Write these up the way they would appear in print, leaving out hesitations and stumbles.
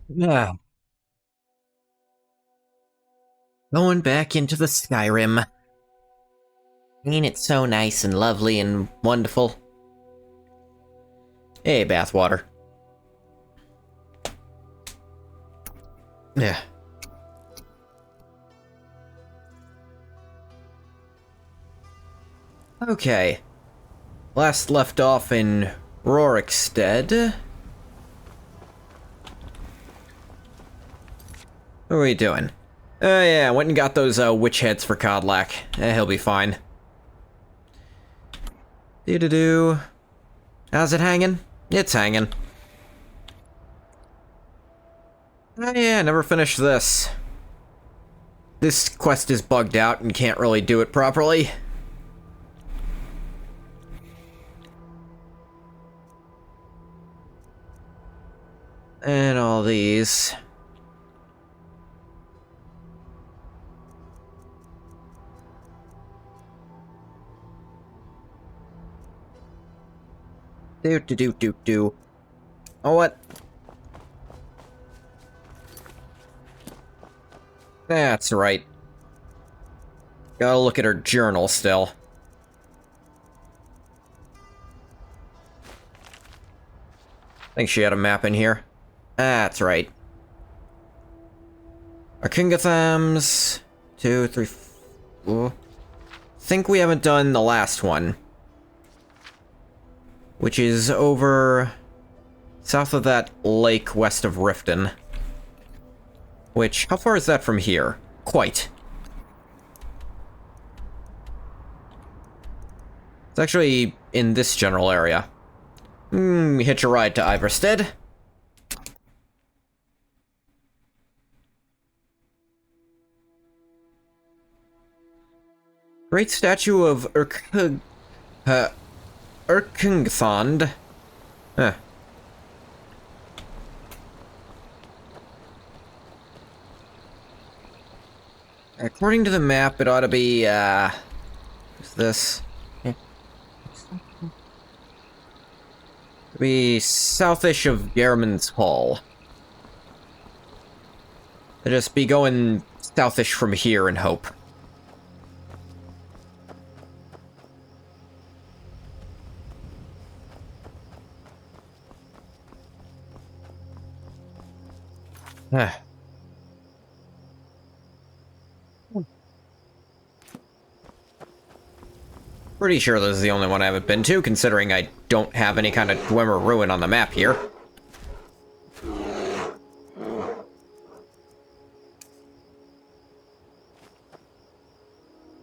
Yeah. Going back into the Skyrim. Ain't it so nice and lovely and wonderful? Hey, bathwater. Yeah. Okay. Last left off in Rorikstead. What are we doing? Oh yeah, went and got those witch heads for Kodlak. He'll be fine. Do-do-do. How's it hanging? It's hanging. Oh yeah, never finished this. This quest is bugged out and can't really do it properly. And all these. Do. Oh, what? That's right. Gotta look at her journal still. Think she had a map in here. That's right. Arkingathams. 2, 3, 4. Think we haven't done the last one. Which is over south of that lake west of Riften. Which, how far is that from here? Quite. It's actually in this general area. Hitch a ride to Iverstead. Great statue of Urkungthond. Huh. According to the map, it ought to be, what's this? Yeah. Be southish of Gehrman's Hall. I'll just be going southish from here and hope. Pretty sure this is the only one I haven't been to, considering I don't have any kind of Dwemer ruin on the map here.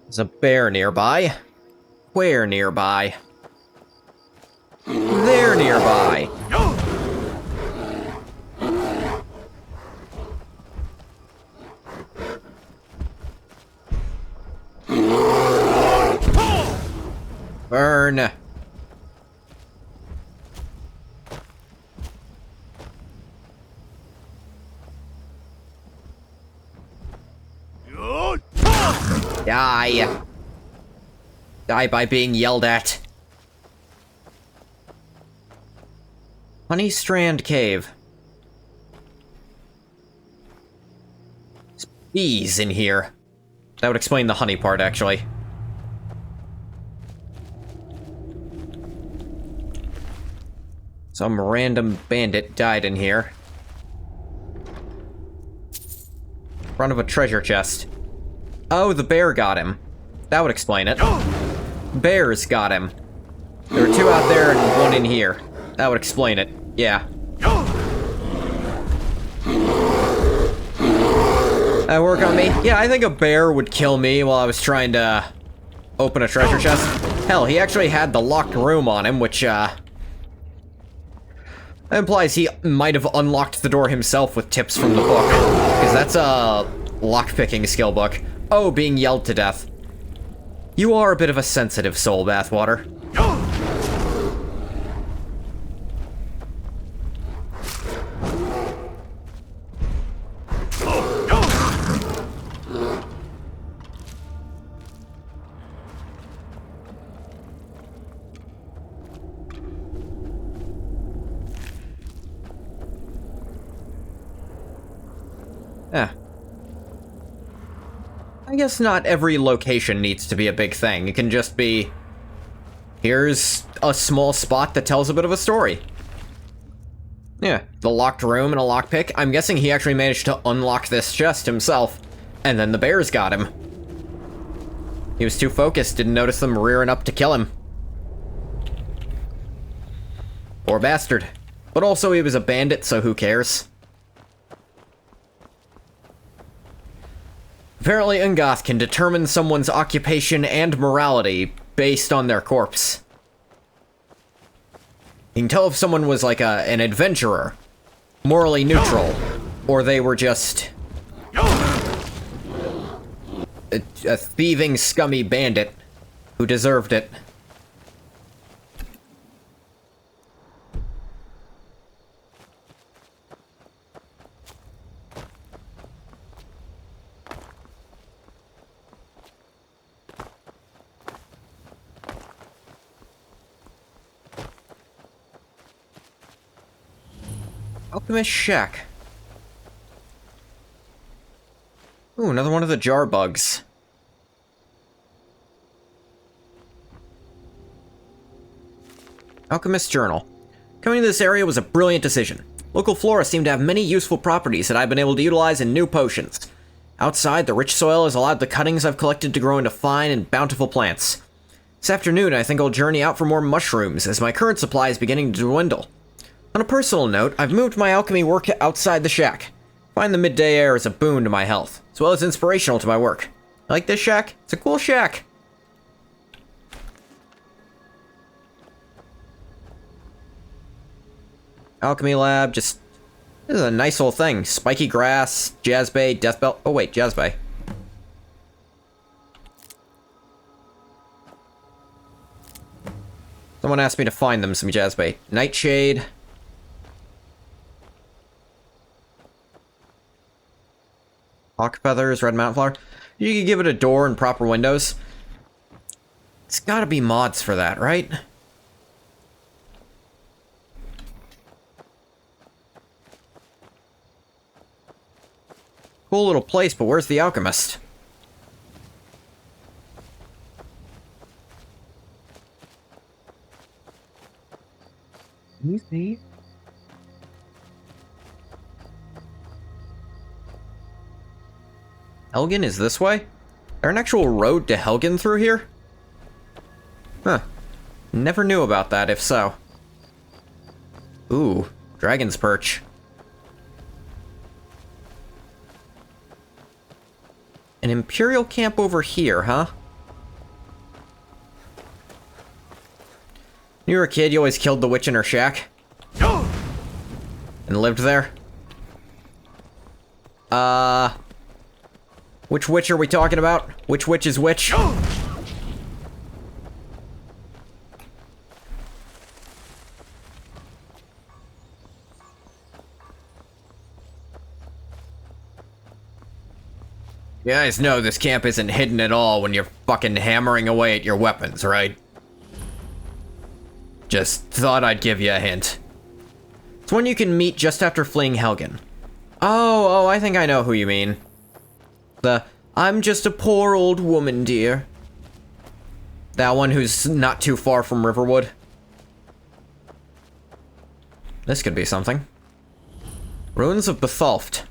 There's a bear nearby. Where nearby? There nearby. Burn. Die. Die by being yelled at. Honey Strand Cave. There's bees in here. That would explain the honey part, actually. Some random bandit died in here. Front of a treasure chest. Oh, the bear got him. That would explain it. Bears got him. There were 2 out there and 1 in here. That would explain it. Yeah. That work on me? Yeah, I think a bear would kill me while I was trying to open a treasure chest. Hell, he actually had the locked room on him, which, implies he might have unlocked the door himself with tips from the book. Because that's a lockpicking skill book. Oh, being yelled to death. You are a bit of a sensitive soul, Bathwater. Eh. I guess not every location needs to be a big thing. It can just be, here's a small spot that tells a bit of a story. Yeah, the locked room and a lockpick. I'm guessing he actually managed to unlock this chest himself, and then the bears got him. He was too focused, didn't notice them rearing up to kill him. Poor bastard. But also he was a bandit, so who cares? Apparently Ungoth can determine someone's occupation and morality based on their corpse. You can tell if someone was like an adventurer, morally neutral, or they were just a thieving, scummy bandit who deserved it. Alchemist Shack. Ooh, another one of the jar bugs. Alchemist Journal. Coming to this area was a brilliant decision. Local flora seem to have many useful properties that I've been able to utilize in new potions. Outside, the rich soil has allowed the cuttings I've collected to grow into fine and bountiful plants. This afternoon, I think I'll journey out for more mushrooms, as my current supply is beginning to dwindle. On a personal note, I've moved my alchemy work outside the shack. I find the midday air is a boon to my health, as well as inspirational to my work. I like this shack? It's a cool shack. Alchemy lab, just... This is a nice little thing. Spiky grass, jazz bay, death belt... Oh wait, jazz bay. Someone asked me to find them some jazz bay. Nightshade... Hawk feathers, red mountain flower. You could give it a door and proper windows. It's gotta be mods for that, right? Cool little place, but where's the alchemist? Can you see? Helgen is this way? Is there an actual road to Helgen through here? Huh. Never knew about that, if so. Ooh, dragon's perch. An Imperial camp over here, huh? When you were a kid, you always killed the witch in her shack? And lived there? Which witch are we talking about? Which witch is which? You guys know this camp isn't hidden at all when you're fucking hammering away at your weapons, right? Just thought I'd give you a hint. It's one you can meet just after fleeing Helgen. Oh, I think I know who you mean. I'm just a poor old woman, dear. That one who's not too far from Riverwood. This could be something. Ruins of Bethalft.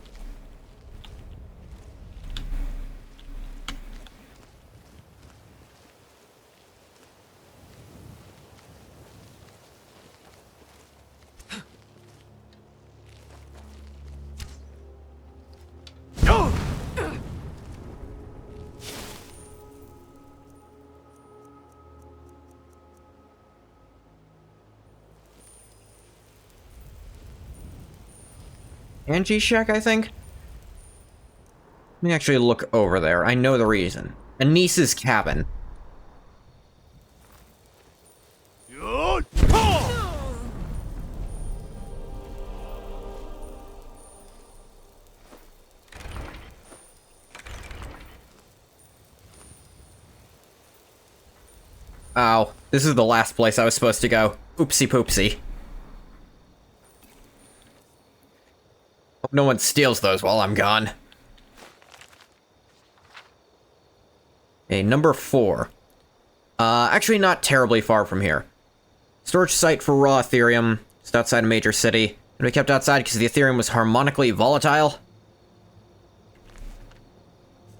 Angie Shack, I think? Let me actually look over there. I know the reason. Anise's cabin. Ow. This is the last place I was supposed to go. Oopsie poopsie. Hope no one steals those while I'm gone. Okay, number 4. Actually not terribly far from here. Storage site for raw Ethereum, just outside a major city. And we kept outside because the Ethereum was harmonically volatile.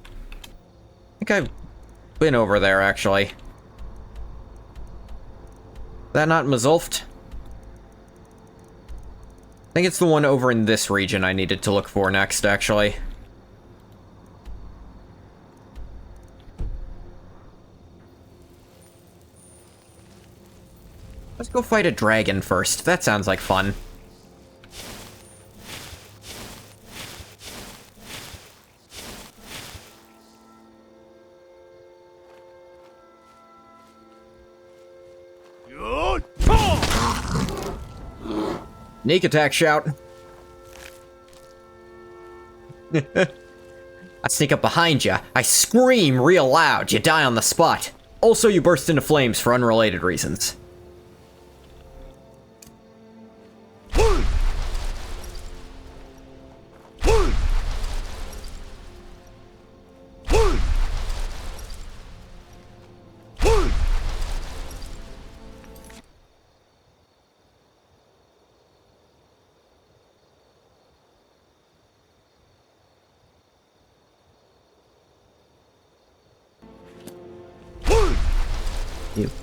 I think I've been over there, actually. Is that not Mazulft? I think it's the one over in this region I needed to look for next, actually. Let's go fight a dragon first. That sounds like fun. Sneak attack shout. I sneak up behind you. I scream real loud. You die on the spot. Also, you burst into flames for unrelated reasons.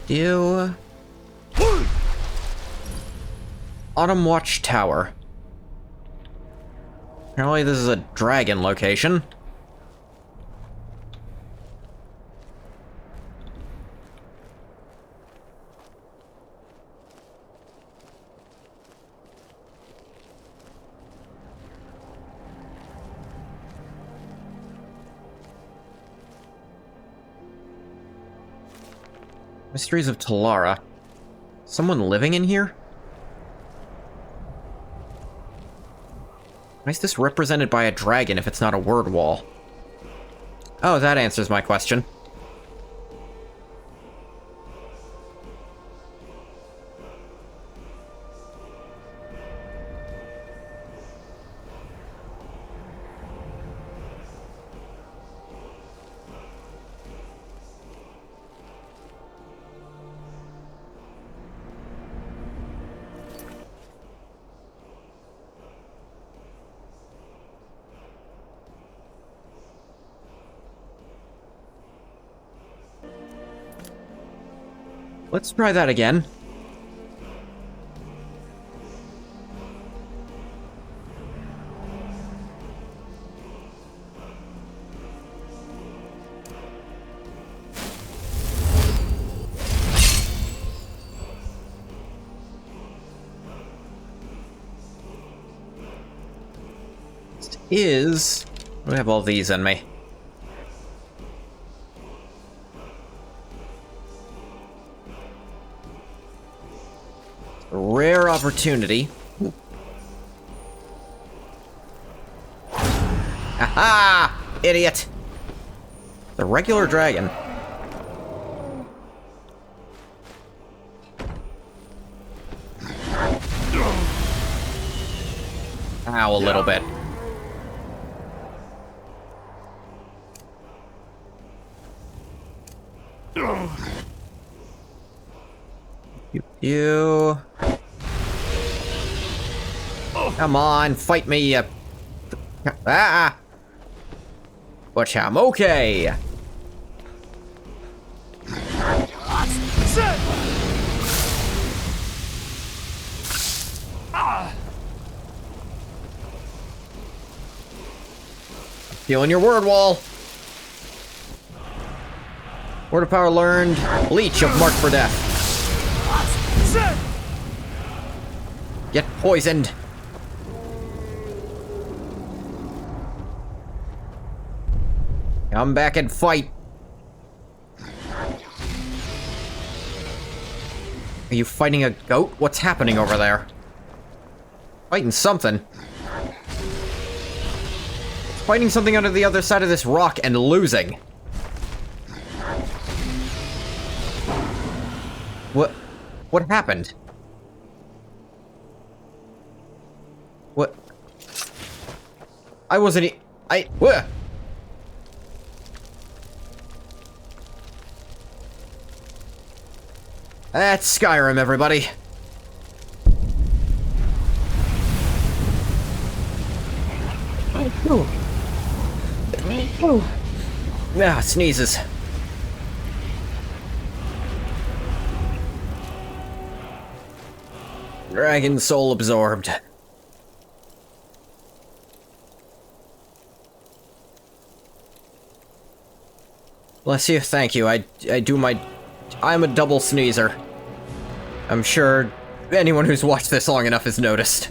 Do. Autumn Watch Tower. Apparently this is a dragon location. Mysteries of Talara. Someone living in here? Why is this represented by a dragon if it's not a word wall? Oh, that answers my question. Let's try that again. I have all these in me. Rare opportunity. Aha! Idiot! The regular dragon. Ow, a little bit. You. Come on, fight me, Ah! But I'm okay. Feeling your word wall. Word of power learned. Leech of Mark for Death. Get poisoned. Come back and fight. Are you fighting a goat? What's happening over there? Fighting something. Fighting something under the other side of this rock and losing. What happened? What? I wasn't what? That's Skyrim, everybody. Ah, sneezes. Dragon soul absorbed. Bless you, thank you. I'm a double sneezer. I'm sure anyone who's watched this long enough has noticed.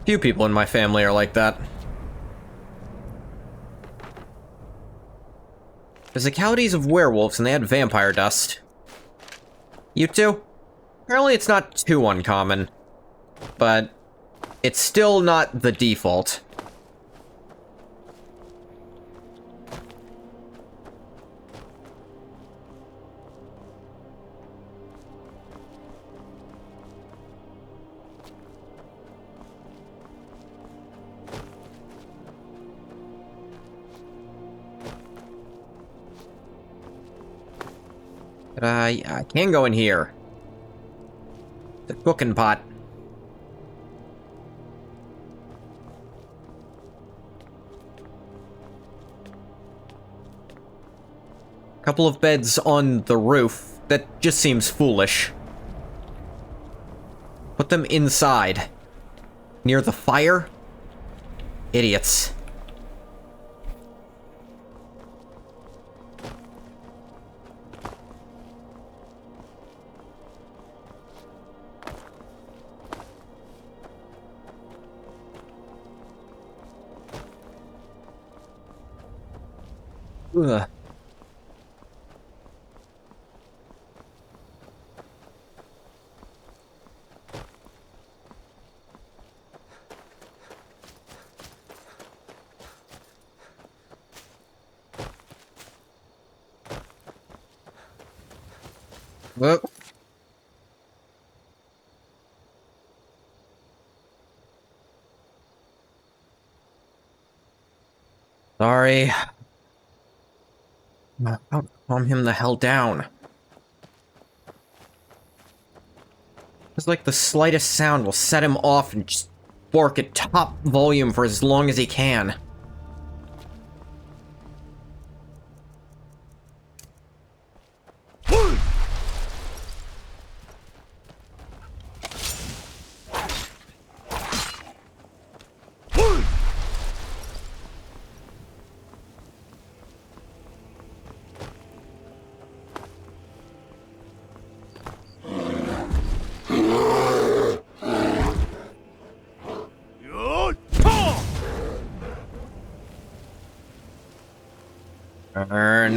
Few people in my family are like that. Physicalities of werewolves, and they had vampire dust. You too? Apparently it's not too uncommon, but it's still not the default. But I can go in here. The cooking pot. Couple of beds on the roof. That just seems foolish. Put them inside. Near the fire? Idiots. Ugh. Whoop. Sorry. I'll calm him the hell down. It's like the slightest sound will set him off and just bark at top volume for as long as he can. Burn.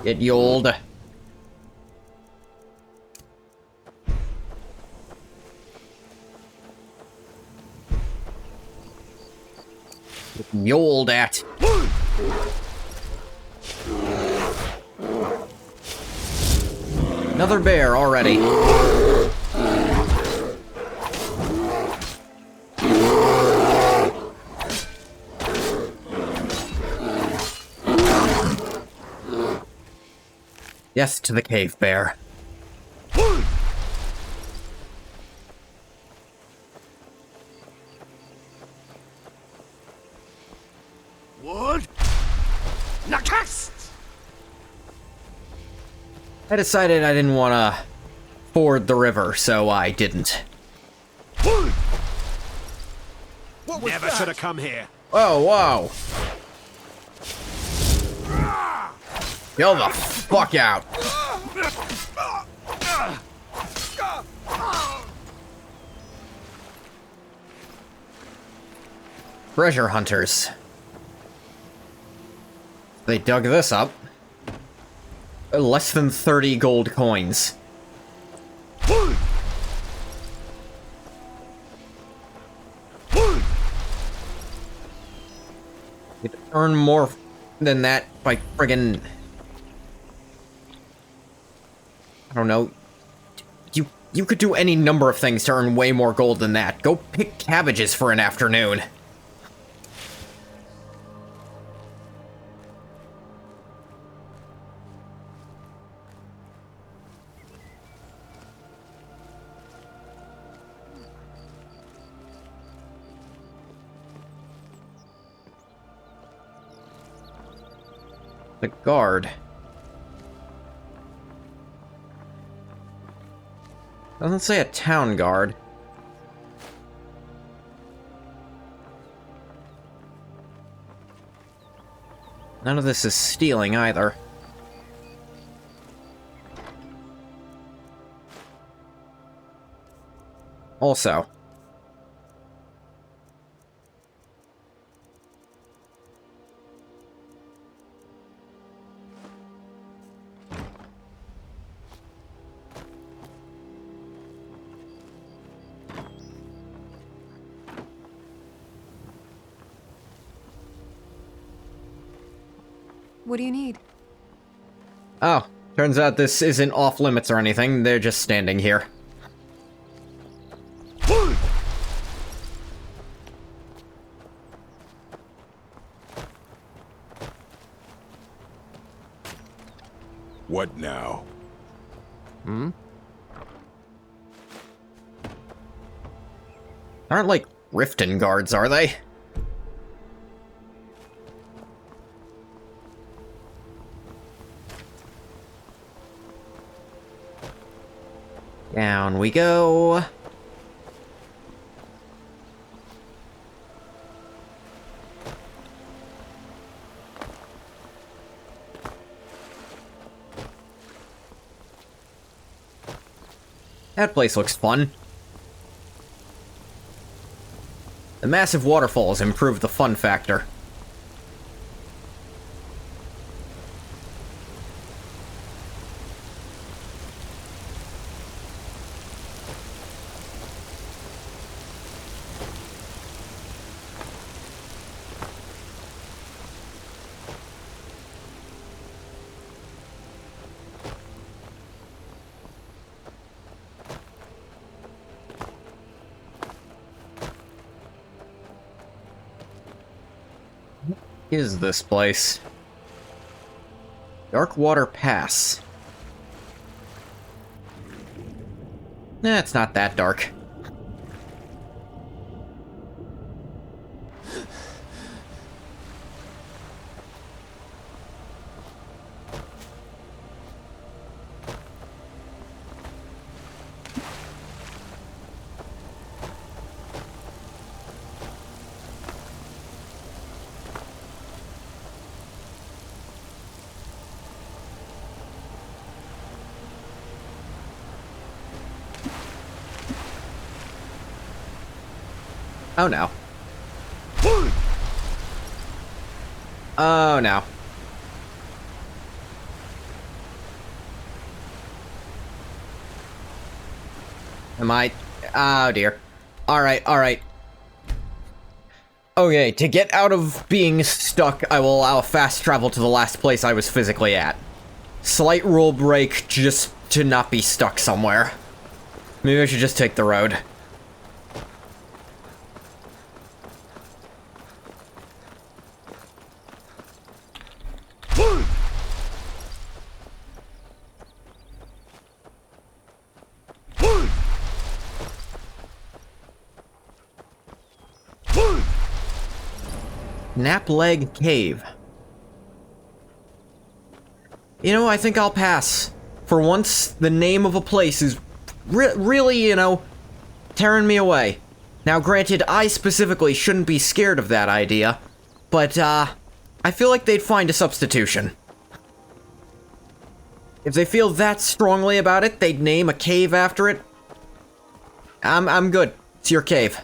Get yoled. Get yoled at. Another bear already. Yes, to the cave bear. What? Nakas! I decided I didn't want to ford the river, so I didn't. Never should have come here. Oh, whoa. Kill the fuck out. Treasure hunters. They dug this up. Less than 30 gold coins. You'd earn more than that by friggin'... I don't know. You You could do any number of things to earn way more gold than that. Go pick cabbages for an afternoon. The guard. Doesn't say a town guard. None of this is stealing either. Also, what do you need? oh, turns out this isn't off limits or anything. They're just standing here. What now? Aren't like Riften guards, are they? Down we go. That place looks fun. The massive waterfalls improve the fun factor. Is this place? Darkwater Pass. Nah, it's not that dark. Oh no. Oh no. Am I? Oh dear. Alright, alright. Okay, to get out of being stuck, I will allow fast travel to the last place I was physically at. Slight rule break just to not be stuck somewhere. Maybe I should just take the road. Napleg Cave. You know, I think I'll pass. For once, the name of a place is really, you know, tearing me away. Now, granted, I specifically shouldn't be scared of that idea, but, I feel like they'd find a substitution. If they feel that strongly about it, they'd name a cave after it. I'm good. It's your cave.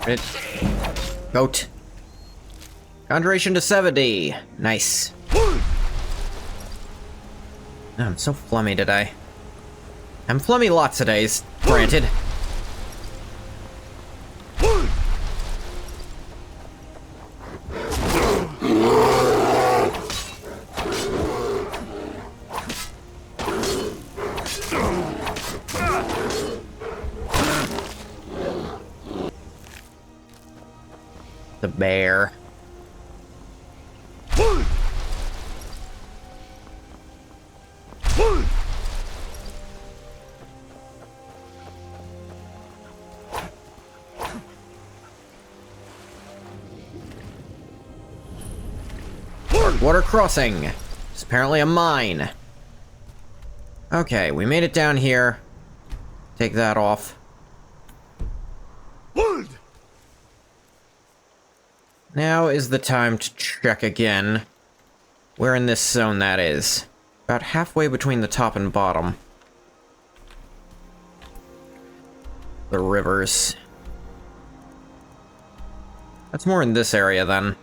It. Goat. Conjuration to 70. Nice. Oh, I'm so flummy today. I'm flummy lots of days, granted. The bear. Water crossing. It's apparently a mine. Okay, we made it down here. Take that off. Now is the time to check again where in this zone that is. About halfway between the top and bottom. The rivers. That's more in this area then.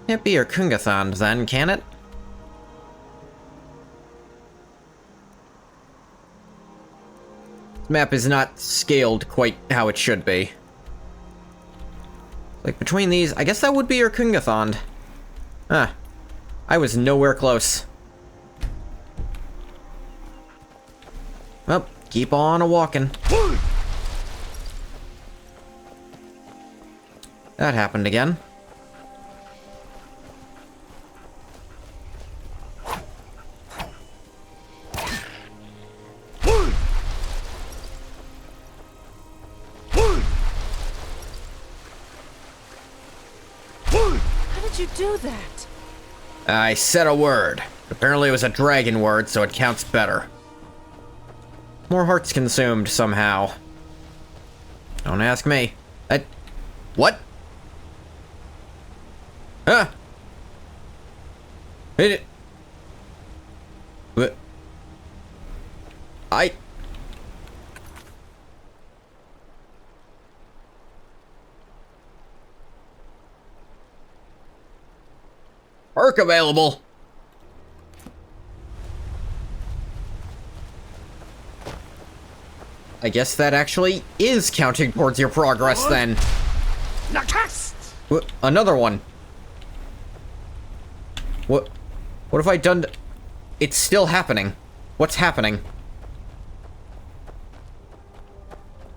Can't be your Kungathond then, can it? This map is not scaled quite how it should be. Like, between these, I guess that would be your Kungathond. Huh. I was nowhere close. Well, keep on a-walking. That happened again. You do that? I said a word. Apparently it was a dragon word, so it counts better. More hearts consumed, somehow. Don't ask me. What? Huh? What? Perk available. I guess that actually is counting towards your progress then. Another one. What have I done? It's still happening. What's happening?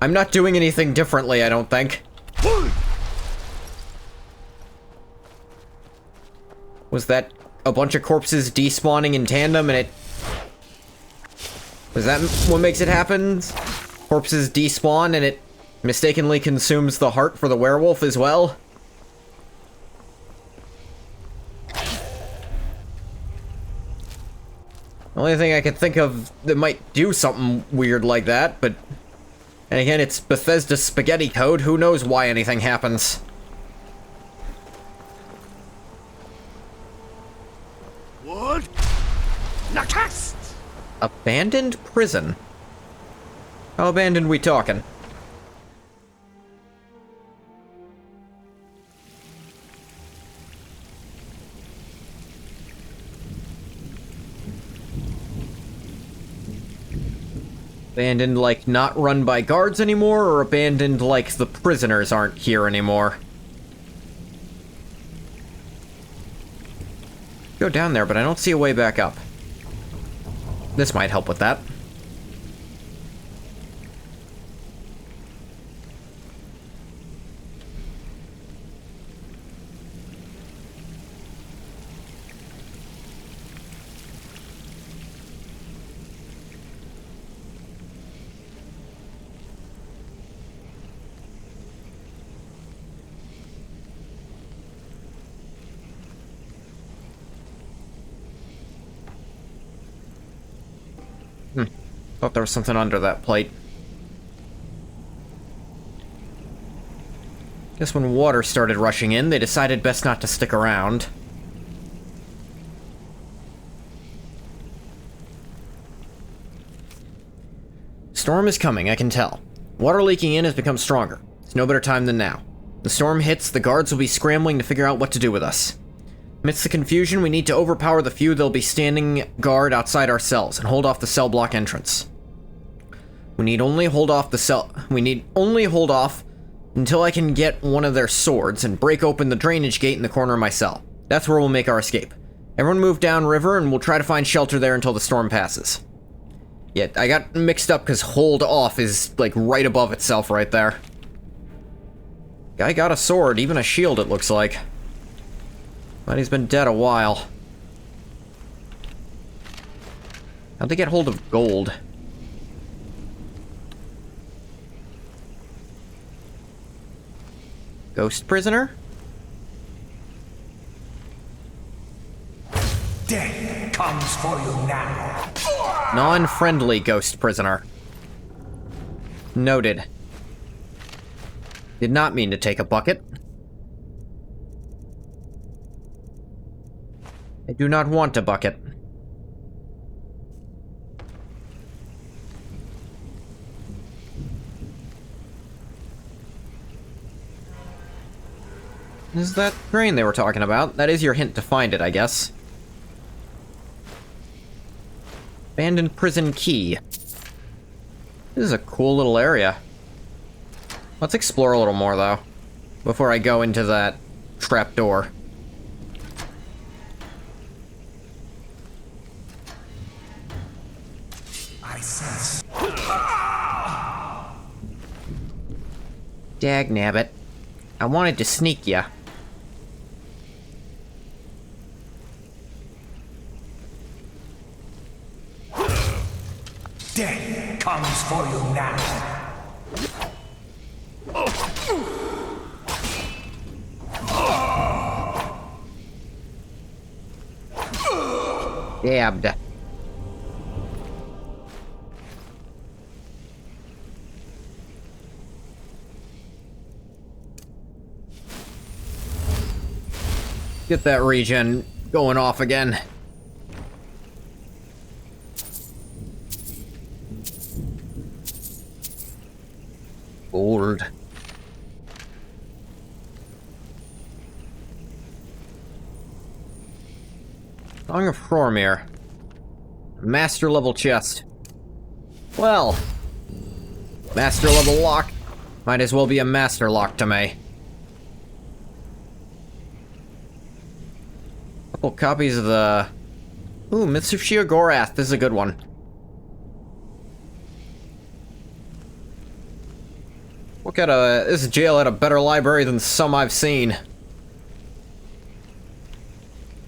I'm not doing anything differently, I don't think. Was that a bunch of corpses despawning in tandem and it... Was that what makes it happen? Corpses despawn and it mistakenly consumes the heart for the werewolf as well? The only thing I could think of that might do something weird like that, but... And again, it's Bethesda spaghetti code, who knows why anything happens. Wood? Nakast! Abandoned prison? How abandoned we talking? Abandoned like not run by guards anymore, or abandoned like the prisoners aren't here anymore? Go down there, but I don't see a way back up. This might help with that. Thought there was something under that plate. Guess when water started rushing in, they decided best not to stick around. storm is coming, I can tell. Water leaking in has become stronger. It's no better time than now. The storm hits, the guards will be scrambling to figure out what to do with us. Amidst the confusion, we need to overpower the few that'll be standing guard outside our cells and hold off the cell block entrance. We need only hold off until I can get one of their swords and break open the drainage gate in the corner of my cell. That's where we'll make our escape. Everyone move downriver and we'll try to find shelter there until the storm passes. Yeah, I got mixed up because hold off is like right above itself right there. Guy got a sword, even a shield it looks like. But he's been dead a while. How'd they get hold of gold? Ghost prisoner? Death comes for you now. Non-friendly ghost prisoner. Noted. Did not mean to take a bucket. I do not want a bucket. This is that train they were talking about. That is your hint to find it, I guess. Abandoned prison key. This is a cool little area. Let's explore a little more, though, before I go into that trapdoor. I sense. Dagnabbit. I wanted to sneak ya. Death comes for you now. Dabbed. Get that regen going off again. Gold. Song of Frormir. Master level chest. Well, master level lock. Might as well be a master lock to me. Couple copies of the... Ooh, Mitsushia Gorath. This is a good one. Look at this jail had a better library than some I've seen.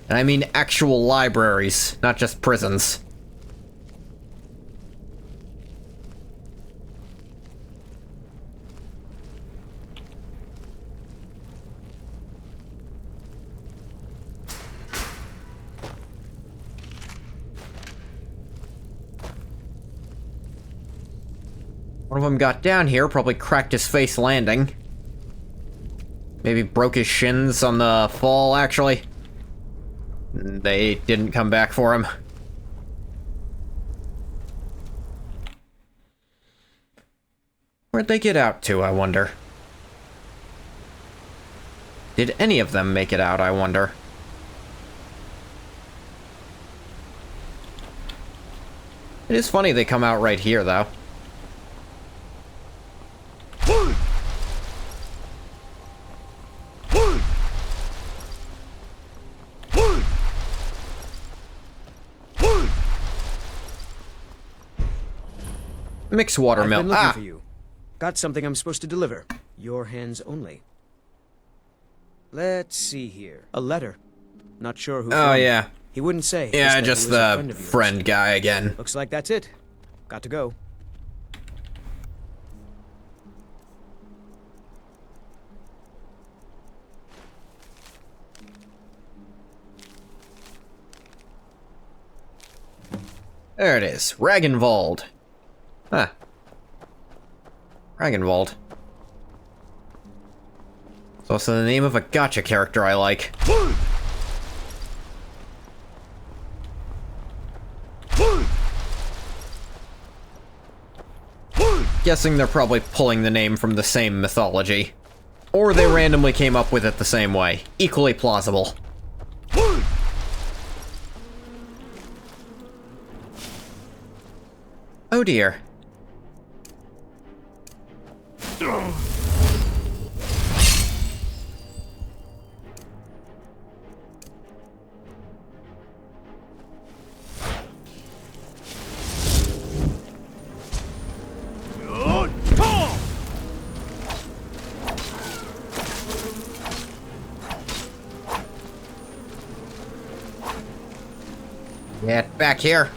And I mean actual libraries, not just prisons. One of them got down here, probably cracked his face landing. Maybe broke his shins on the fall, actually. They didn't come back for him. Where'd they get out to, I wonder? Did any of them make it out, I wonder? It is funny they come out right here, though. Mix watermelon. I've been looking for you. Got something I'm supposed to deliver. Your hands only. Let's see here. A letter. Not sure who. Oh, yeah. He wouldn't say. Yeah, that he just was a the of yours. friend guy again. Looks like that's it. Got to go. There it is. Ragnvald. Huh. Ragnvald. It's also the name of a gacha character I like. Guessing they're probably pulling the name from the same mythology. Or they randomly came up with it the same way. Equally plausible. Oh dear. Get back here.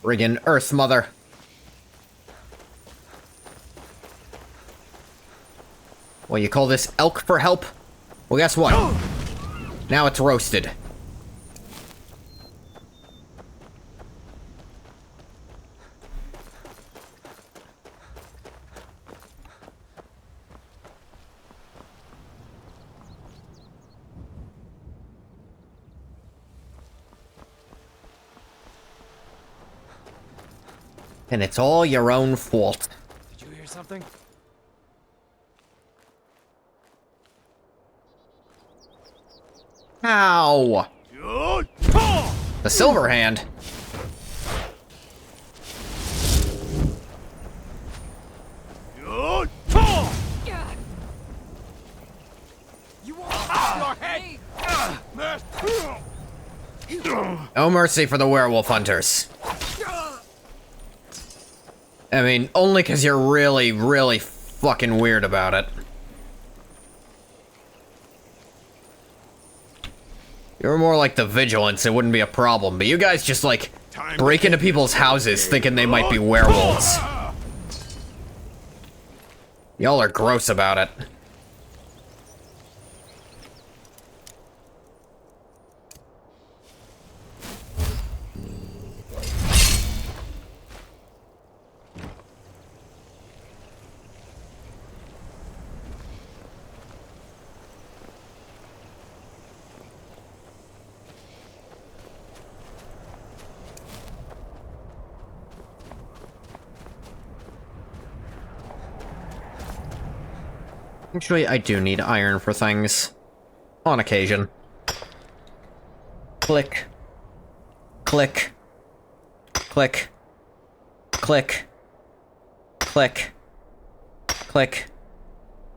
Friggin' Earth Mother. What, you call this elk for help? Well, guess what? Now it's roasted. And it's all your own fault. Did you hear something? Ow! The Silver Hand. No mercy for the werewolf hunters. I mean, only because you're really, really fucking weird about it. You're more like the Vigilance, it wouldn't be a problem, but you guys just, like, break into people's houses thinking they might be werewolves. Y'all are gross about it. Actually, I do need iron for things. On occasion. Click. Click. Click. Click. Click. Click.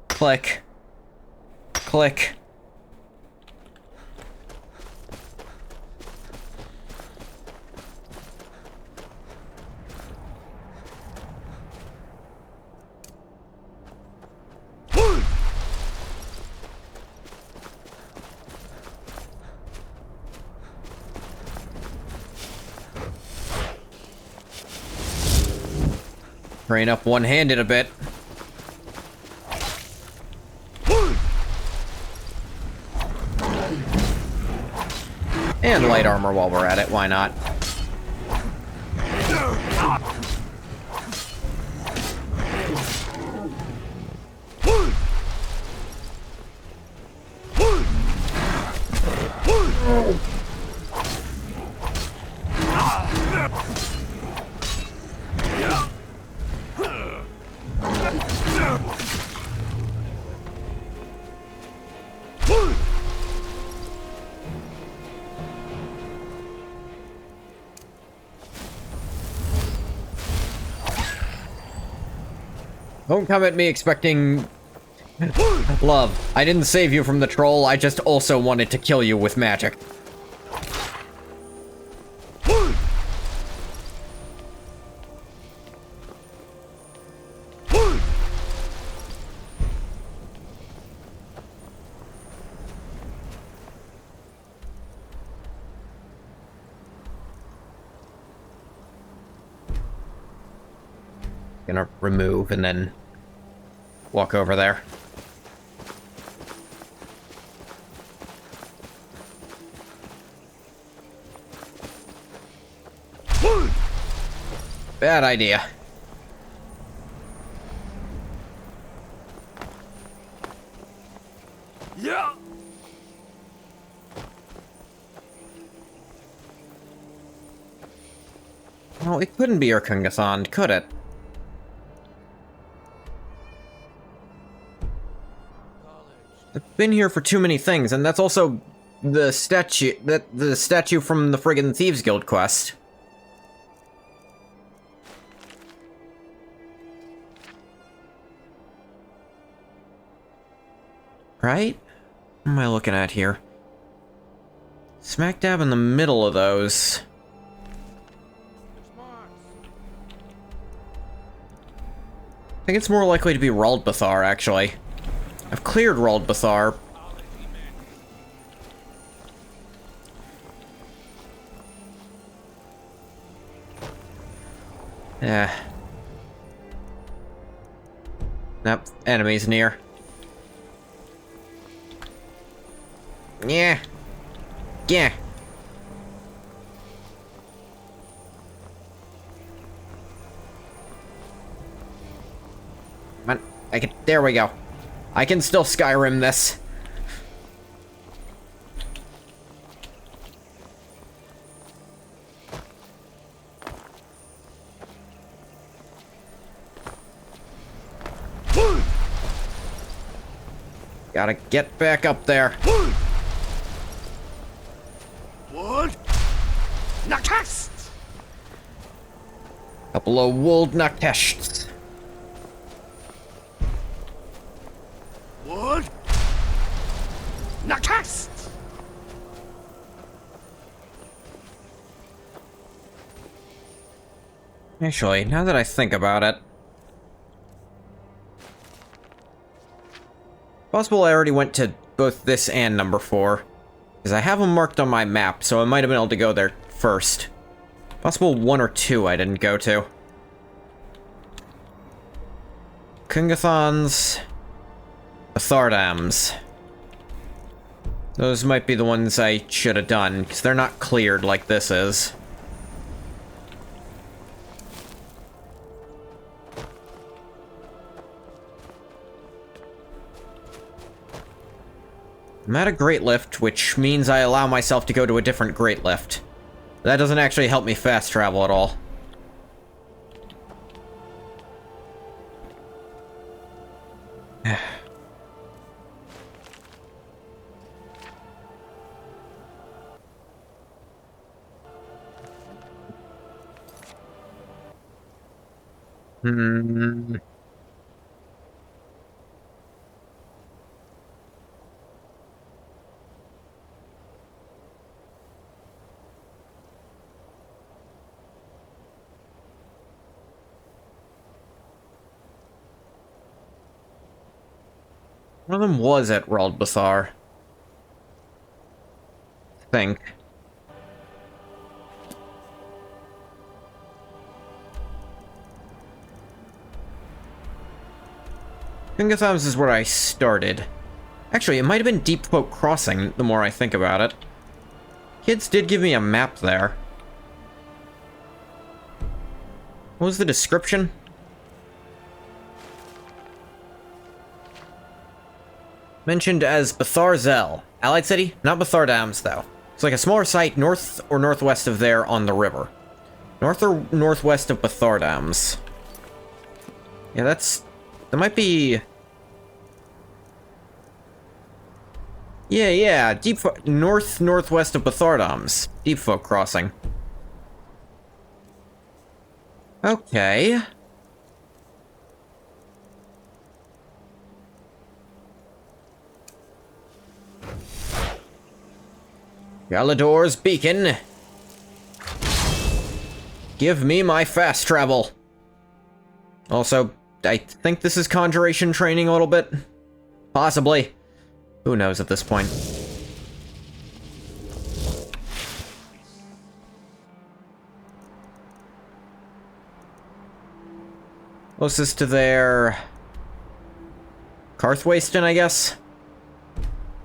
Click. Click. Train up one-handed a bit. And light armor while we're at it, why not? Don't come at me expecting love. I didn't save you from the troll, I just also wanted to kill you with magic. Gonna remove and then walk over there. Bad idea. Yeah. Oh, it couldn't be Urkungathon, could it? I've been here for too many things, and that's also the statue from the friggin' Thieves Guild quest. Right? What am I looking at here? Smack dab in the middle of those. I think it's more likely to be Raldbathar, actually. I've cleared Raldbathar. Yeah. Nope, enemies near. Yeah. Yeah. Come on, there we go. I can still Skyrim this. Gotta get back up there. What? Nakast! Couple of wold Naktests. What? Nakast! Actually, now that I think about it, possible I already went to both this and number 4. Because I have them marked on my map, so I might have been able to go there first. Possible 1 or 2 I didn't go to. Kungathons. Bathardams. Those might be the ones I should have done, because they're not cleared like this is. I'm at a Great Lift, which means I allow myself to go to a different Great Lift. That doesn't actually help me fast travel at all. Hmm. One of them was at Raldbathar. I think. Kungathams is where I started. Actually, it might have been Deep Folk Crossing, the more I think about it. Kids did give me a map there. What was the description? Mentioned as Batharzel. Allied city? Not Bathardams, though. It's like a smaller site north or northwest of there on the river. North or northwest of Bathardams. Yeah, that might be... Yeah, northwest of Bathardams. Deep Folk Crossing. Okay. Galador's beacon. Give me my fast travel. Also, I think this is conjuration training a little bit. Possibly. Who knows at this point. Closest to their... Karthwasten, I guess?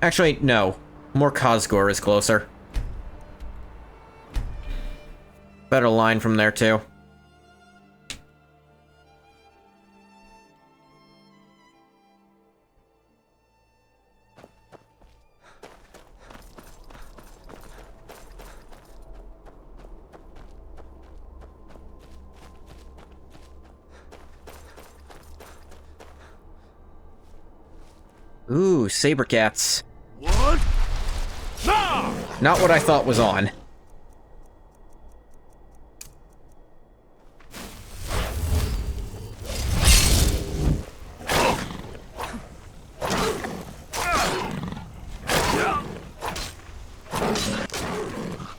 Actually, no. More Kosgor is closer. Better line from there, too. Ooh, saber cats. What? Not what I thought was on.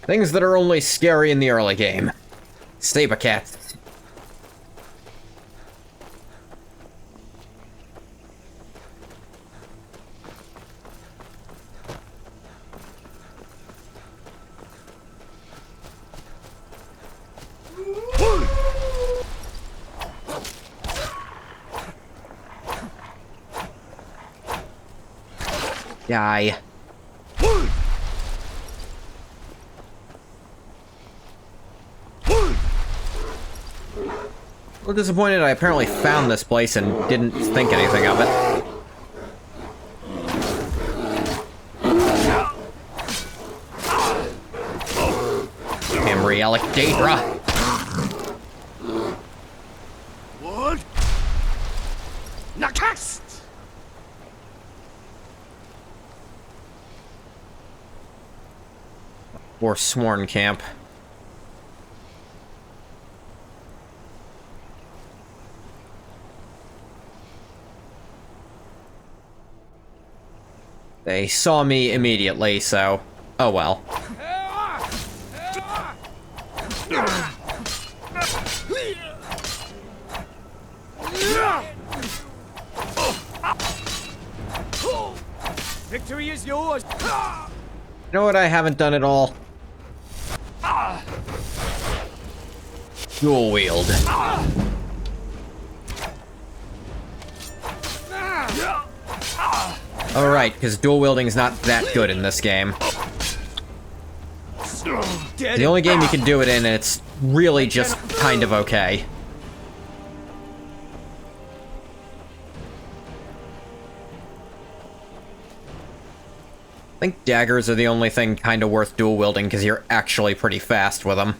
Things that are only scary in the early game. Saber cats. Die. A little disappointed I apparently found this place and didn't think anything of it. Damn relic Daedra. What? Nakast! Or Sworn Camp. They saw me immediately, so... oh well. Victory is yours! You know what I haven't done at all? Dual wield. Alright, because dual wielding's not that good in this game. The only game you can do it in, and it's really just kind of okay. I think daggers are the only thing kind of worth dual wielding because you're actually pretty fast with them.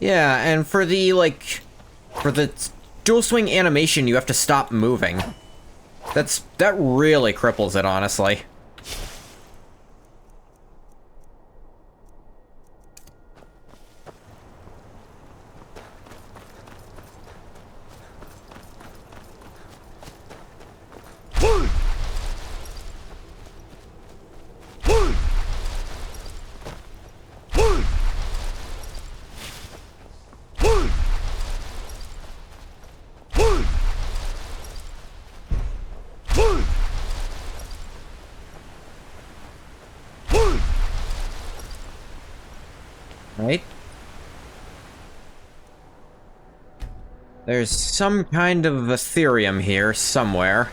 Yeah, and for the, for the dual swing animation, you have to stop moving. That really cripples it, honestly. Right? There's some kind of Ethereum here somewhere.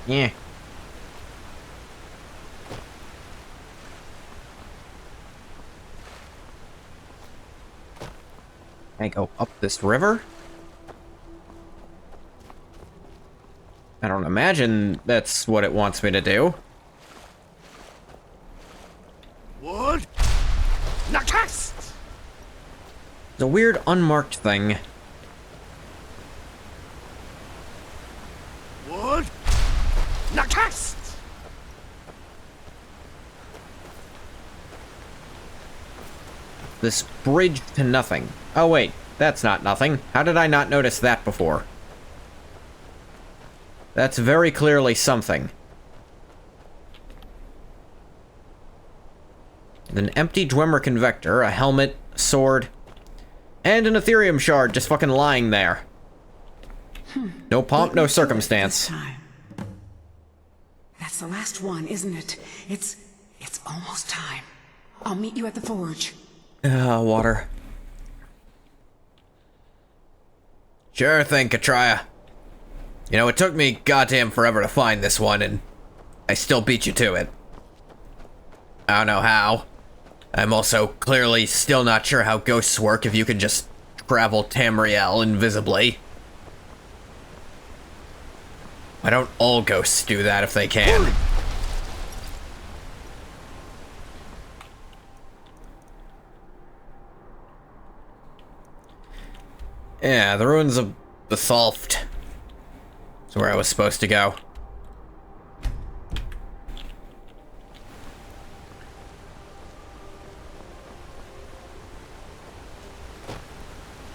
Yeah. I go up this river? I don't imagine that's what it wants me to do. What? Nakast! It's a weird unmarked thing. What? Nakast! This bridge to nothing. Oh wait, that's not nothing. How did I not notice that before? That's very clearly something. An empty Dwemer Convector, a helmet, sword, and an Ethereum shard just fucking lying there. No pomp, no circumstance. That's the last one, isn't it? It's almost time. I'll meet you at the forge. Water. Sure thing, Katraya. You know, it took me goddamn forever to find this one, and I still beat you to it. I don't know how. I'm also clearly still not sure how ghosts work if you can just travel Tamriel invisibly. Why don't all ghosts do that if they can? Yeah, the ruins of Bethalft. That's where I was supposed to go.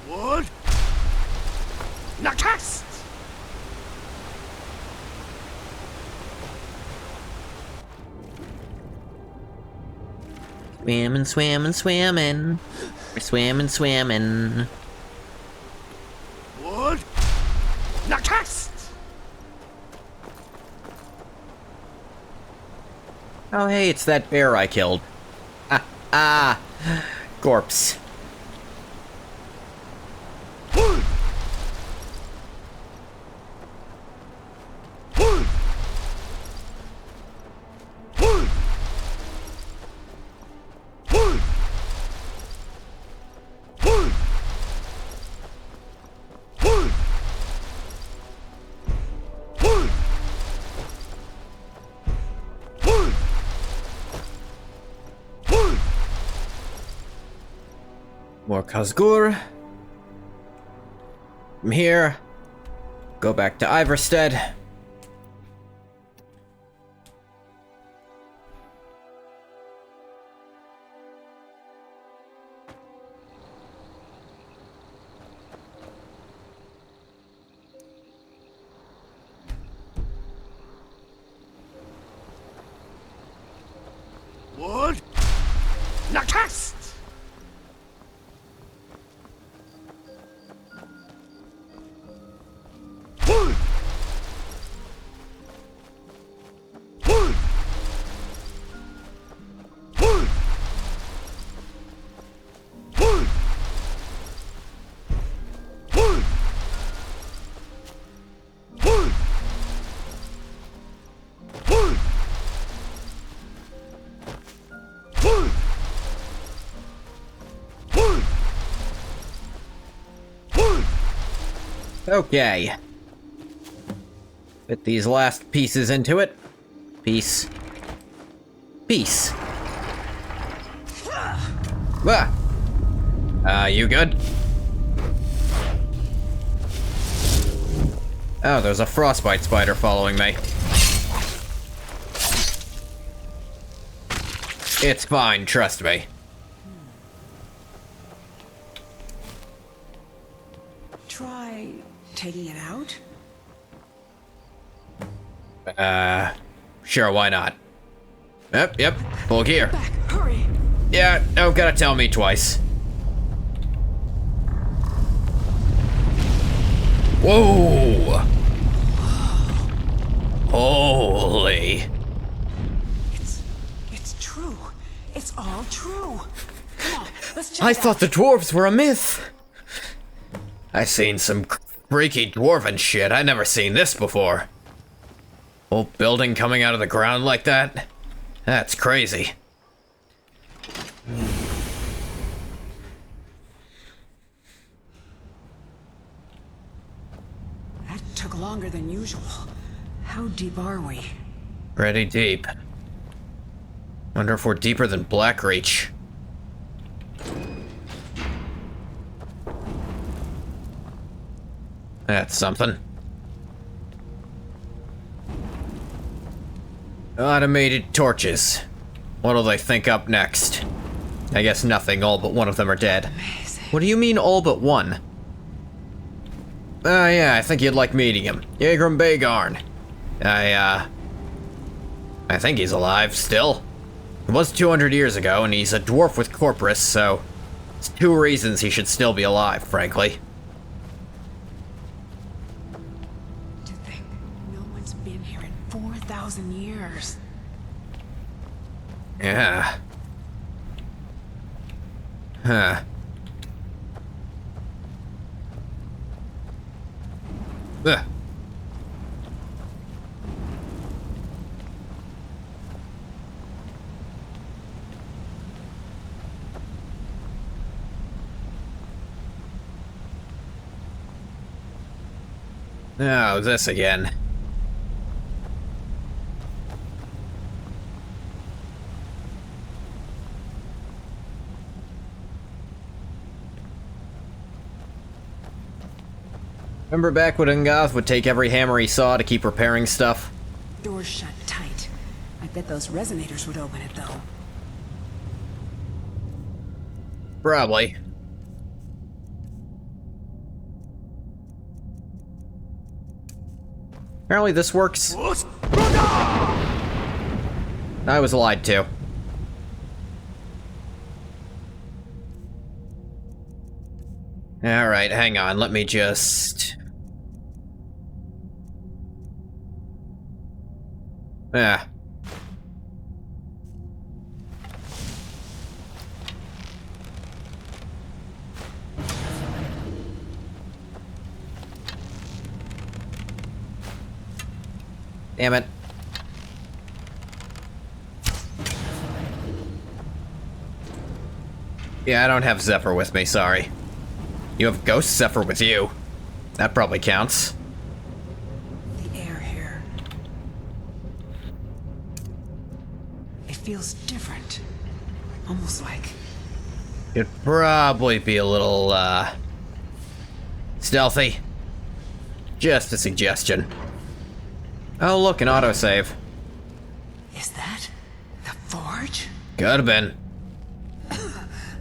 What? Nakast! Swimming, swimming, swimming. We're swimming, swimming. What? Nakast! Oh, hey, it's that bear I killed. Corpse. More Khazgur. From here, go back to Iverstead. What? Nakast! Okay. Fit these last pieces into it. Piece. Piece. You good? Oh, there's a frostbite spider following me. It's fine, trust me. Try taking it out? Sure, why not? Yep, full gear. Back, hurry! Yeah, no, gotta tell me twice. Whoa! Holy. It's true. It's all true. Come on, let's check I it thought out. the dwarves were a myth. I seen some freaky dwarven shit. I never seen this before. Whole building coming out of the ground like that? That's crazy. That took longer than usual. How deep are we? Pretty deep. Wonder if we're deeper than Blackreach. That's something. Automated torches. What'll they think up next? I guess nothing, all but one of them are dead. Amazing. What do you mean, all but one? Yeah, I think you'd like meeting him. Yagrim Bagarn. I think he's alive, still. It was 200 years ago, and he's a dwarf with Corpus, so... it's 2 reasons he should still be alive, frankly. To think no one's been here in 4,000 years. Yeah. Huh. Oh, this again. Remember back when Ungoth would take every hammer he saw to keep repairing stuff? Door's shut tight. I bet those resonators would open it, though. Probably. Apparently this works. I was lied to. Alright, hang on, let me just... Ah. Damn it. Yeah, I don't have Zephyr with me, sorry. You have Ghost Zephyr with you. That probably counts. The air here. It feels different. Almost like... It'd probably be a little, stealthy. Just a suggestion. Oh, look, an autosave. Is that the forge? Could've been.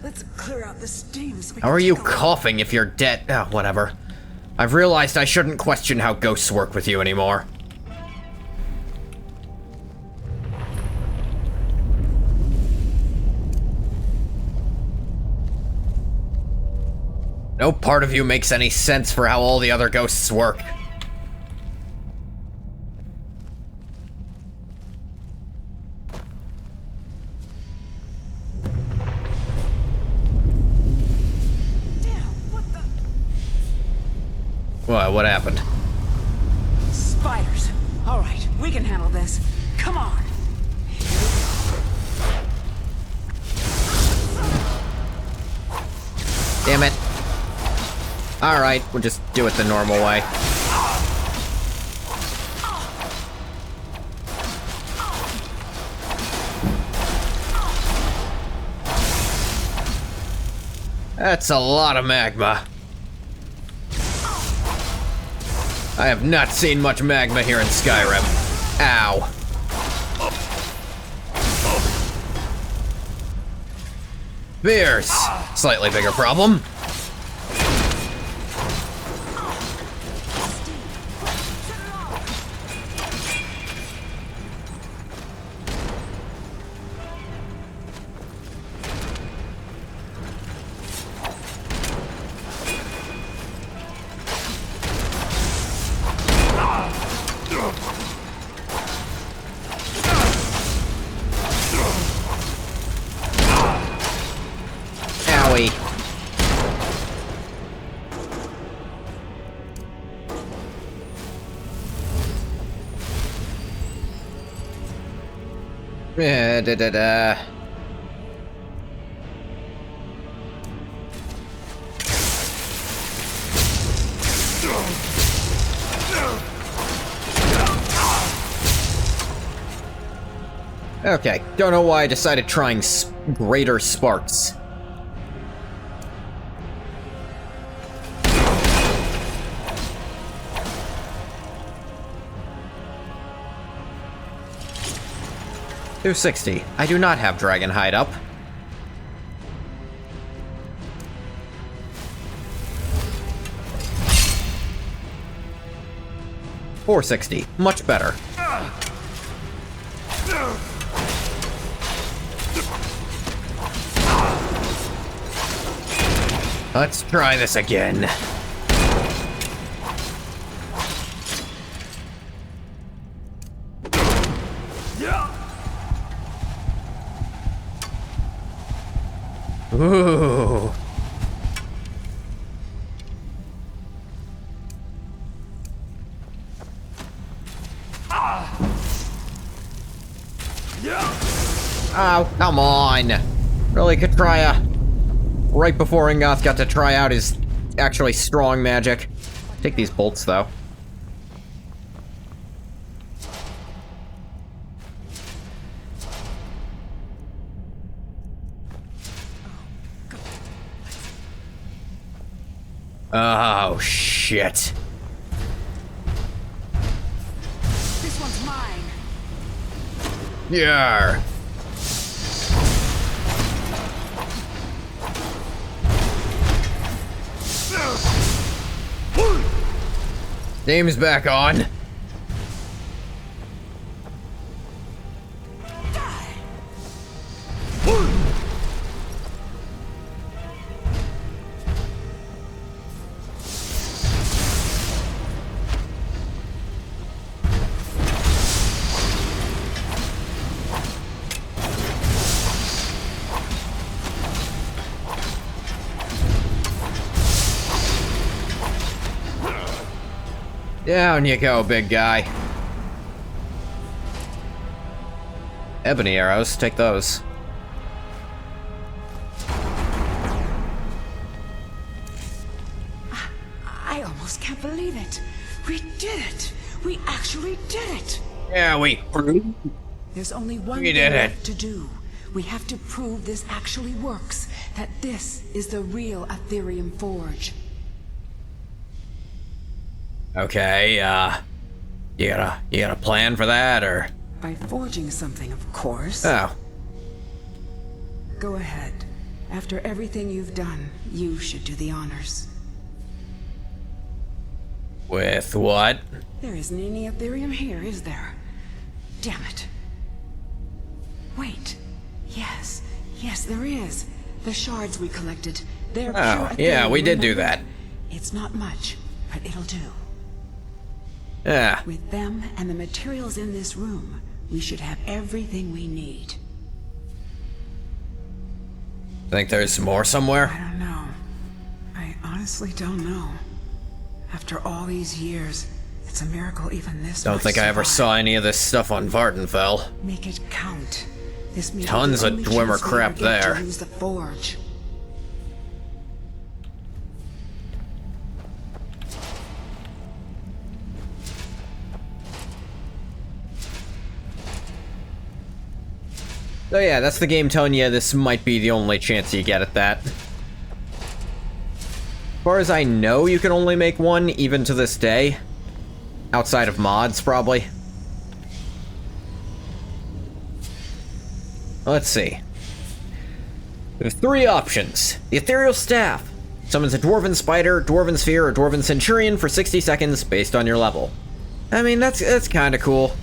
Let's clear out the steam so we How can are you take a look. coughing if you're dead? Oh, whatever. I've realized I shouldn't question how ghosts work with you anymore. No part of you makes any sense for how all the other ghosts work. What happened? Spiders. All right, we can handle this. Come on. Damn it. Alright, we'll just do it the normal way. That's a lot of magma. I have not seen much magma here in Skyrim. Ow. Beers. Slightly bigger problem. Owie. Da. Okay, don't know why I decided trying greater sparks. $260. I do not have Dragon Hide up. $460. Much better. Let's try this again. Ooh. Oh, come on. Really could try right before Ingoth got to try out his actually strong magic. Take these bolts, though. Oh, shit. This one's mine. Yarr. Name's back on. Down you go, big guy. Ebony arrows, take those. I almost can't believe it. We did it. We actually did it. Yeah, There's only one We thing did it. left to do. We have to prove this actually works. That this is the real Ethereum Forge. Okay, you got a plan for that, or? By forging something, of course. Oh, Go ahead. After everything you've done, you should do the honors. with what? There isn't any Ethereum here, is there? Damn it. Wait. Yes. Yes, there is. The shards we collected. They're Oh, pure yeah, Ethereum, we did do remember? that. It's not much, but it'll do. Yeah, With them and the materials in this room, we should have everything we need. think there's more I somewhere? don't know. I honestly don't know. After all these years, it's a miracle even this Don't much think I ever survived. saw any of this stuff on Vardenfell. Make it count. This may be Tons the of only Dwemer chance we crap ever get there. To use the forge. So yeah, that's the game telling you this might be the only chance you get at that. As far as I know, you can only make one, even to this day. Outside of mods, probably. Let's see. There's 3 options. The Ethereal Staff. Summons a Dwarven Spider, Dwarven Sphere, or Dwarven Centurion for 60 seconds based on your level. I mean, that's kinda cool.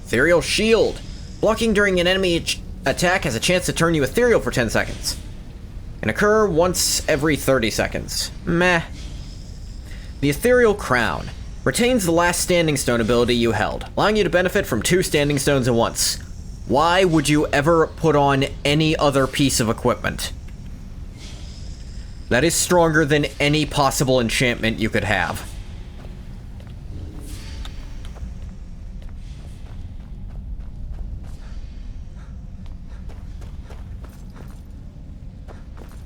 Ethereal Shield. Blocking during an enemy attack has a chance to turn you ethereal for 10 seconds. Can occur once every 30 seconds. Meh. The Ethereal Crown. Retains the last Standing Stone ability you held, allowing you to benefit from 2 Standing Stones at once. Why would you ever put on any other piece of equipment? That is stronger than any possible enchantment you could have.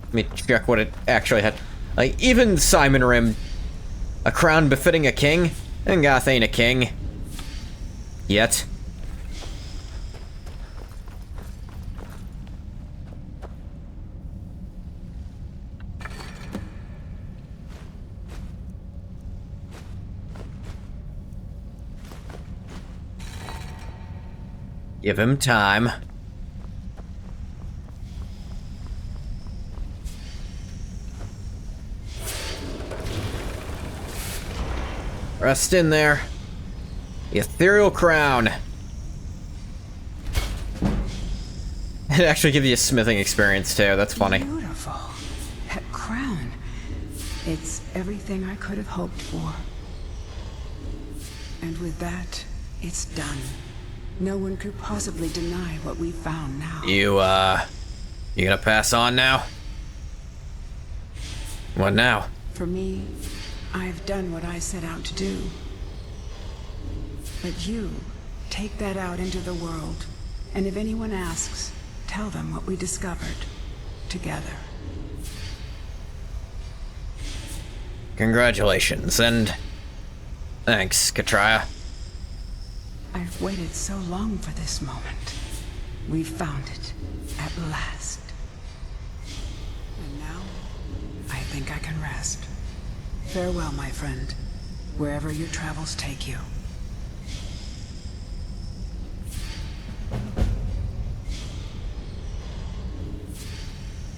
Let me check what it actually had. Like, even SKYRIM, a crown befitting a king? And Goth ain't a king. Yet. Give him time. Rest in there. The Ethereal Crown. It actually gives you a smithing experience too, that's funny. Beautiful. That crown. It's everything I could have hoped for. And with that, it's done. No one could possibly deny what we found now. You gonna pass on now? What now? For me, I've done what I set out to do. But you, take that out into the world, and if anyone asks, tell them what we discovered together. Congratulations, and thanks, Katraya. I've waited so long for this moment. We found it, at last. And now, I think I can rest. Farewell, my friend. Wherever your travels take you.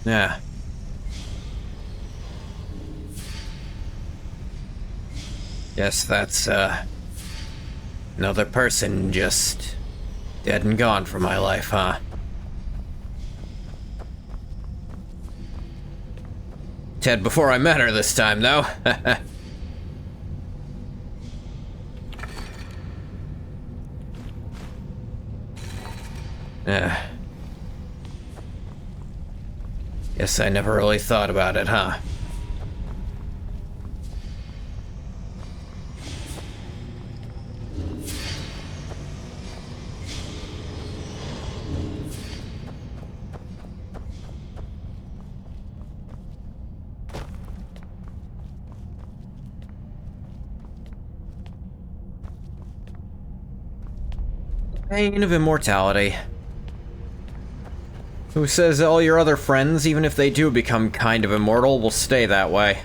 Yeah. Guess that's, another person just dead and gone from my life, huh? Dead before I met her this time, though. Yeah. Guess I never really thought about it, huh? Pain of immortality. Who says all your other friends, even if they do become kind of immortal, will stay that way?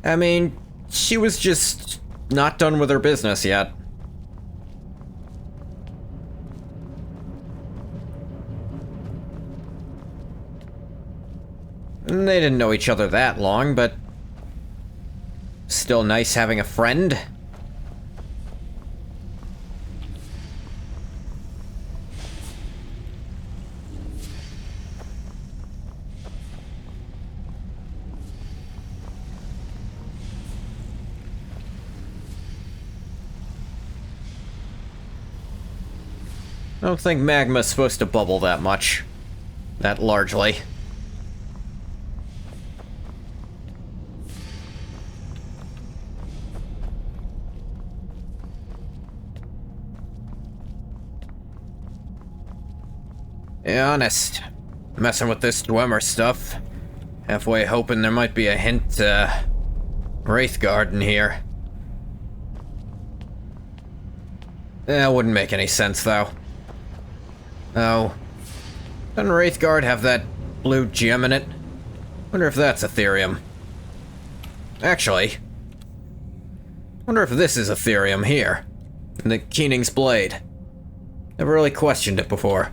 I mean, she was just not done with her business yet. And they didn't know each other that long, but still nice having a friend. I don't think magma's supposed to bubble that much. That largely. Yeah, honest. Messing with this Dwemer stuff. Halfway hoping there might be a hint, Wraithguard in here. That wouldn't make any sense, though. Oh. Doesn't Wraithguard have that blue gem in it? Wonder if that's Ethereum. Actually, wonder if this is Ethereum here. In the Keening's blade. Never really questioned it before.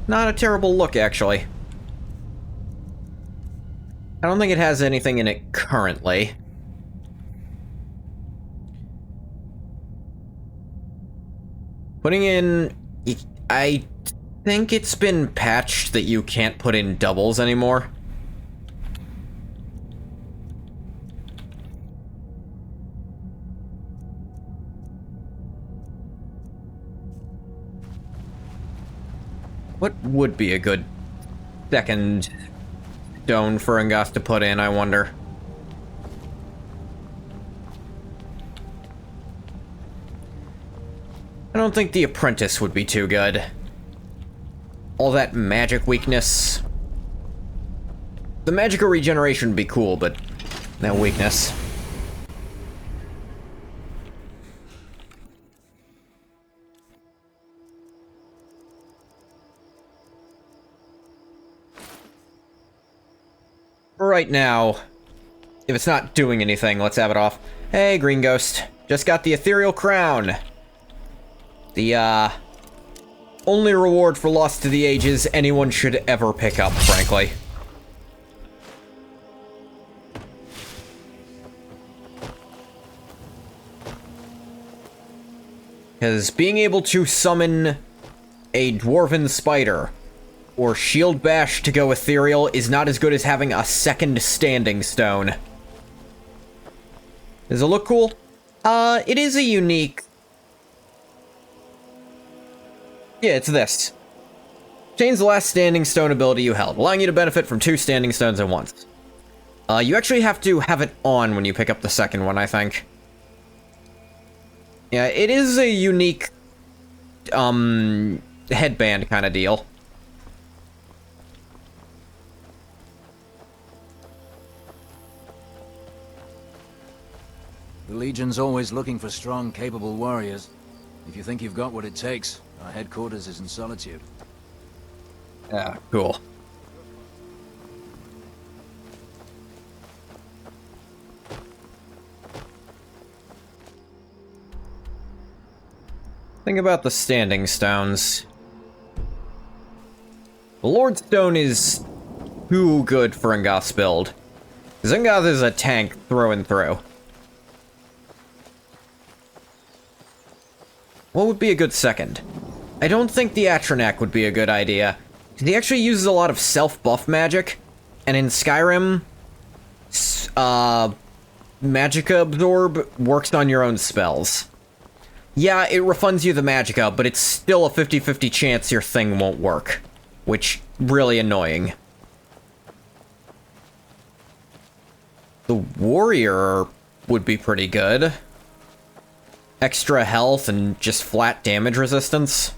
Not a terrible look, actually. I don't think it has anything in it currently. Putting in... I think it's been patched that you can't put in doubles anymore. What would be a good second stone for Angoth to put in, I wonder? I don't think the Apprentice would be too good. All that magic weakness. The magical regeneration would be cool, but that weakness. Right now, if it's not doing anything, let's have it off. Hey, Green Ghost. Just got the Ethereal Crown. The, only reward for Lost to the Ages anyone should ever pick up, frankly. Because being able to summon a Dwarven Spider or Shield Bash to go ethereal is not as good as having a second standing stone. Does it look cool? It is a unique... Yeah, it's this. Change the last standing stone ability you held, allowing you to benefit from 2 standing stones at once. You actually have to have it on when you pick up the second one, I think. Yeah, it is a unique, headband kind of deal. The Legion's always looking for strong, capable warriors. If you think you've got what it takes, our headquarters is in Solitude. Yeah, cool. Think about the standing stones. The Lord Stone is too good for Ngoth's build. Ngoth is a tank through and through. What would be a good second? I don't think the Atronak would be a good idea. He actually uses a lot of self-buff magic, and in Skyrim, Magicka Absorb works on your own spells. Yeah, it refunds you the Magicka, but it's still a 50-50 chance your thing won't work, which really annoying. The Warrior would be pretty good. Extra health and just flat damage resistance.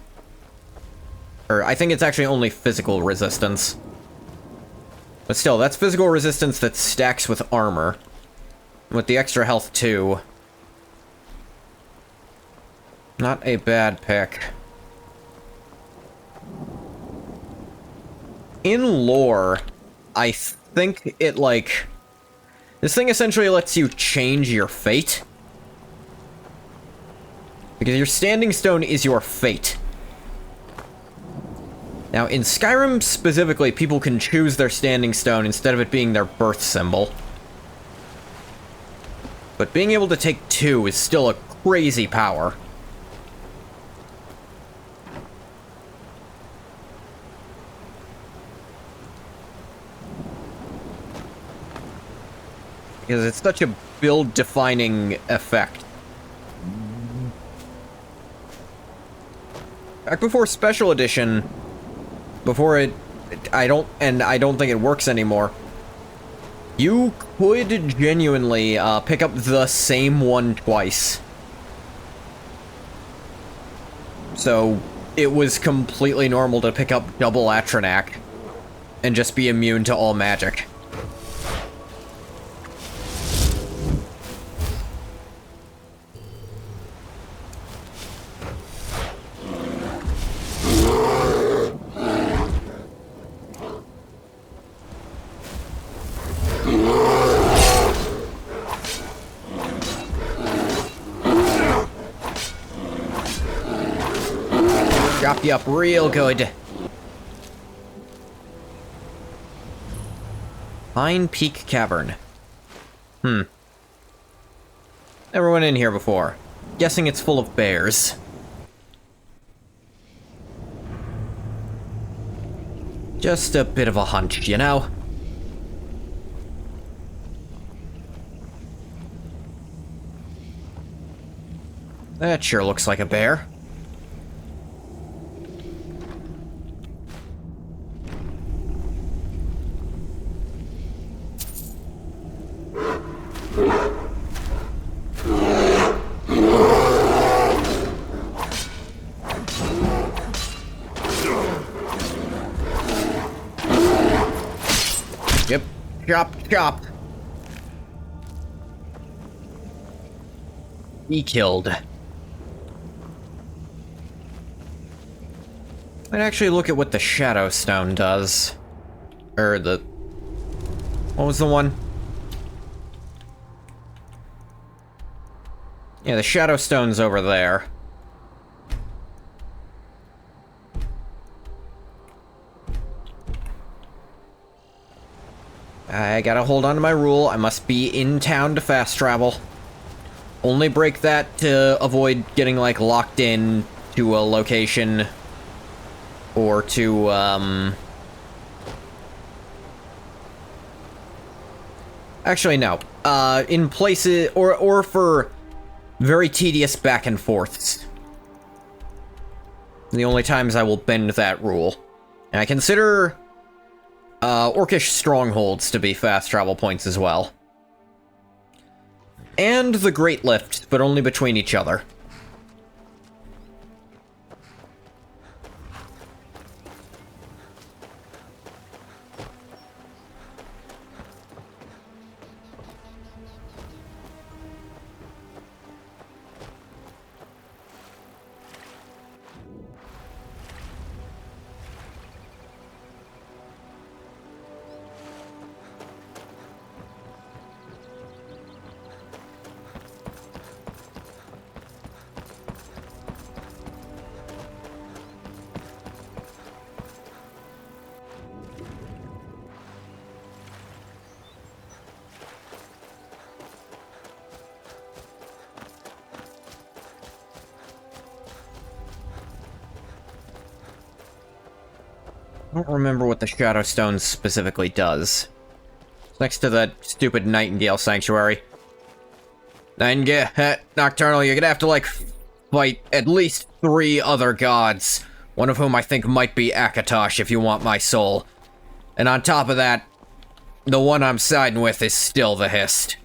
Or, I think it's actually only physical resistance. But still, that's physical resistance that stacks with armor. With the extra health, too. Not a bad pick. In lore, I think it, like... This thing essentially lets you change your fate. Because your standing stone is your fate. Now, in Skyrim specifically, people can choose their standing stone instead of it being their birth symbol. But being able to take 2 is still a crazy power. Because it's such a build-defining effect. Back before Special Edition, before it, I don't think it works anymore, you could genuinely pick up the same one twice. So, it was completely normal to pick up double Atronak and just be immune to all magic. Drop you up real good. Pine Peak Cavern. Never went in here before. Guessing it's full of bears. Just a bit of a hunch, you know? That sure looks like a bear. Yep. Chop, chop. Be killed. Might actually look at what the Shadow Stone does. Or the... What was the one? Yeah, the Shadow Stone's over there. I gotta hold on to my rule. I must be in town to fast travel. Only break that to avoid getting, like, locked in to a location. Or to, Actually, no. In places... Or for very tedious back and forths. The only times I will bend that rule. And I consider Orcish strongholds to be fast travel points as well. And the Great Lift, but only between each other. I don't remember what the Shadow Stone specifically does. It's next to the stupid Nightingale Sanctuary. Nocturnal, you're gonna have to, like, fight at least 3 other gods. One of whom I think might be Akatosh, if you want my soul. And on top of that, the one I'm siding with is still the Hist.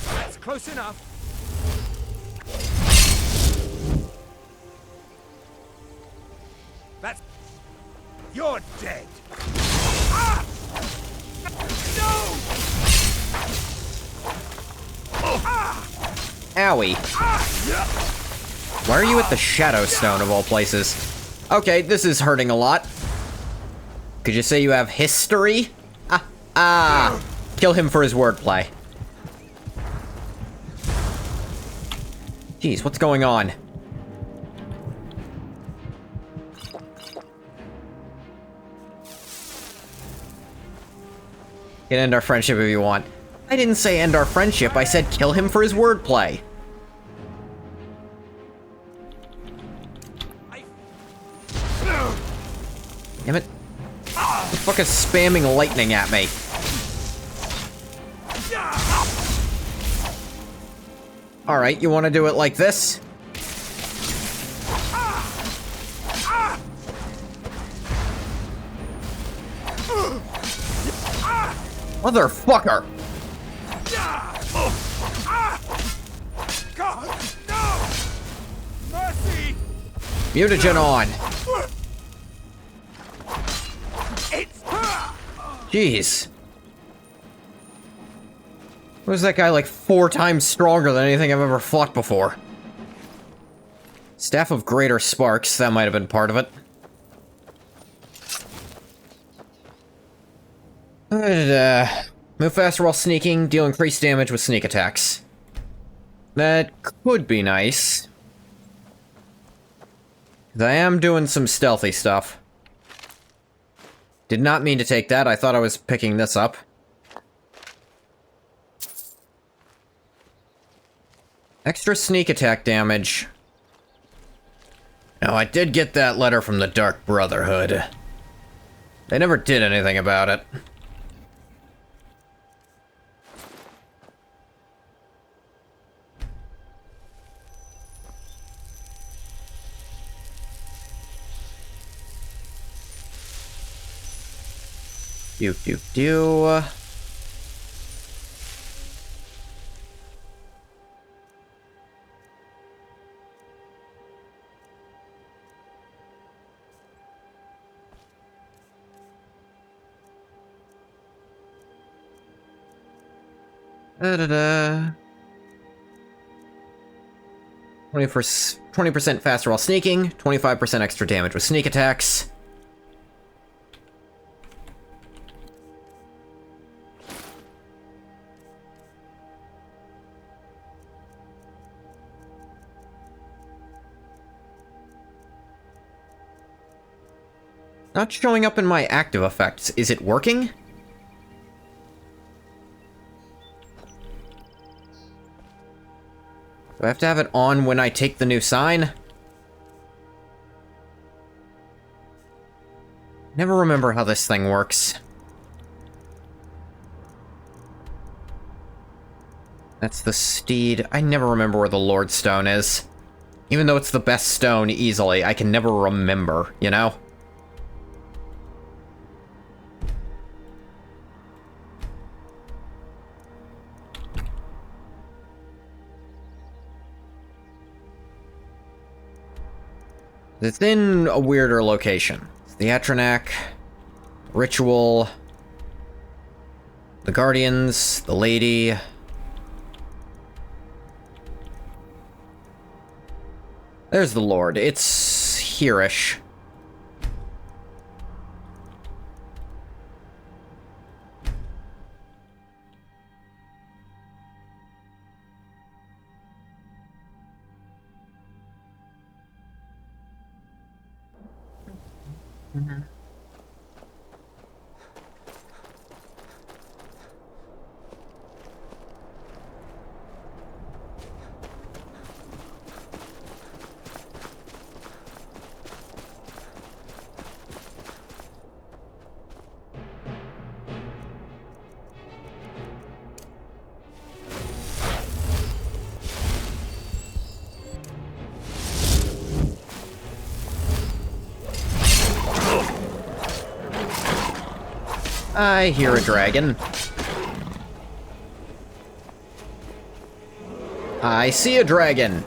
That's close enough. That's... You're dead. Ah! No! Owie. Why are you at the Shadow Stone of all places? Okay, this is hurting a lot. Could you say you have history? Kill him for his wordplay. Jeez, what's going on? You can end our friendship if you want. I didn't say end our friendship, I said kill him for his wordplay. Damn it. What the fuck is spamming lightning at me? Alright, you want to do it like this? Motherfucker! God, no! Mercy! Mutagen on. It's... Jeez. Was that guy like 4 times stronger than anything I've ever fought before? Staff of Greater Sparks, that might have been part of it. Move faster while sneaking, deal increased damage with sneak attacks. That could be nice. 'Cause I am doing some stealthy stuff. Did not mean to take that, I thought I was picking this up. Extra sneak attack damage. Now, I did get that letter from the Dark Brotherhood. They never did anything about it. Do. Da-da-da. 20% faster while sneaking, 25% extra damage with sneak attacks. Not showing up in my active effects. Is it working? Do I have to have it on when I take the new sign? Never remember how this thing works. That's the steed. I never remember where the Lord Stone is. Even though it's the best stone easily, I can never remember, you know? It's in a weirder location. It's the Atronak, Ritual, the Guardians, the Lady. There's the Lord. It's here-ish. I hear a dragon. I see a dragon.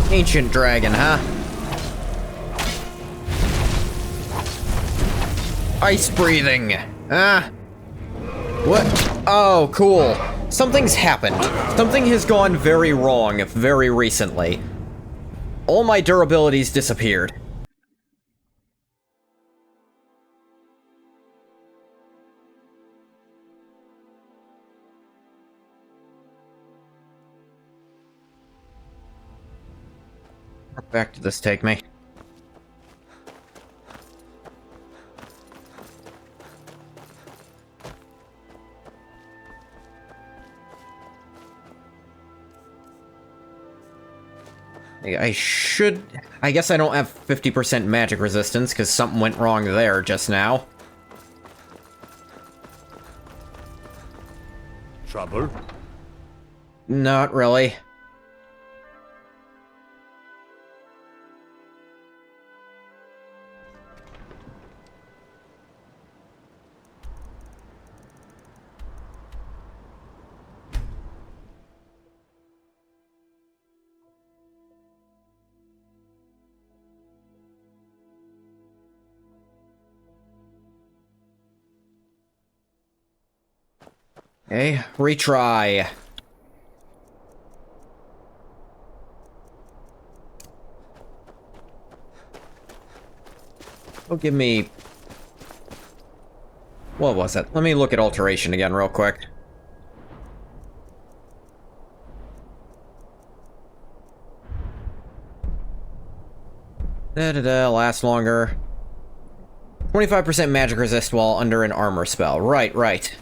Ancient dragon, huh? Ice breathing. What? Oh, cool. Something's happened. Something has gone very wrong very recently. All my durabilities disappeared. Where back did this take me? I guess I don't have 50% magic resistance, because something went wrong there just now. Trouble? Not really. Okay, retry. Oh, give me... What was it? Let me look at alteration again real quick. Last longer. 25% magic resist while under an armor spell. Right.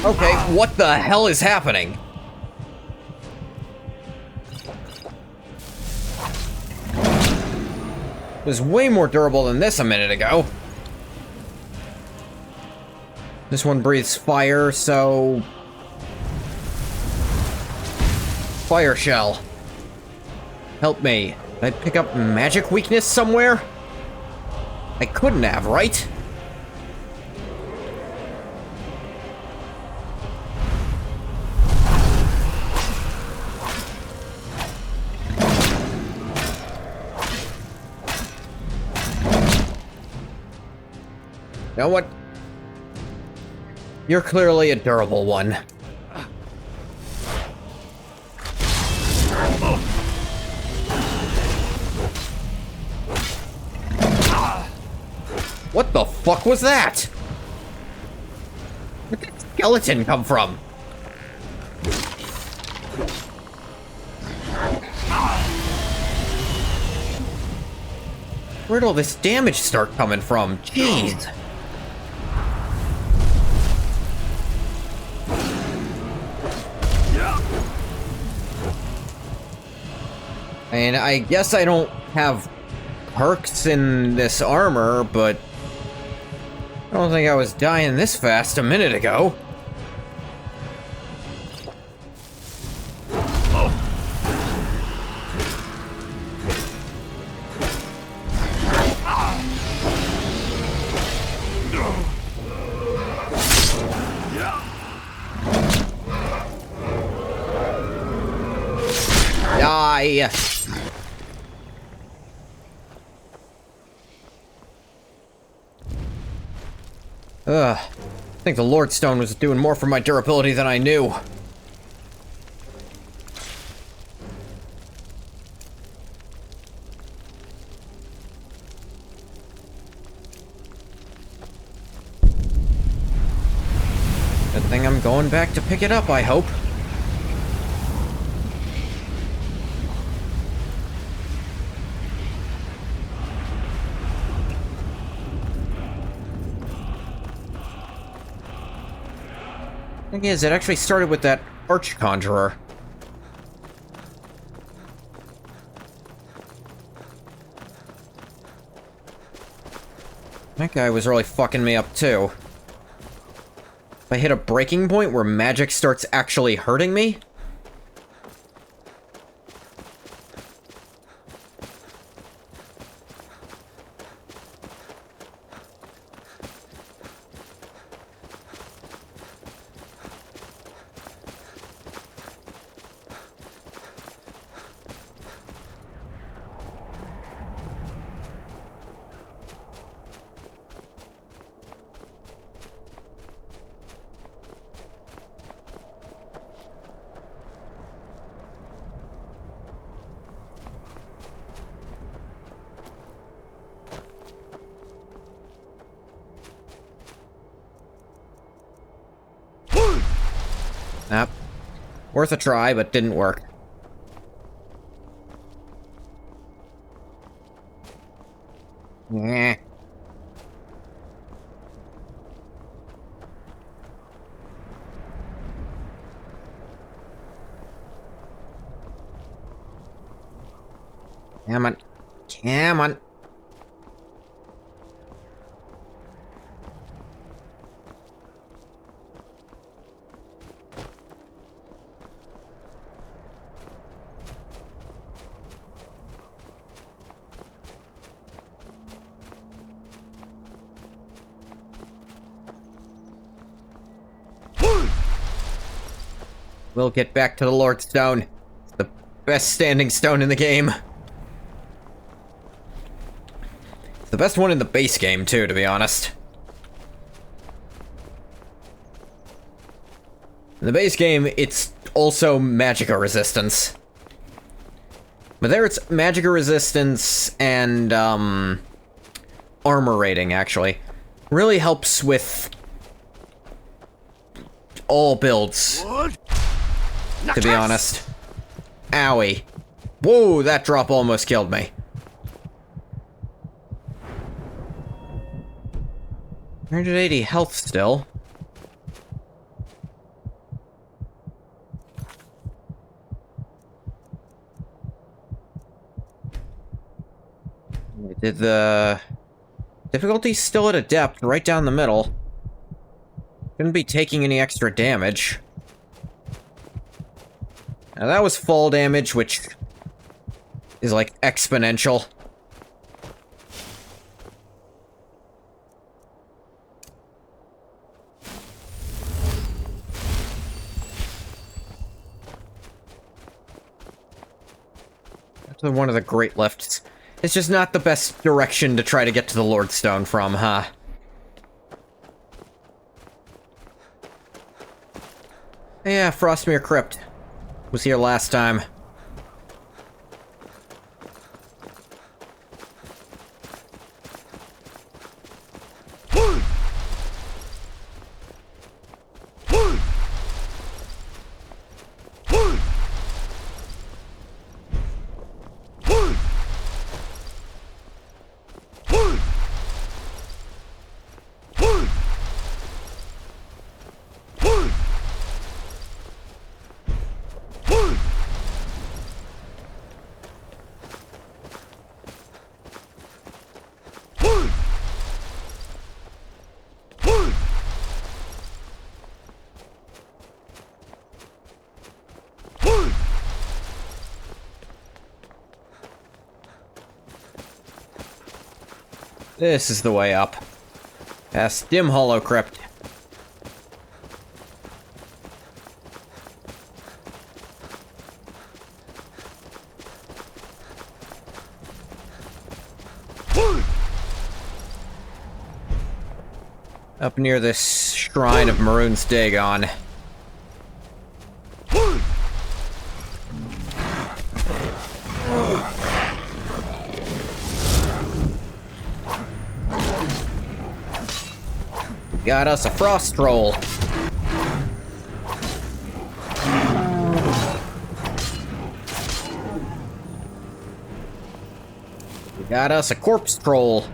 Okay, what the hell is happening? It was way more durable than this a minute ago. This one breathes fire, so... Fire shell. Help me. Did I pick up magic weakness somewhere? I couldn't have, right? You know what? You're clearly a durable one. What the fuck was that? Where did that skeleton come from? Where'd all this damage start coming from? Jeez. And I guess I don't have perks in this armor, but I don't think I was dying this fast a minute ago. Die! Ugh. I think the Lord Stone was doing more for my durability than I knew. Good thing I'm going back to pick it up, I hope. Thing is, it actually started with that Arch Conjurer. That guy was really fucking me up, too. If I hit a breaking point where magic starts actually hurting me? Nope. Worth a try, but didn't work. Nah. Come on. Come on. We'll get back to the Lord Stone. It's the best standing stone in the game. It's the best one in the base game, too, to be honest. In the base game, it's also Magicka resistance. But there it's Magicka resistance and, armor rating, actually. Really helps with all builds. To be honest. Owie. Whoa, that drop almost killed me. $180 health still. Did the difficulty still at Adept, right down the middle. Shouldn't be taking any extra damage. Now that was fall damage, which is like exponential. That's one of the great lifts. It's just not the best direction to try to get to the Lord Stone from, huh? Yeah, Frostmere Crypt was here last time. This is the way up. Past Dim Hollow Crypt. Up near this shrine of Maroon's Dagon. Got us a frost troll. We got us a corpse troll.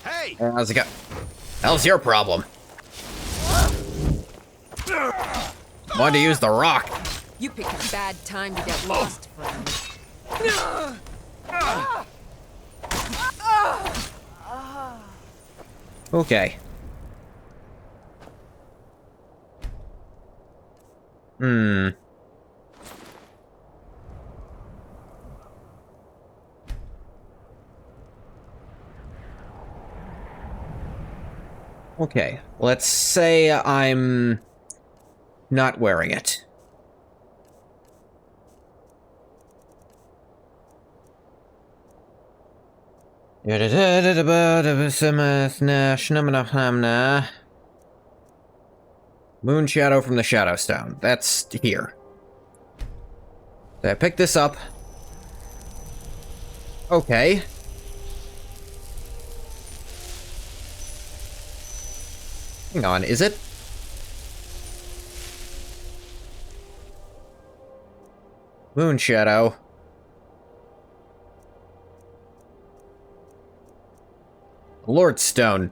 Hey! How's it go? How's your problem? Wanted to use the rock. You picked a bad time to get lost, friend. Okay. Okay, let's say I'm not wearing it. Moon Shadow from the Shadow Stone. That's here. So I pick this up. Okay. Hang on, is it? Moon Shadow. Lord Stone.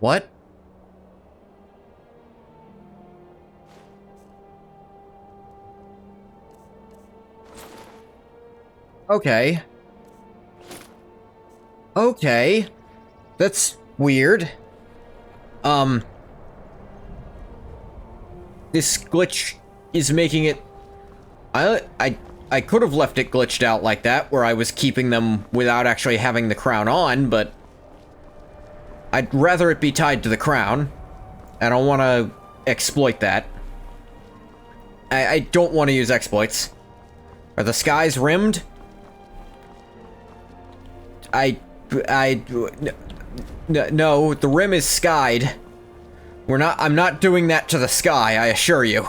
What? Okay. Okay. That's weird. This glitch is making it... I could have left it glitched out like that, where I was keeping them without actually having the crown on, but... I'd rather it be tied to the crown. I don't want to exploit that. I don't want to use exploits. Are the skies rimmed? No, the rim is skied. I'm not doing that to the sky, I assure you.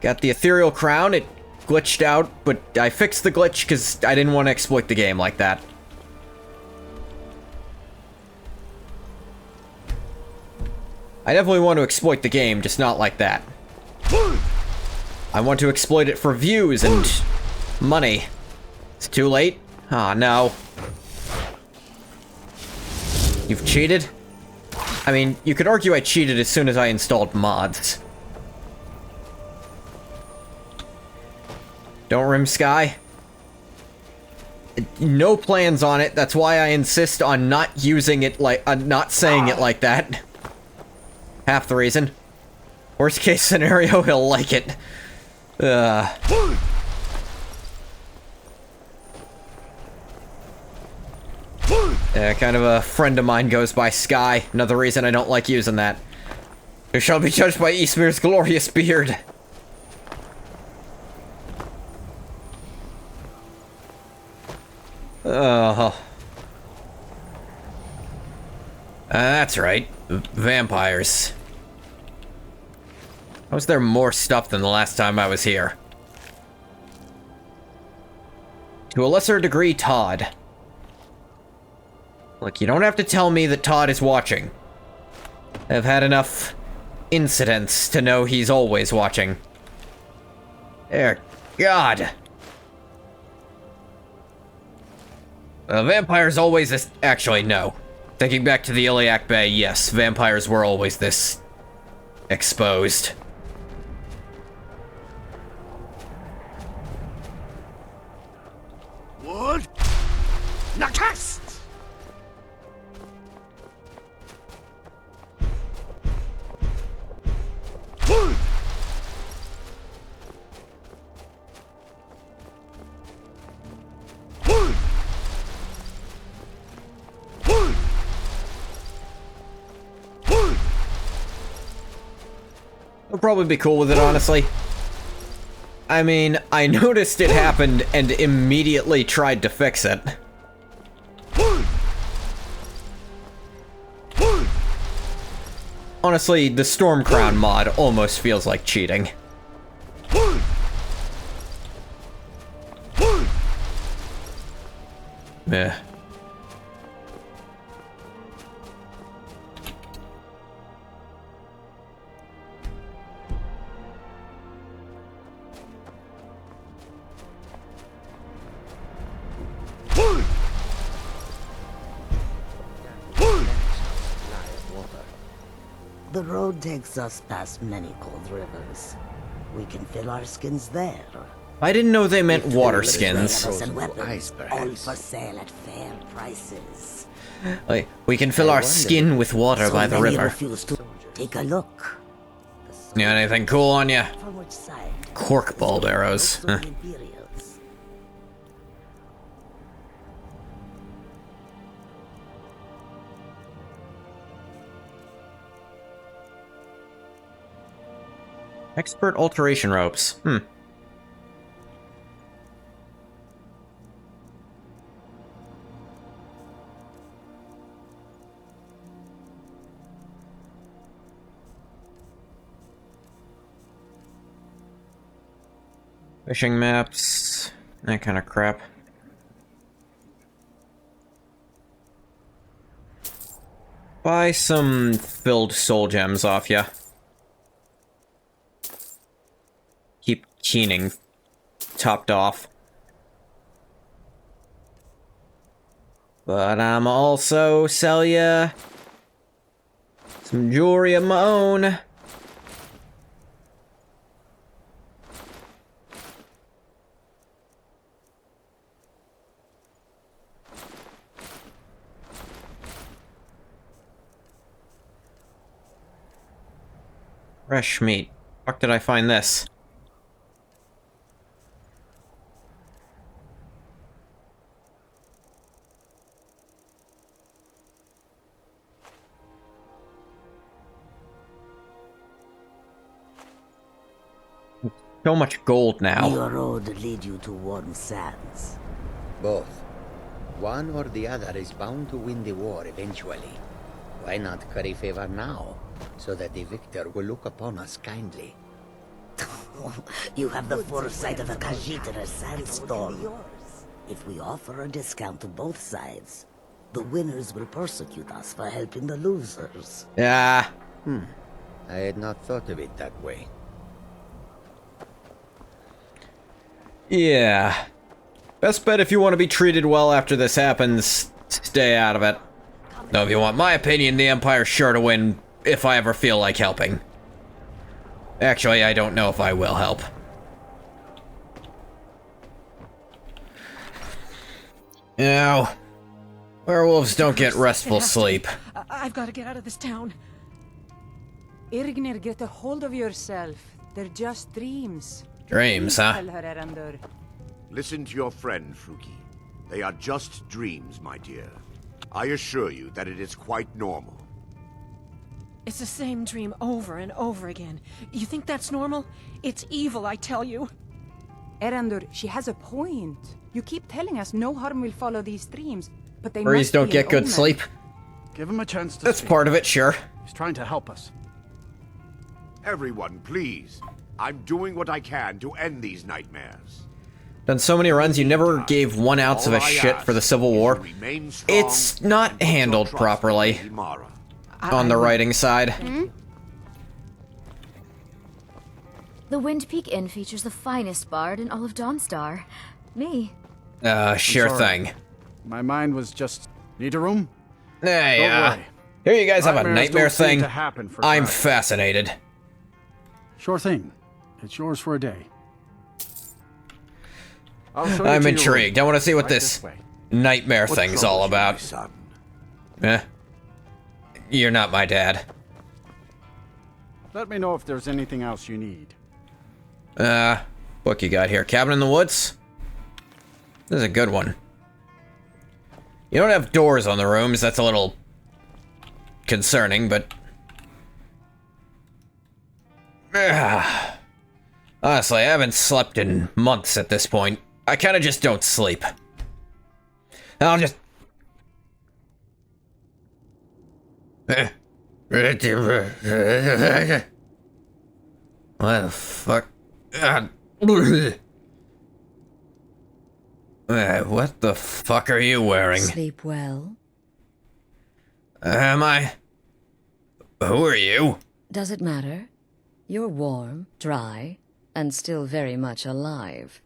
Got the ethereal crown, it glitched out, but I fixed the glitch because I didn't want to exploit the game like that. I definitely want to exploit the game, just not like that. I want to exploit it for views and money. It's too late? Aw, no. You've cheated? I mean, you could argue I cheated as soon as I installed mods. Don't rim sky? No plans on it, that's why I insist on not using it like, not saying it like that. Half the reason. Worst case scenario, he'll like it. Kind of a friend of mine goes by Sky. Another reason I don't like using that. You shall be judged by Eastmere's glorious beard. That's right. Vampires. How was there more stuff than the last time I was here? To a lesser degree, Todd. Look, you don't have to tell me that Todd is watching. I've had enough incidents to know he's always watching. Dear God. Vampires always this... Actually, no. Thinking back to the Iliac Bay, yes, vampires were always this... exposed. Nakast! I'll probably be cool with it, honestly. I mean, I noticed it happened and immediately tried to fix it. Honestly, the Stormcrown mod almost feels like cheating. Meh. The road takes us past many cold rivers. We can fill our skins there. I didn't know they meant water skins. And weapons, all for sale at fair prices. Like, we can fill our skin with water by the many river. refuse to take a look. You got anything cool on ya? From which side? Cork bulb arrows. Looks of the Imperials. Expert alteration ropes. Fishing maps, that kind of crap. Buy some filled soul gems off ya. Keep keening topped off. But I'm also sell ya some jewelry of my own. Fresh meat. Fuck did I find this? So much gold now. Your road lead you to warm sands. Both. One or the other is bound to win the war eventually. Why not curry favor now, so that the victor will look upon us kindly? You have the foresight of a Khajiit in a sandstorm. If we offer a discount to both sides, the winners will persecute us for helping the losers. Yeah. I had not thought of it that way. Yeah. Best bet if you want to be treated well after this happens, stay out of it. Though if you want my opinion, the Empire's sure to win if I ever feel like helping. Actually, I don't know if I will help. You know, werewolves don't get restful sleep. I've got to get out of this town. Irgnir, get a hold of yourself. They're just dreams. Dreams, huh? Tell her, Erandur. Listen to your friend, Fruki. They are just dreams, my dear. I assure you that it is quite normal. It's the same dream over and over again. You think that's normal? It's evil, I tell you. Erandur, she has a point. You keep telling us no harm will follow these dreams, but they Breeze must don't be get an good omen. sleep. Give him a chance to That's speak. part of it, sure. He's trying to help us. Everyone, please. I'm doing what I can to end these nightmares. Done so many runs, you never gave 1 ounce of a All I shit ask for the Civil is War. you remain strong It's not and put your handled trust in properly Lady Mara. on the writing side. The Wind Peak Inn features the finest bard in all of Dawnstar. Me. Sure sorry. thing. My mind was just... Need a room? Hey, Don't worry. here you guys have a Nightmares nightmare don't seem thing. to happen for I'm crowds. fascinated. Sure thing. It's yours for a day. I'll show you I'm to your intrigued. room. I want to see what Right this way. nightmare What thing's troubles all you, about. my son? Eh? You're not my dad. Let me know if there's anything else you need. What you got here? Cabin in the Woods? This is a good one. You don't have doors on the rooms, that's a little concerning, but... Honestly, I haven't slept in months at this point. I kinda just don't sleep. I'll just... What the fuck? What the fuck are you wearing? Sleep well? Am I? Who are you? Does it matter? You're warm, dry, and still very much alive.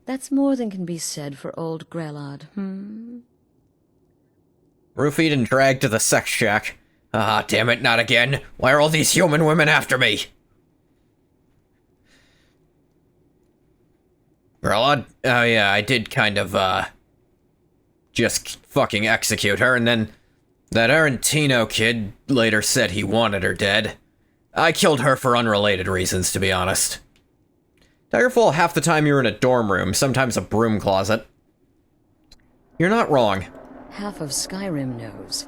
That's more than can be said for old Grelod, Roofied and dragged to the sex shack. Ah, damn it, not again. Why are all these human women after me? Grelod? Oh yeah, I did kind of, just fucking execute her, and then that Arantino kid later said he wanted her dead. I killed her for unrelated reasons, to be honest. Daggerfall, half the time you're in a dorm room, sometimes a broom closet. You're not wrong. Half of Skyrim knows.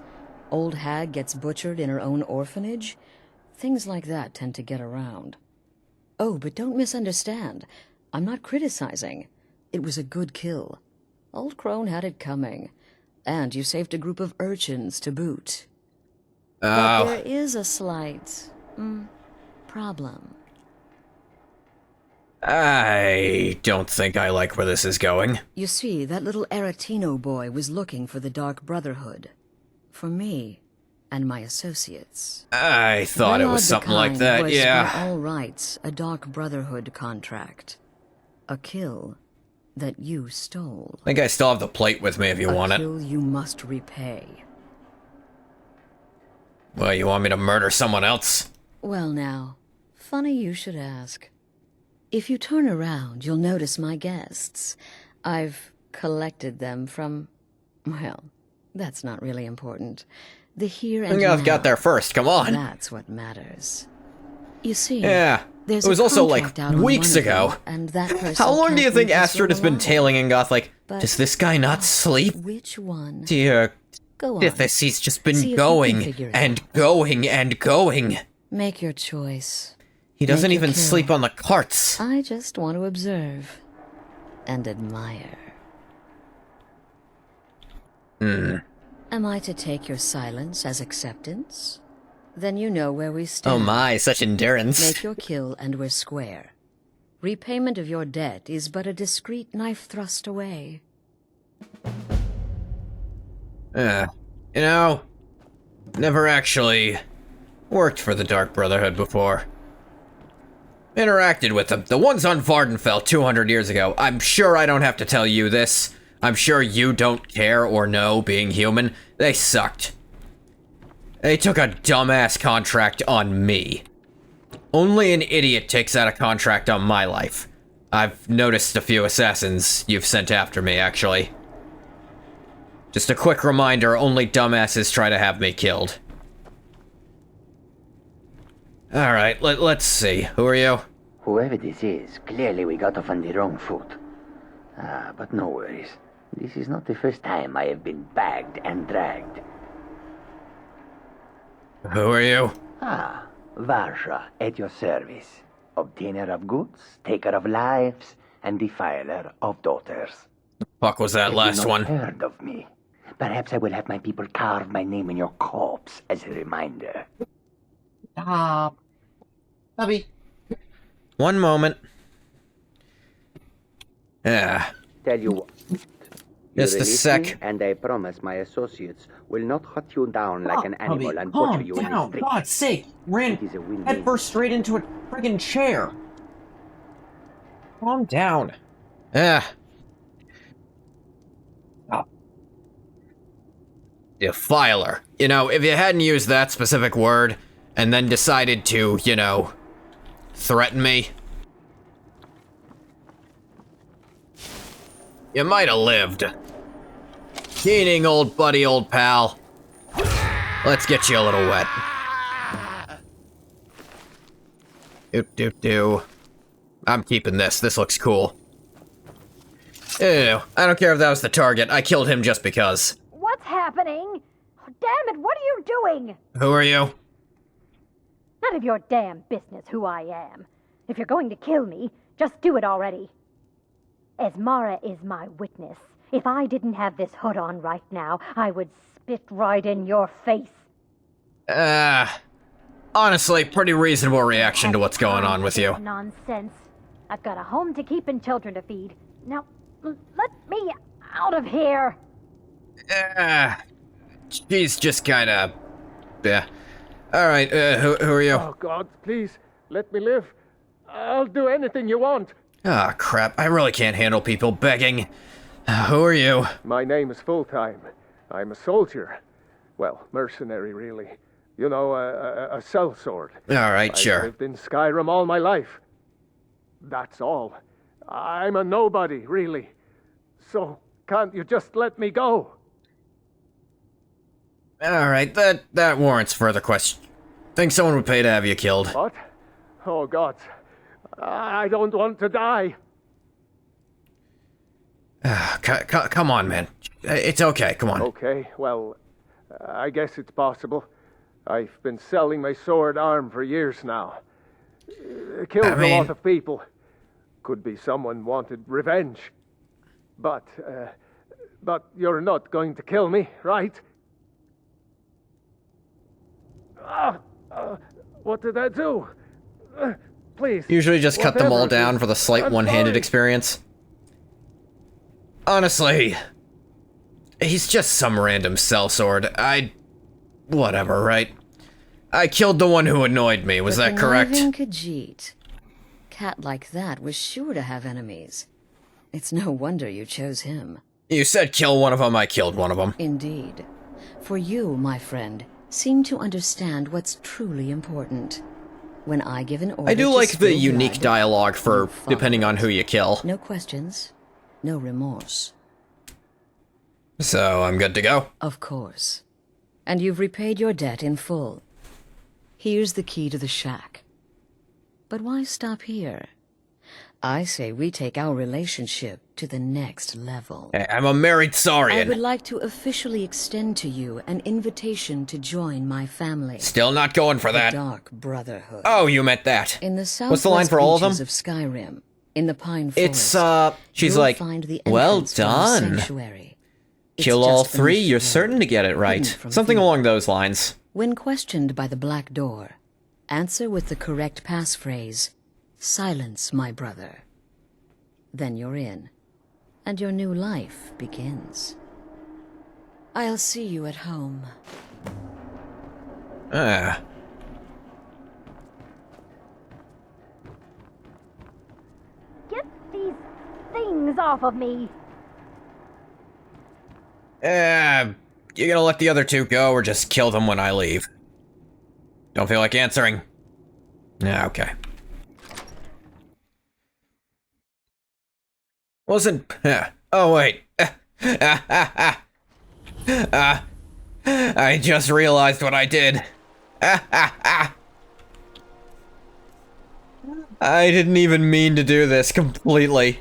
Old hag gets butchered in her own orphanage. Things like that tend to get around. Oh, but don't misunderstand. I'm not criticizing. It was a good kill. Old Crone had it coming. And you saved a group of urchins to boot. But there is a slight... problem. I don't think I like where this is going. You see, that little Aretino boy was looking for the Dark Brotherhood. For me and my associates. I thought it was something like that, was yeah. by all rights a Dark Brotherhood contract. A kill that you stole. I think I still have the plate with me if you want A it. kill you must repay. Well, you want me to murder someone else? Well now, funny you should ask. If you turn around, you'll notice my guests. I've collected them from... well, that's not really important. The here and I now. got there first, come on. That's what matters. You see, yeah, there's it was a also like contract out on weeks one of ago. them, and that person How long do you can't think leave this Astrid has room been tailing in Goth? Like, But- does this guy not sleep? Which one? Dear Go on. Sithis, he's just See been if you can going figure it and going and going. Make your choice. He doesn't Make your even kill. sleep on the carts. I just want to observe and admire. Am I to take your silence as acceptance? Then you know where we stand. Oh my, such endurance. Make your kill and we're square. Repayment of your debt is but a discreet knife thrust away. You know, never actually worked for the Dark Brotherhood before. Interacted with them. The ones on Vardenfell 200 years ago. I'm sure I don't have to tell you this. I'm sure you don't care or know, being human. They sucked. They took a dumbass contract on me. Only an idiot takes out a contract on my life. I've noticed a few assassins you've sent after me, actually. Just a quick reminder, only dumbasses try to have me killed. Alright, let's see. Who are you? Whoever this is, clearly we got off on the wrong foot. But no worries. This is not the first time I have been bagged and dragged. Who are you? Varsha, at your service. Obtainer of goods, taker of lives, and defiler of daughters. Fuck was that last one? Have you not heard of me? Perhaps I will have my people carve my name in your corpse as a reminder. Stop. Bubby. One moment. Yeah. Tell you what. Just a sec. Me, and I promise my associates will not hunt you down like an animal Bubby, and butcher calm you in the down. street. God's sake. Ran It is a win-win. head first straight into a friggin' chair. Calm down. Yeah. Defiler. You know, if you hadn't used that specific word, and then decided to, you know, threaten me, you might have lived. Keening, old buddy, old pal. Let's get you a little wet. Do. I'm keeping this. This looks cool. Ew, I don't care if that was the target. I killed him just because. What's happening? Oh, damn it, what are you doing? Who are you? None of your damn business who I am. If you're going to kill me, just do it already. Esmara is my witness. If I didn't have this hood on right now, I would spit right in your face. Honestly, pretty reasonable reaction to what's going on with you. Nonsense. I've got a home to keep and children to feed. Now, let me out of here. She's just kinda... Yeah. Alright, who are you? Oh, God, please, let me live. I'll do anything you want. Ah, crap. I really can't handle people begging. Who are you? My name is Full-Time. I'm a soldier. Well, mercenary, really. You know, a sellsword. Alright, sure. I've lived in Skyrim all my life. That's all. I'm a nobody, really. So, can't you just let me go? Alright, that warrants further question. Think someone would pay to have you killed. What? Oh, God. I don't want to die. Come on, man. It's okay, come on. Okay, well, I guess it's possible. I've been selling my sword arm for years now. Killed a lot of people. Could be someone wanted revenge. But you're not going to kill me, right? What did I do? Please. Usually just cut them all whatever, down for the slight one-handed experience. Honestly, he's just some random sellsword. Whatever, right? I killed the one who annoyed me, was that correct? Khajiit. Cat like that was sure to have enemies. It's no wonder you chose him. You said kill one of them, I killed one of them. Indeed. For you, my friend, seem to understand what's truly important. When I give an order I do like the spill unique blood, dialogue for you follow depending on who you kill. No questions, no remorse. So, I'm good to go? Of course. And you've repaid your debt in full. Here's the key to the shack. But why stop here? I say we take our relationship to the next level. I'm a married Saurian. I would like to officially extend to you an invitation to join my family. Still not going for that. The Dark Brotherhood. Oh, you meant that. In the southwest What's the line for all of them? reaches of Skyrim, in the Pine Forest. It's, she's you'll like, find the well entrance from the done. sanctuary. It's Kill all just three, beneath you're the certain to get it right. from Something view. along those lines. When questioned by the Black Door, answer with the correct passphrase, "Silence, my brother." Then you're in, and your new life begins. I'll see you at home. Get these things off of me. You gonna let the other two go or just kill them when I leave? Don't feel like answering? Yeah, okay. Wasn't... oh, wait. I just realized what I did. I didn't even mean to do this completely.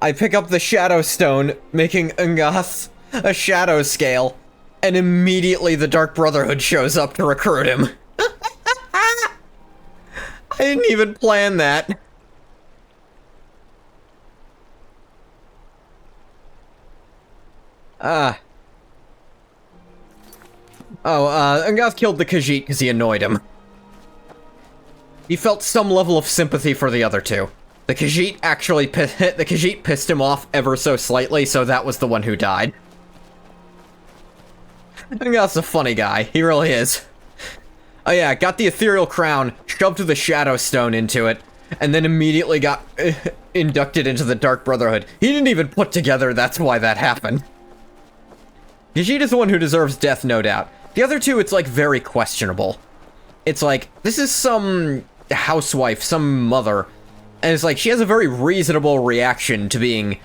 I pick up the Shadow Stone, making Ungath a shadow scale, and immediately the Dark Brotherhood shows up to recruit him. I didn't even plan that. Ungath killed the Khajiit because he annoyed him. He felt some level of sympathy for the other two. The Khajiit actually pissed him off ever so slightly, so that was the one who died. Ungath's a funny guy, he really is. Oh yeah, got the ethereal crown, shoved the Shadow Stone into it, and then immediately got inducted into the Dark Brotherhood. He didn't even put together that's why that happened. Khajiit is the one who deserves death, no doubt. The other two, it's like very questionable. It's like, this is some housewife, some mother, and it's like, she has a very reasonable reaction to being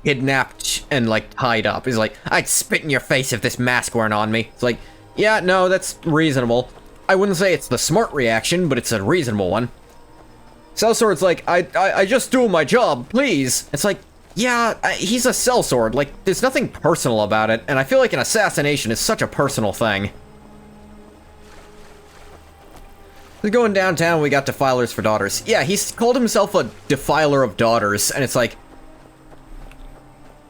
kidnapped and, like, tied up. He's like, I'd spit in your face if this mask weren't on me. It's like, yeah, no, that's reasonable. I wouldn't say it's the smart reaction, but it's a reasonable one. Sellsword's like, I just do my job, please. It's like, yeah, he's a sellsword. Like, there's nothing personal about it, and I feel like an assassination is such a personal thing. We're going downtown, we got Defilers for Daughters. Yeah, he's called himself a Defiler of Daughters, and it's like...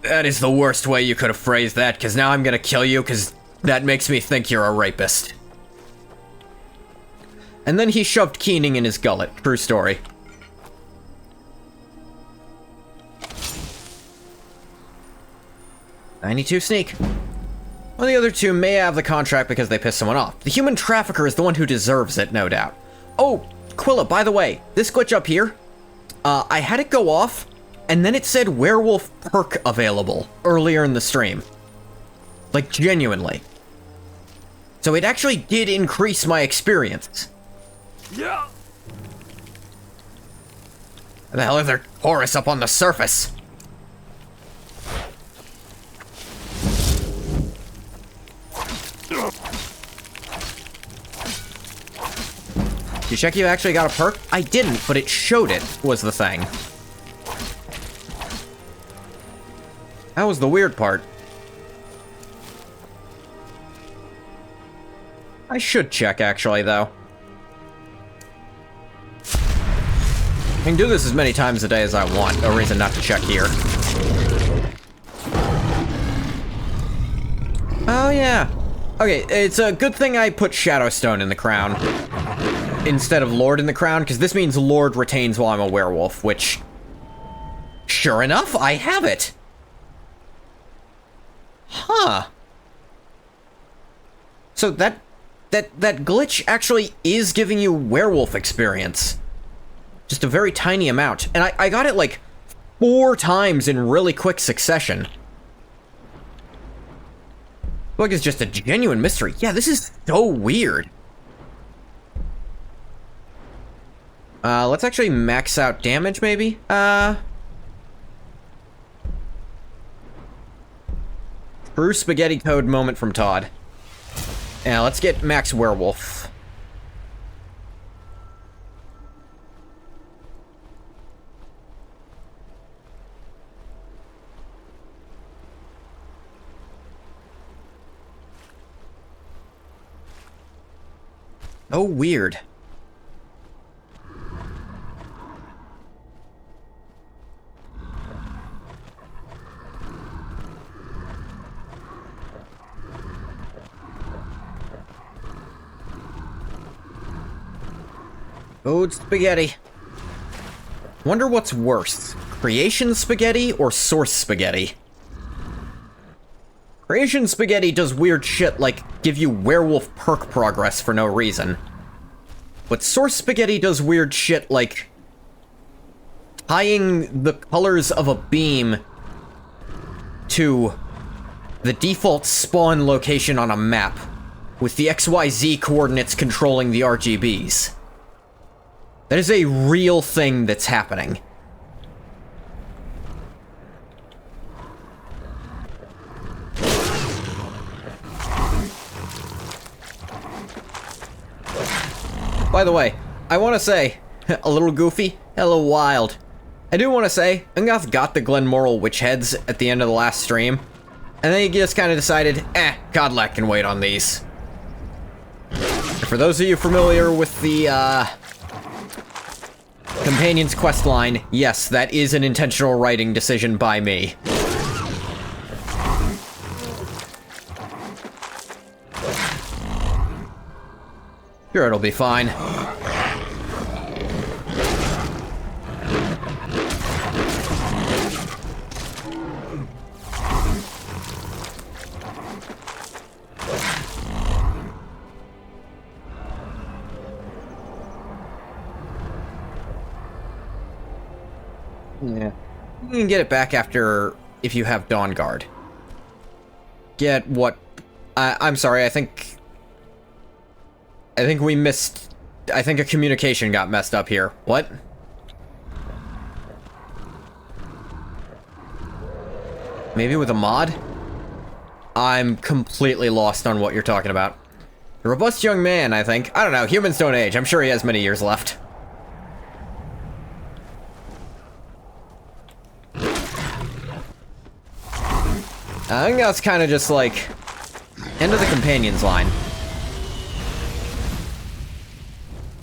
That is the worst way you could have phrased that, because now I'm gonna kill you, because that makes me think you're a rapist. And then he shoved Keening in his gullet. True story. "92 sneak. Well, the other two may have the contract because they pissed someone off. The human trafficker is the one who deserves it, no doubt. Oh, Quilla, by the way, this glitch up here, I had it go off, and then it said werewolf perk available earlier in the stream. Like, genuinely. So it actually did increase my experience. Yeah. What the hell is there chorus up on the surface? You check you actually got a perk? I didn't, but it showed it, was the thing. That was the weird part. I should check, actually, though. I can do this as many times a day as I want. No reason not to check here. Oh, yeah. Okay, it's a good thing I put Shadowstone in the crown instead of Lord in the crown, because this means Lord retains while I'm a werewolf, which... Sure enough, I have it! Huh. So that glitch actually is giving you werewolf experience. Just a very tiny amount. And I got it like 4 times in really quick succession. Like it's just a genuine mystery. Yeah, this is so weird. Let's actually max out damage, maybe? True spaghetti code moment from Todd. Yeah, let's get max werewolf. Oh, weird. Food spaghetti. Wonder what's worse, creation spaghetti or source spaghetti? Creation spaghetti does weird shit like give you werewolf perk progress for no reason. But source spaghetti does weird shit like tying the colors of a beam to the default spawn location on a map, with the XYZ coordinates controlling the RGBs. That is a real thing that's happening. By the way, I want to say, a little goofy, a little wild. I do want to say, Ungoth got the Glenmoral witch heads at the end of the last stream, and then he just kind of decided, Godlack can wait on these. And for those of you familiar with the, Companion's questline, yes, that is an intentional writing decision by me. Sure, it'll be fine. Yeah. You can get it back after, if you have Dawn Guard. Get what... I'm sorry, I think we missed... I think a communication got messed up here. What? Maybe with a mod? I'm completely lost on what you're talking about. A robust young man, I think. I don't know, humans don't age. I'm sure he has many years left. I think that's kind of just like end of the companions line.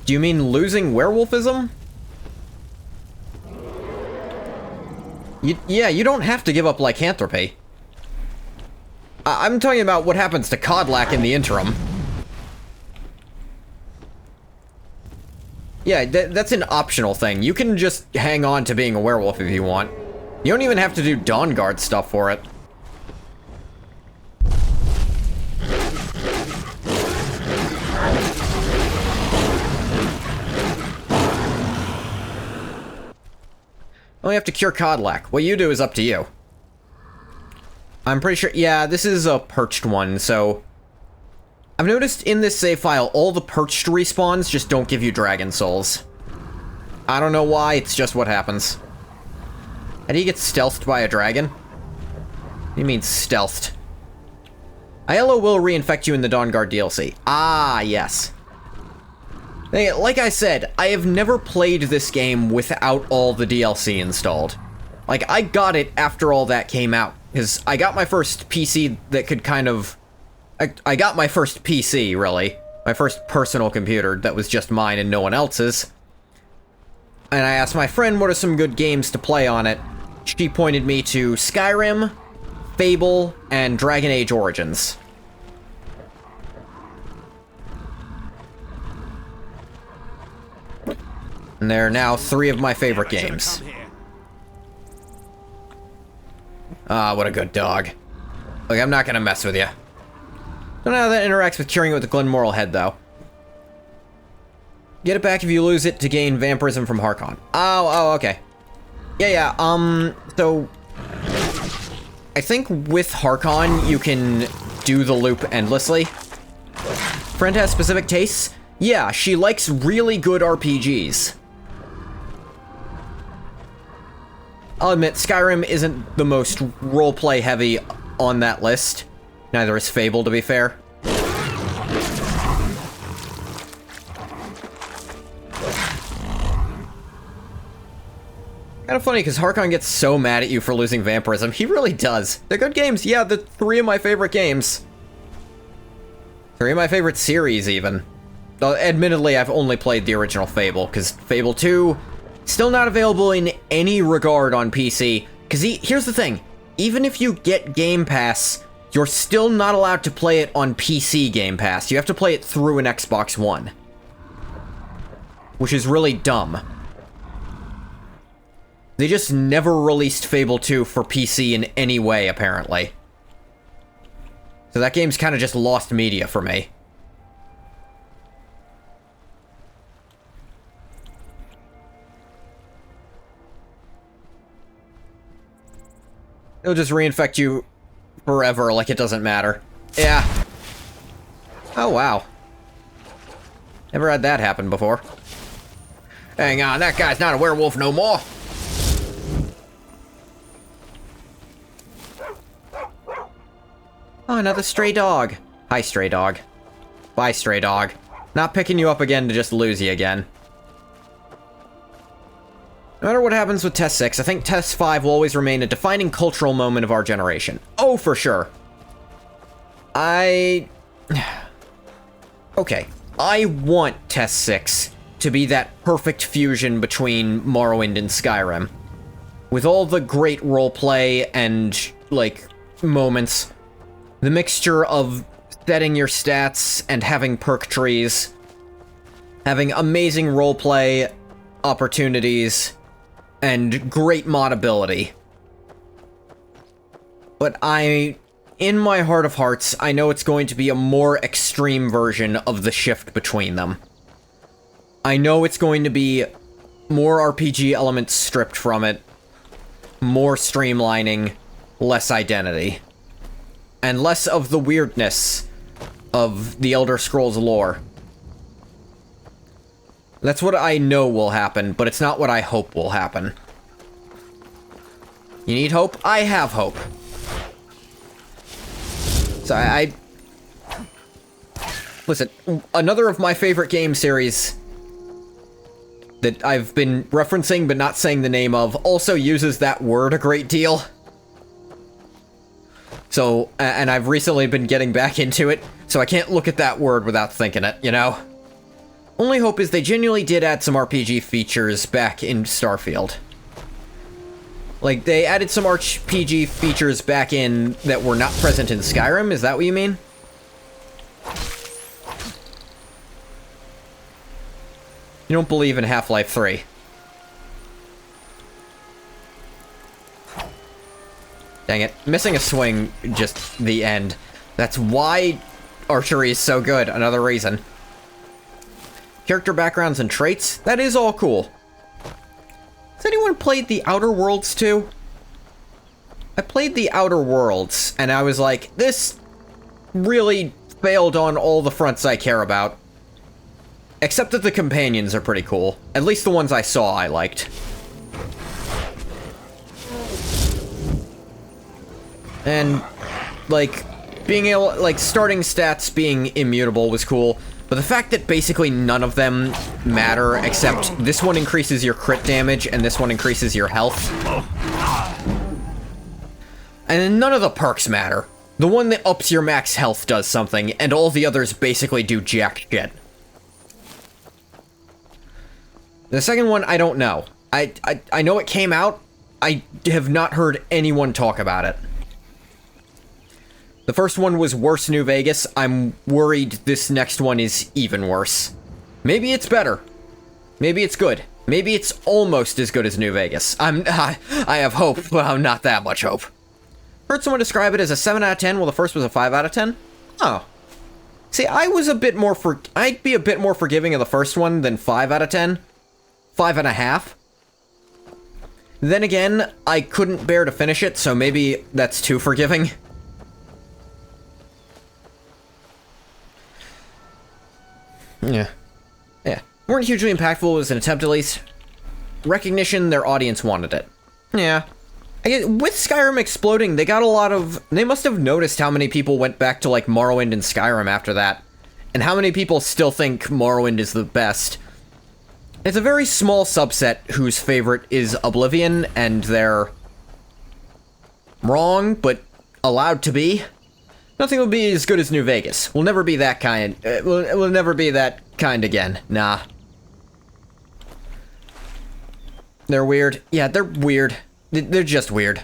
Do you mean losing werewolfism? Yeah, you don't have to give up lycanthropy. I'm talking about what happens to Codlac in the interim. Yeah, that's an optional thing. You can just hang on to being a werewolf if you want. You don't even have to do Dawnguard stuff for it. Only have to cure Codlac. What you do is up to you. I'm pretty sure... Yeah, this is a perched one, so... I've noticed in this save file, all the perched respawns just don't give you dragon souls. I don't know why, it's just what happens. How do you get stealthed by a dragon? What do you mean, stealthed? Aiello will reinfect you in the Dawnguard DLC. Ah, yes. Hey, like I said, I have never played this game without all the DLC installed. Like, I got it after all that came out, because I got my first PC that could kind of... I got my first PC, really. My first personal computer that was just mine and no one else's. And I asked my friend what are some good games to play on it. She pointed me to Skyrim, Fable, and Dragon Age Origins. And they're now 3 of my favorite games. Ah, what a good dog. Look, I'm not gonna mess with you. Don't know how that interacts with curing it with the Glenmoral head, though. Get it back if you lose it to gain vampirism from Harkon. Oh, okay. Yeah, so... I think with Harkon, you can do the loop endlessly. Friend has specific tastes? Yeah, she likes really good RPGs. I'll admit, Skyrim isn't the most roleplay heavy on that list. Neither is Fable, to be fair. Kind of funny, because Harkon gets so mad at you for losing vampirism. He really does. They're good games. Yeah, they're 3 of my favorite games. 3 of my favorite series, even. Though, admittedly, I've only played the original Fable, because Fable 2... still not available in any regard on PC. Because here's the thing. Even if you get Game Pass, you're still not allowed to play it on PC Game Pass. You have to play it through an Xbox One. Which is really dumb. They just never released Fable 2 for PC in any way, apparently. So that game's kind of just lost media for me. It'll just reinfect you forever, like it doesn't matter. Yeah. Oh, wow. Never had that happen before. Hang on, that guy's not a werewolf no more. Oh, another stray dog. Hi, stray dog. Bye, stray dog. Not picking you up again to just lose you again. No matter what happens with Test 6, I think Test 5 will always remain a defining cultural moment of our generation. Oh, for sure. Okay. I want Test 6 to be that perfect fusion between Morrowind and Skyrim. With all the great roleplay and, like, moments. The mixture of setting your stats and having perk trees. Having amazing roleplay opportunities. And great modability. But in my heart of hearts, I know it's going to be a more extreme version of the shift between them. I know it's going to be more RPG elements stripped from it, more streamlining, less identity, and less of the weirdness of the Elder Scrolls lore. That's what I know will happen, but it's not what I hope will happen. You need hope? I have hope. So listen, another of my favorite game series that I've been referencing but not saying the name of also uses that word a great deal. So, and I've recently been getting back into it, so I can't look at that word without thinking it, you know? Only hope is they genuinely did add some RPG features back in Starfield. Like, they added some RPG features back in that were not present in Skyrim, is that what you mean? You don't believe in Half-Life 3. Dang it. Missing a swing, just the end. That's why archery is so good, another reason. Character backgrounds and traits, that is all cool. Has anyone played the Outer Worlds 2? I played the Outer Worlds, and I was like, this really failed on all the fronts I care about. Except that the companions are pretty cool. At least the ones I saw I liked. And, like, being able, like, starting stats being immutable was cool. But the fact that basically none of them matter, except this one increases your crit damage and this one increases your health. And then none of the perks matter. The one that ups your max health does something, and all the others basically do jack shit. The second one, I don't know. I know it came out. I have not heard anyone talk about it. The first one was worse New Vegas. I'm worried this next one is even worse. Maybe it's better. Maybe it's good. Maybe it's almost as good as New Vegas. I have hope, but not that much hope. Heard someone describe it as a 7 out of 10, while the first was a 5 out of 10? Oh. See, I'd be a bit more forgiving of the first one than 5 out of 10. 5.5. Then again, I couldn't bear to finish it, so maybe that's too forgiving. Yeah. Weren't hugely impactful as an attempt, at least. Recognition, their audience wanted it. Yeah. With Skyrim exploding, they must have noticed how many people went back to, like, Morrowind and Skyrim after that. And how many people still think Morrowind is the best. It's a very small subset whose favorite is Oblivion, and they're wrong, but allowed to be. Nothing will be as good as New Vegas. We'll never be that kind. We'll never be that kind again. Nah. They're weird. Yeah, they're weird. They're just weird.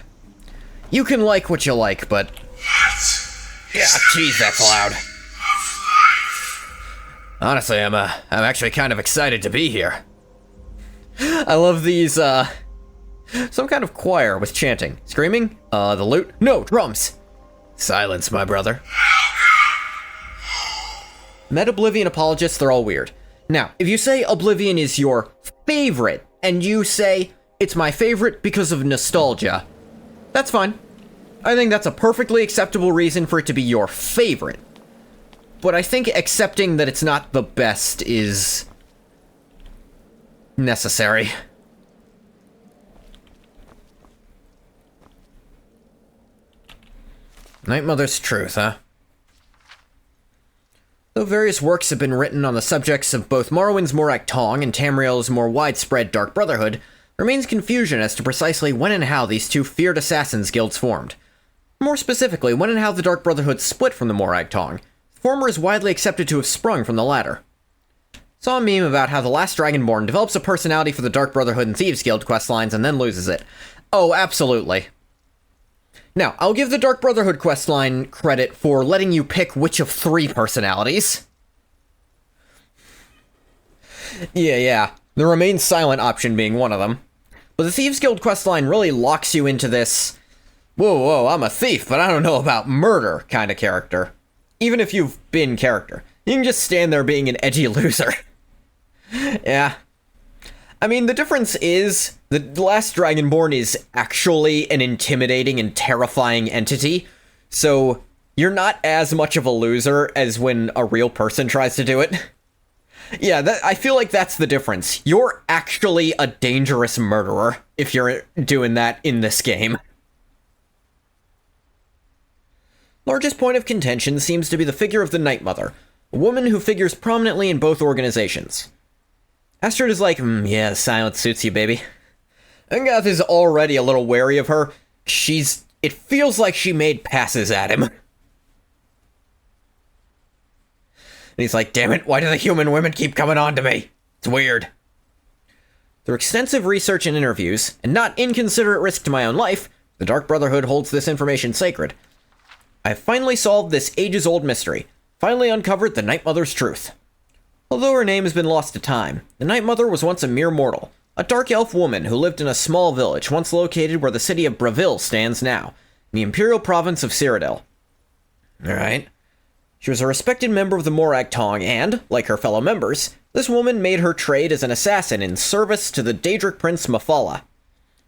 You can like what you like, but... Yeah, jeez, that's loud. Honestly, I'm actually kind of excited to be here. I love these, some kind of choir with chanting. Screaming? The lute? No, drums! Silence, my brother. Meta-Oblivion apologists, they're all weird. Now, if you say Oblivion is your favorite, and you say, it's my favorite because of nostalgia, that's fine. I think that's a perfectly acceptable reason for it to be your favorite. But I think accepting that it's not the best is... necessary. Night Mother's truth, huh? Though various works have been written on the subjects of both Morrowind's Morak Tong and Tamriel's more widespread Dark Brotherhood, remains confusion as to precisely when and how these two feared assassins guilds formed. More specifically, when and how the Dark Brotherhood split from the Morak Tong. The former is widely accepted to have sprung from the latter. Saw a meme about how the last Dragonborn develops a personality for the Dark Brotherhood and Thieves Guild questlines and then loses it. Oh, absolutely. Now, I'll give the Dark Brotherhood questline credit for letting you pick which of 3 personalities. Yeah. The Remain Silent option being one of them. But the Thieves Guild questline really locks you into this, whoa, I'm a thief, but I don't know about murder kind of character. Even if you've been character. You can just stand there being an edgy loser. Yeah. I mean, the difference is, the last Dragonborn is actually an intimidating and terrifying entity, so you're not as much of a loser as when a real person tries to do it. Yeah, I feel like that's the difference. You're actually a dangerous murderer if you're doing that in this game. Largest point of contention seems to be the figure of the Night Mother, a woman who figures prominently in both organizations. Astrid is like, yeah, silence suits you, baby. Ungath is already a little wary of her. It feels like she made passes at him. And he's like, damn it, why do the human women keep coming on to me? It's weird. Through extensive research and interviews, and not inconsiderate risk to my own life, the Dark Brotherhood holds this information sacred. I have finally solved this ages-old mystery, finally uncovered the Night Mother's truth. Although her name has been lost to time, the Night Mother was once a mere mortal, a dark elf woman who lived in a small village once located where the city of Breville stands now, in the imperial province of Cyrodiil. Alright. She was a respected member of the Morag Tong and, like her fellow members, this woman made her trade as an assassin in service to the Daedric Prince Mafala.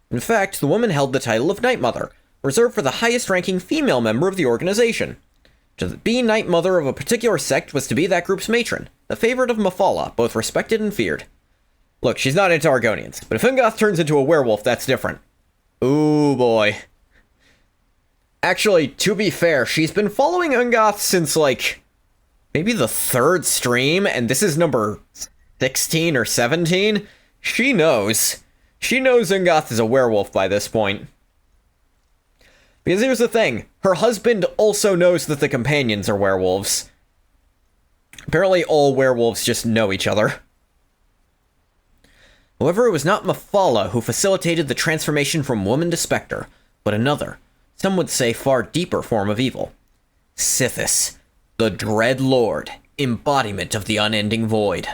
In fact, the woman held the title of Night Mother, reserved for the highest-ranking female member of the organization. To be Night Mother of a particular sect was to be that group's matron, the favorite of Mafala, both respected and feared. Look, she's not into Argonians, but if Ungath turns into a werewolf, that's different. Ooh, boy. Actually, to be fair, she's been following Ungath since, like, maybe the 3rd stream, and this is number 16 or 17? She knows. She knows Ungath is a werewolf by this point. Because here's the thing, her husband also knows that the companions are werewolves. Apparently all werewolves just know each other. However, it was not Mafala who facilitated the transformation from woman to specter, but another, some would say far deeper form of evil. Sithis, the Dread Lord, embodiment of the unending void.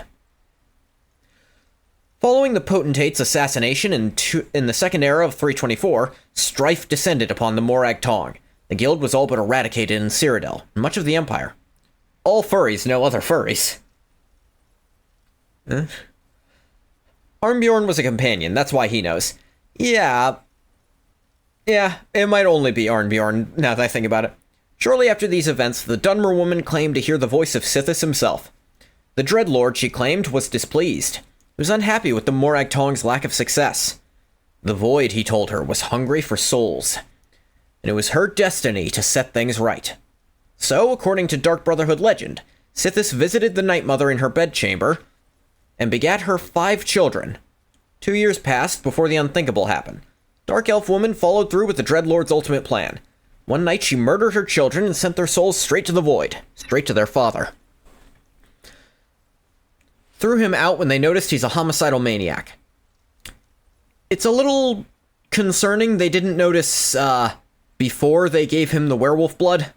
Following the potentate's assassination in the Second Era of 324, strife descended upon the Morag Tong. The guild was all but eradicated in Cyrodiil, and much of the Empire. All furries know other furries. Arnbjorn was a companion, that's why he knows. Yeah, it might only be Arnbjorn, now that I think about it. Shortly after these events, the Dunmer woman claimed to hear the voice of Sithis himself. The Dreadlord, she claimed, was displeased. He was unhappy with the Morag Tong's lack of success. The Void, he told her, was hungry for souls, and it was her destiny to set things right. So, according to Dark Brotherhood legend, Sithis visited the Night Mother in her bedchamber and begat her 5 children. 2 years passed before the unthinkable happened. Dark Elf woman followed through with the Dreadlord's ultimate plan. One night she murdered her children and sent their souls straight to the Void, straight to their father. Threw him out when they noticed he's a homicidal maniac. It's a little concerning they didn't notice, before they gave him the werewolf blood.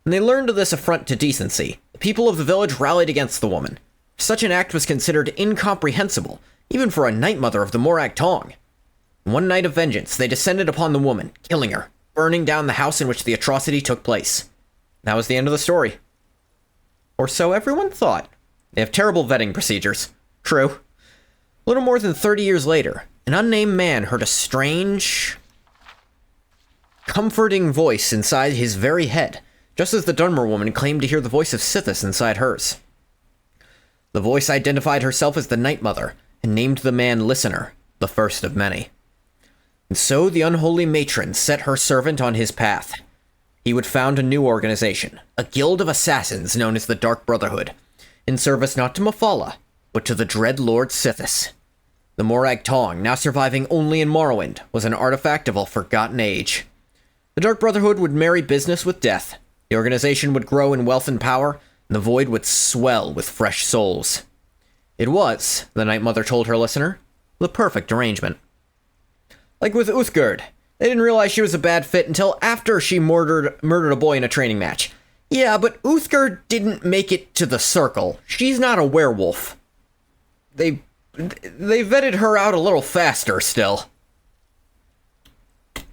When they learned of this affront to decency, the people of the village rallied against the woman. Such an act was considered incomprehensible, even for a Night Mother of the Morag Tong. One night of vengeance, they descended upon the woman, killing her, burning down the house in which the atrocity took place. That was the end of the story. Or so everyone thought. They have terrible vetting procedures. True. A little more than 30 years later, an unnamed man heard a strange, comforting voice inside his very head, just as the Dunmer woman claimed to hear the voice of Sithis inside hers. The voice identified herself as the Night Mother, and named the man Listener, the first of many. And so the unholy matron set her servant on his path. He would found a new organization, a guild of assassins known as the Dark Brotherhood, in service not to Mafala, but to the Dread Lord Sithis. The Morag Tong, now surviving only in Morrowind, was an artifact of a forgotten age. The Dark Brotherhood would marry business with death, the organization would grow in wealth and power, and the Void would swell with fresh souls. It was, the Night Mother told her listener, the perfect arrangement. Like with Uthgerd, they didn't realize she was a bad fit until after she murdered a boy in a training match. Yeah, but Uthgerd didn't make it to the circle. She's not a werewolf. They vetted her out a little faster still. In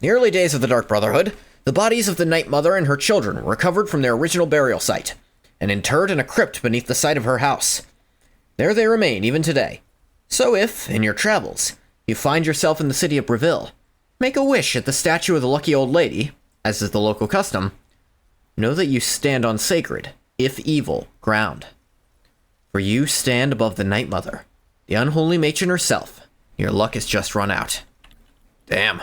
the early days of the Dark Brotherhood, the bodies of the Night Mother and her children were recovered from their original burial site, and interred in a crypt beneath the site of her house. There they remain even today. So if, in your travels, you find yourself in the city of Breville, make a wish at the statue of the lucky old lady, as is the local custom. Know that you stand on sacred, if evil, ground. For you stand above the Night Mother, the unholy matron herself. Your luck has just run out. Damn.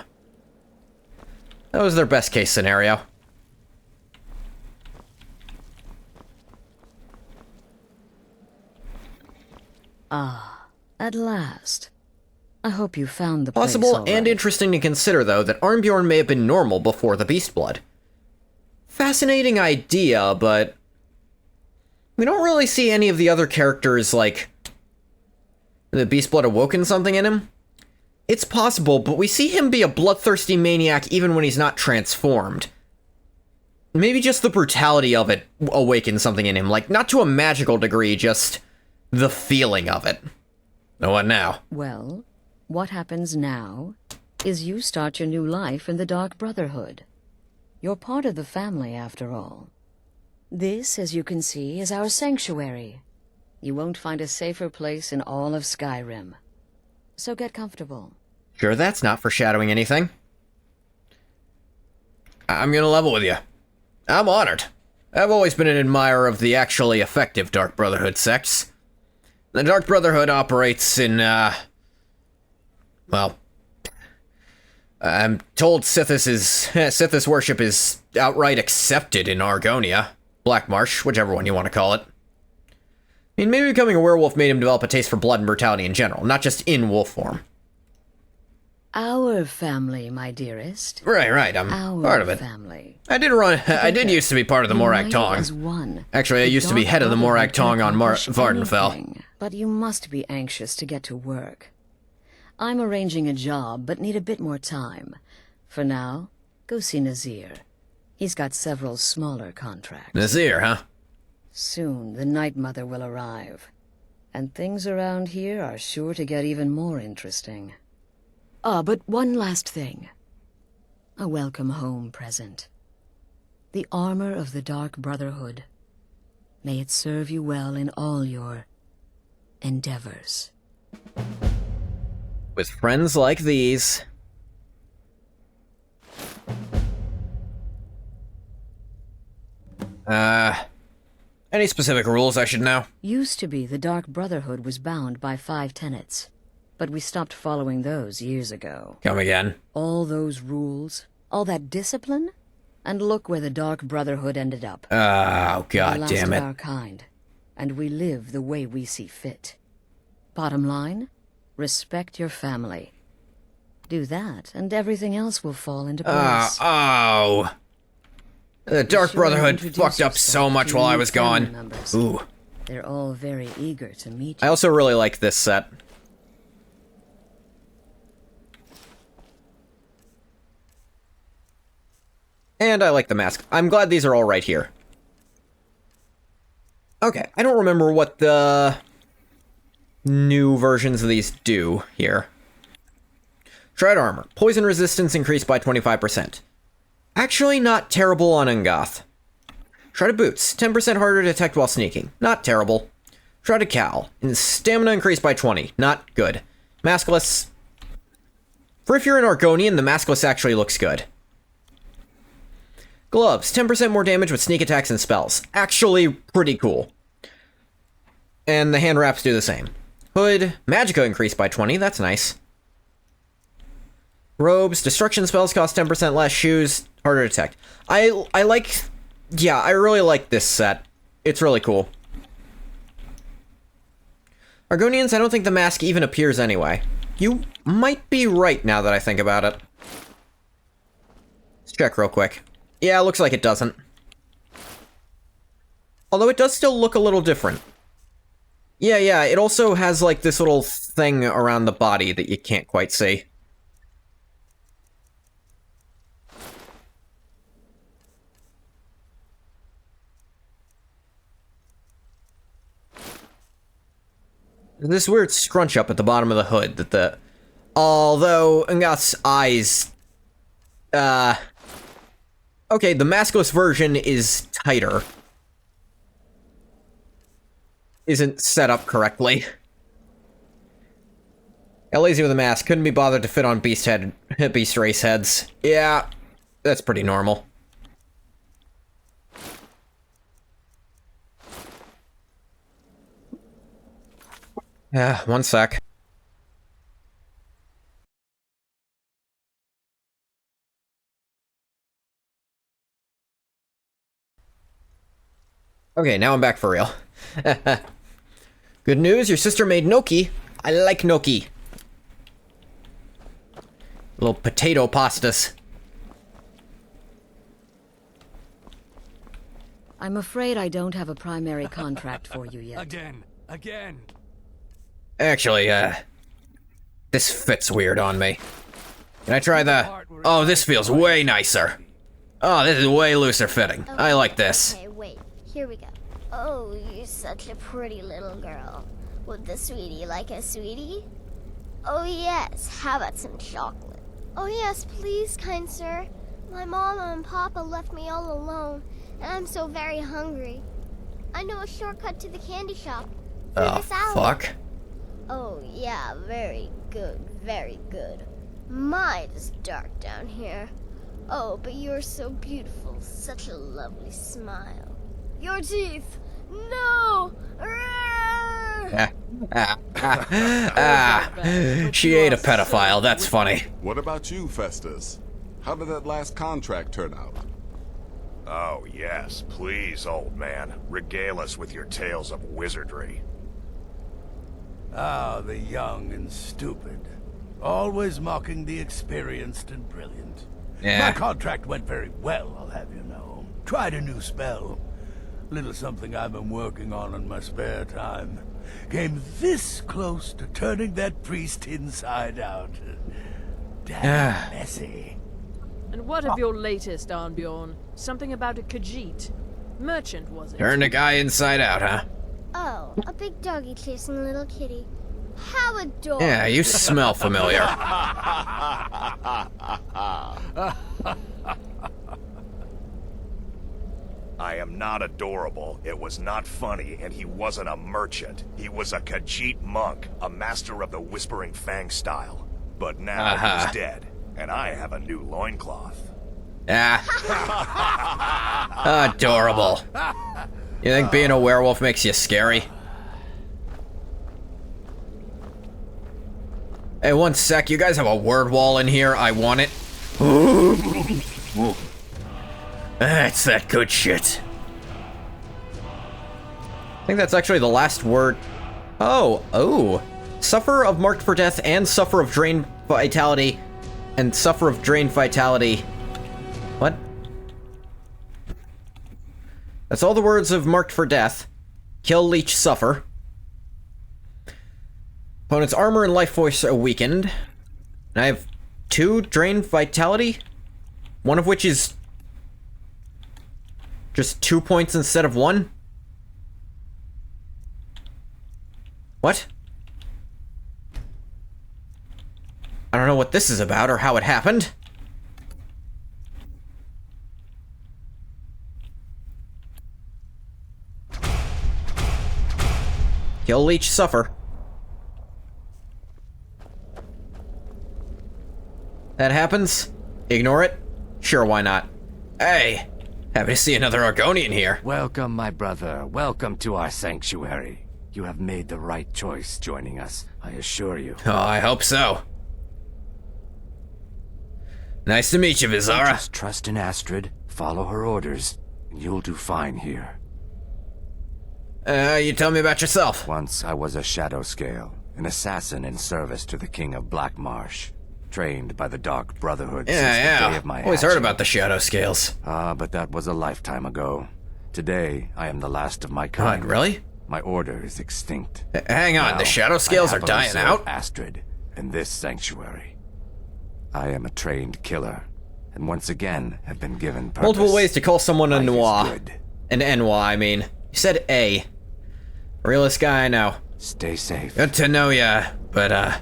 That was their best case scenario. Ah, at last. I hope you found the place Possible all and right. interesting to consider, though, that Armbjorn may have been normal before the beast blood. Fascinating idea, but we don't really see any of the other characters, like, the beast blood awoken something in him. It's possible, but we see him be a bloodthirsty maniac even when he's not transformed. Maybe just the brutality of it awakens something in him, like, not to a magical degree, just the feeling of it. Now what now? Well, what happens now is you start your new life in the Dark Brotherhood. You're part of the family, after all. This, as you can see, is our sanctuary. You won't find a safer place in all of Skyrim. So get comfortable. Sure, that's not foreshadowing anything. I'm gonna level with you. I'm honored. I've always been an admirer of the actually effective Dark Brotherhood sects. The Dark Brotherhood operates in, well, I'm told Sithis worship is outright accepted in Argonia. Blackmarsh, whichever one you want to call it. I mean, maybe becoming a werewolf made him develop a taste for blood and brutality in general, not just in wolf form. Our family, my dearest. Right, I'm part of it. Family. I did used to be part of the Morag Tong. Actually, I used to be head of the Morag Tong on Vardenfell. But you must be anxious to get to work. I'm arranging a job, but need a bit more time. For now, go see Nazir. He's got several smaller contracts. Nazir, huh? Soon, the Night Mother will arrive. And things around here are sure to get even more interesting. Ah, but one last thing. A welcome home present. The armor of the Dark Brotherhood. May it serve you well in all your endeavors. With friends like these. Any specific rules I should know? Used to be the Dark Brotherhood was bound by 5 tenets, but we stopped following those years ago. Come again. All those rules, all that discipline, and look where the Dark Brotherhood ended up. Oh, god damn it. Our kind, and we live the way we see fit. Bottom line, respect your family. Do that, and everything else will fall into place. The Dark Brotherhood fucked up so much while I was gone. Ooh. They're all very eager to meet you. I also really like this set. And I like the mask. I'm glad these are all right here. Okay, I don't remember what the new versions of these do here. Shred armor. Poison resistance increased by 25%. Actually not terrible on Ungoth. Shredded boots. 10% harder to detect while sneaking. Not terrible. Shredded cowl. And stamina increased by 20. Not good. Maskless. For if you're an Argonian, the maskless actually looks good. Gloves. 10% more damage with sneak attacks and spells. Actually pretty cool. And the hand wraps do the same. Hood. Magicka increased by 20. That's nice. Robes, destruction spells cost 10% less. Shoes, harder to detect. I like... Yeah, I really like this set. It's really cool. Argonians, I don't think the mask even appears anyway. You might be right now that I think about it. Let's check real quick. Yeah, it looks like it doesn't. Although it does still look a little different. Yeah, it also has like this little thing around the body that you can't quite see. This weird scrunch up at the bottom of the hood that the... Although Ungoth's eyes... Okay, the maskless version is tighter. Isn't set up correctly. Got lazy with a mask. Couldn't be bothered to fit on beast race heads. Yeah, that's pretty normal. Yeah, one sec. Okay, now I'm back for real. Good news, your sister made gnocchi. I like gnocchi. Little potato pastas. I'm afraid I don't have a primary contract for you yet. Again. Actually, this fits weird on me. Can I try the... Oh, this feels way nicer. Oh, this is way looser fitting. Okay, I like this. Okay, wait. Here we go. Oh, you're such a pretty little girl. Would the sweetie like a sweetie? Oh, yes. How about some chocolate? Oh, yes, please, kind sir. My mama and papa left me all alone, and I'm so very hungry. I know a shortcut to the candy shop. Oh, fuck. Oh, yeah, very good, very good. My, it's dark down here. Oh, but you're so beautiful, such a lovely smile. Your teeth! No! She ate a pedophile, that's funny. What about you, Festus? How did that last contract turn out? Oh, yes, please, old man. Regale us with your tales of wizardry. Ah, the young and stupid. Always mocking the experienced and brilliant. Yeah. My contract went very well, I'll have you know. Tried a new spell. Little something I've been working on in my spare time. Came this close to turning that priest inside out. Damn messy. And what of your latest, Arnbjorn? Something about a Khajiit. Merchant, was it? Turn the guy inside out, huh? Oh, a big doggy chasing a little kitty. How adorable. Yeah, you smell familiar. I am not adorable, it was not funny, and he wasn't a merchant. He was a Khajiit monk, a master of the Whispering Fang style. But now he's dead, and I have a new loincloth. Adorable. You think being a werewolf makes you scary? Hey, one sec, you guys have a word wall in here? I want it. It's that good shit. I think that's actually the last word. Oh. Suffer of marked for death and suffer of drained vitality and suffer of drained vitality. What? That's all the words of marked for death. Kill, leech, suffer. Opponent's armor and life force are weakened. And I have 2 drained vitality. One of which is just 2 points instead of 1. What? I don't know what this is about or how it happened. Kill, leech, suffer. That happens? Ignore it? Sure, why not? Hey, happy to see another Argonian here. Welcome, my brother. Welcome to our sanctuary. You have made the right choice joining us, I assure you. Oh, I hope so. Nice to meet you, Vizara. Just trust in Astrid, follow her orders, and you'll do fine here. You tell me about yourself. Once I was a shadow scale, an assassin in service to the King of Blackmarsh. Trained by the Dark Brotherhood since the day of my always heard about the Shadow Scales. But that was a lifetime ago. Today, I am the last of my kind. God, really? My order is extinct. Hang on, now, the Shadow Scales are dying out? Astrid, in this sanctuary. I am a trained killer, and once again have been given purpose. Multiple ways to call someone a noir. An Enwa, I mean. You said A. Realest guy I know. Stay safe. Good to know ya, but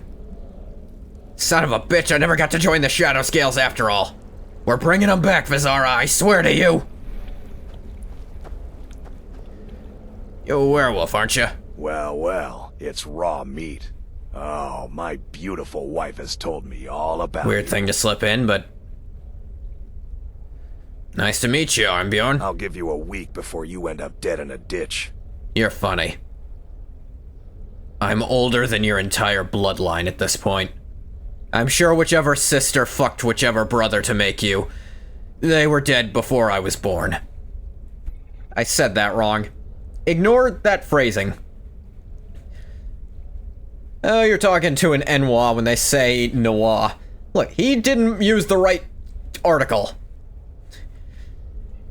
son of a bitch, I never got to join the Shadow Scales after all. We're bringing them back, Vizara, I swear to you. You're a werewolf, aren't you? Well, it's raw meat. Oh, my beautiful wife has told me all about it. Weird thing to slip in, but... Nice to meet you, Arnbjorn. I'll give you a week before you end up dead in a ditch. You're funny. I'm older than your entire bloodline at this point. I'm sure whichever sister fucked whichever brother to make you, they were dead before I was born. I said that wrong. Ignore that phrasing. Oh, you're talking to an Enoir when they say noir. Look, he didn't use the right article.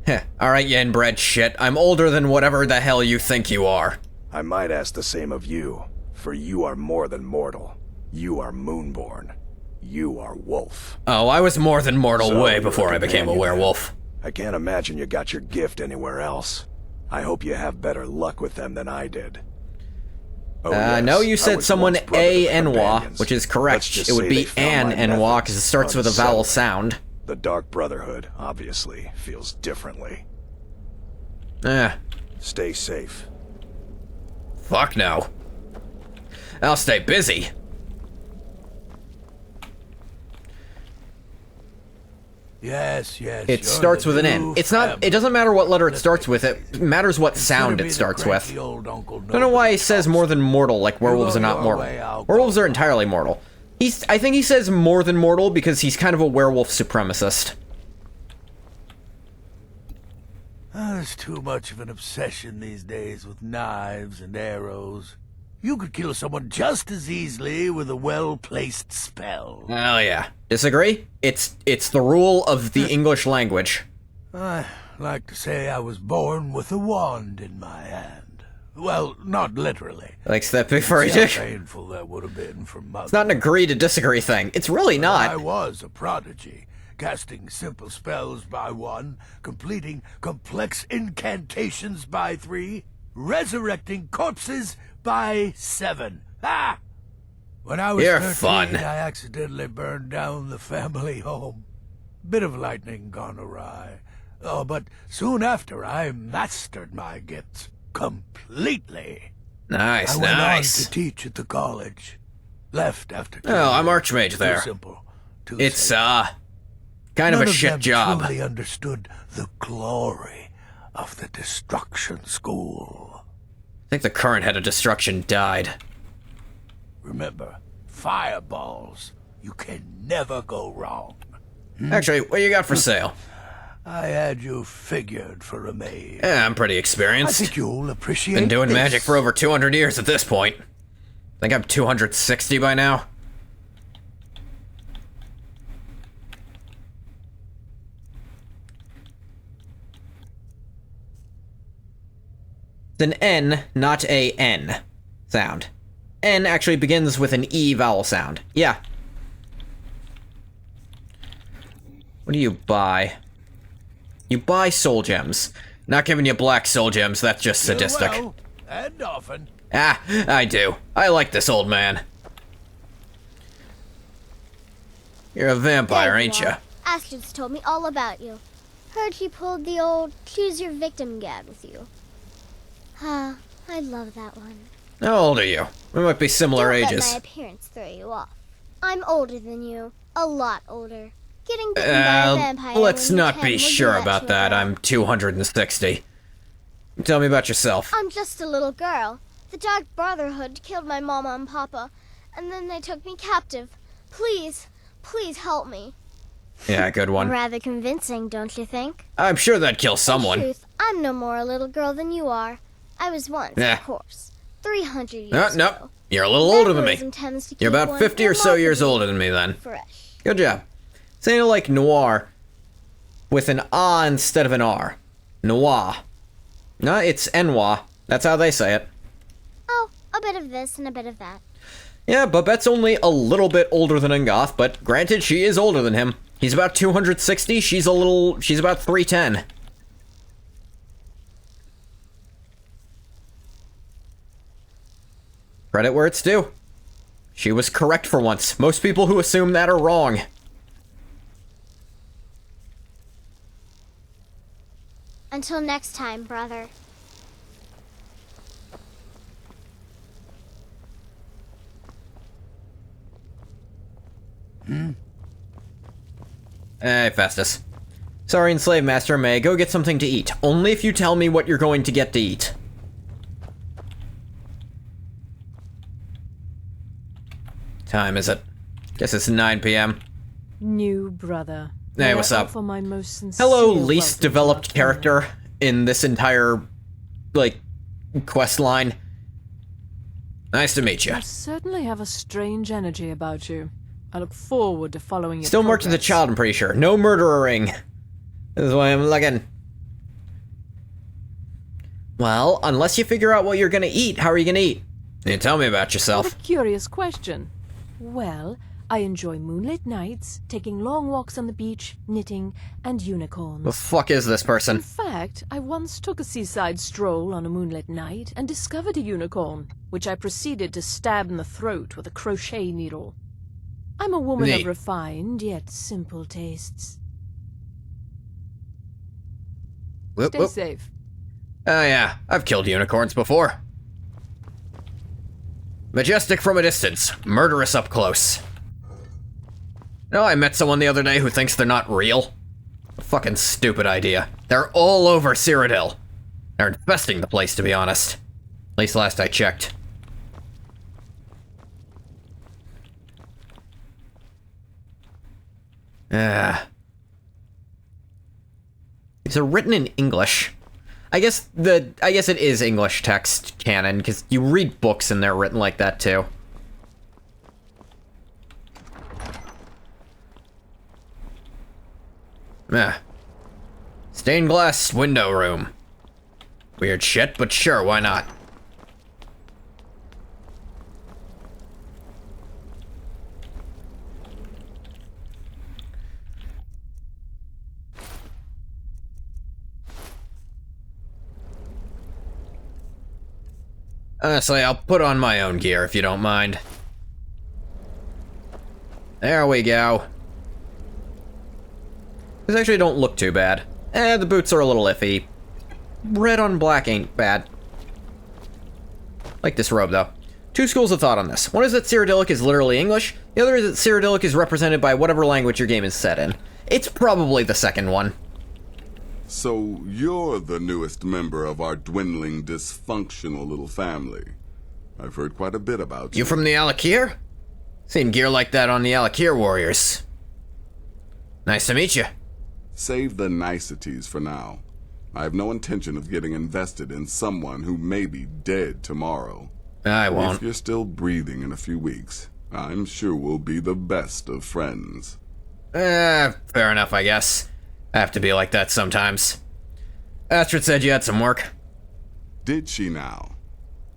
Heh, alright, you inbred shit. I'm older than whatever the hell you think you are. I might ask the same of you, for you are more than mortal. You are Moonborn. You are Wolf. Oh, I was more than mortal So way you're before I became a companion werewolf. then. I can't imagine you got your gift anywhere else. I hope you have better luck with them than I did. Oh, yes, no, you I said was someone once brother a with Enoir, companions. which is Let's correct. just It would say be they found an my Enoir methods because it starts with a vowel unsettling. sound. The Dark Brotherhood, obviously, feels differently. Stay safe. Fuck no. I'll stay busy. Yes, yes. It starts with an N. It's not. It doesn't matter what letter it starts with. It matters what sound it starts with. I don't know why he says more than mortal, like werewolves are not mortal. Werewolves are entirely mortal. I think he says more than mortal because he's kind of a werewolf supremacist. There's too much of an obsession these days with knives and arrows. You could kill someone just as easily with a well-placed spell. Oh yeah. Disagree? It's the rule of the English language. I like to say I was born with a wand in my hand. Well, not literally. Likes that big furry See how dick? painful that would have been for Mother. It's not an agree to disagree thing. It's really not. I was a prodigy, casting simple spells by 1, completing complex incantations by 3, resurrecting corpses by 7. Ah! When I was You're 13, fun. I accidentally burned down the family home. Bit of lightning gone awry. Oh, but soon after, I mastered my gifts completely. Nice, I went nice. on to teach at the college. Left after 2 Oh, I'm years. Archmage Too there. simple. Too It's, safe. kind of None a shit them job. Truly understood the glory of the Destruction School. I think the current head of destruction died. Remember, fireballs. You can never go wrong. Actually, what you got for sale? I had you figured for a maid. Yeah, I'm pretty experienced. I think you'll appreciate Been doing this. magic for over 200 years at this point. Think I'm 260 by now. It's an N, not a N sound. N actually begins with an E vowel sound. Yeah. What do you buy? You buy soul gems. Not giving you black soul gems, that's just sadistic. Well, and often. Ah, I do. I like this old man. You're a vampire, There ain't you you? are. Astrid's told me all about you. Heard she pulled the old choose your victim gag with you. Ah, I love that one. How old are you? We might be similar Don't ages. let my appearance throw you off. I'm older than you. A lot older. Getting bitten by a vampire Let's when you're not 10 be will do sure that about to a that. girl. I'm 260. Tell me about yourself. I'm just a little girl. The Dark Brotherhood killed my mama and papa, and then they took me captive. Please, please help me. Yeah, good one. Rather convincing, don't you think? I'm sure that'd kill In someone. truth, I'm no more a little girl than you are. I was once, Yeah. of course. 300 years No, ago. nope. You're a little older than me. Vampirism tends to You're keep about one 50 or so years remarkably older than me then. fresh. Good job. Saying it like noir with an A instead of an R. Noir. No, it's Enoir. That's how they say it. Oh, a bit of this and a bit of that. Yeah, Babette's only a little bit older than Ungoth, but granted, she is older than him. He's about 260, she's about 310. Credit where it's due. She was correct for once. Most people who assume that are wrong. Until next time, brother. Hey, Festus. Sorry, enslaved master, may I go get something to eat? Only if you tell me what you're going to get to eat. Time is it? Guess it's 9 p.m. New brother. Hey, May what's I up? offer my most sincere Hello, least welcome developed to our character in this entire, like, quest line. Nice to meet you. You certainly have a strange energy about you. I look forward to following your Still marked as a child, I'm pretty sure. No murdering. This is why I'm looking. Well, unless you figure out what you're gonna eat, how are you gonna eat? You tell me about yourself. What a curious question. Well, I enjoy moonlit nights, taking long walks on the beach, knitting, and unicorns. The fuck is this person? In fact, I once took a seaside stroll on a moonlit night and discovered a unicorn, which I proceeded to stab in the throat with a crochet needle. I'm a woman Neat. of refined yet simple tastes. Whoop, Stay whoop. safe. Oh yeah, I've killed unicorns before. Majestic from a distance, murderous up close. You know, I met someone the other day who thinks they're not real. A fucking stupid idea. They're all over Cyrodiil. They're infesting the place, to be honest. At least last I checked. These are written in English. I guess it is English text canon, because you read books and they're written like that too. Stained glass window room. Weird shit, but sure, why not? Honestly, I'll put on my own gear if you don't mind. There we go. These actually don't look too bad. The boots are a little iffy. Red on black ain't bad. Like this robe, though. Two schools of thought on this. One is that Cyrodiilic is literally English. The other is that Cyrodiilic is represented by whatever language your game is set in. It's probably the second one. So, you're the newest member of our dwindling, dysfunctional little family. I've heard quite a bit about you. You from the Alakir? Seen gear like that on the Alakir warriors. Nice to meet you. Save the niceties for now. I have no intention of getting invested in someone who may be dead tomorrow. I won't. If you're still breathing in a few weeks, I'm sure we'll be the best of friends. Fair enough, I guess. I have to be like that sometimes. Astrid said you had some work. Did she now?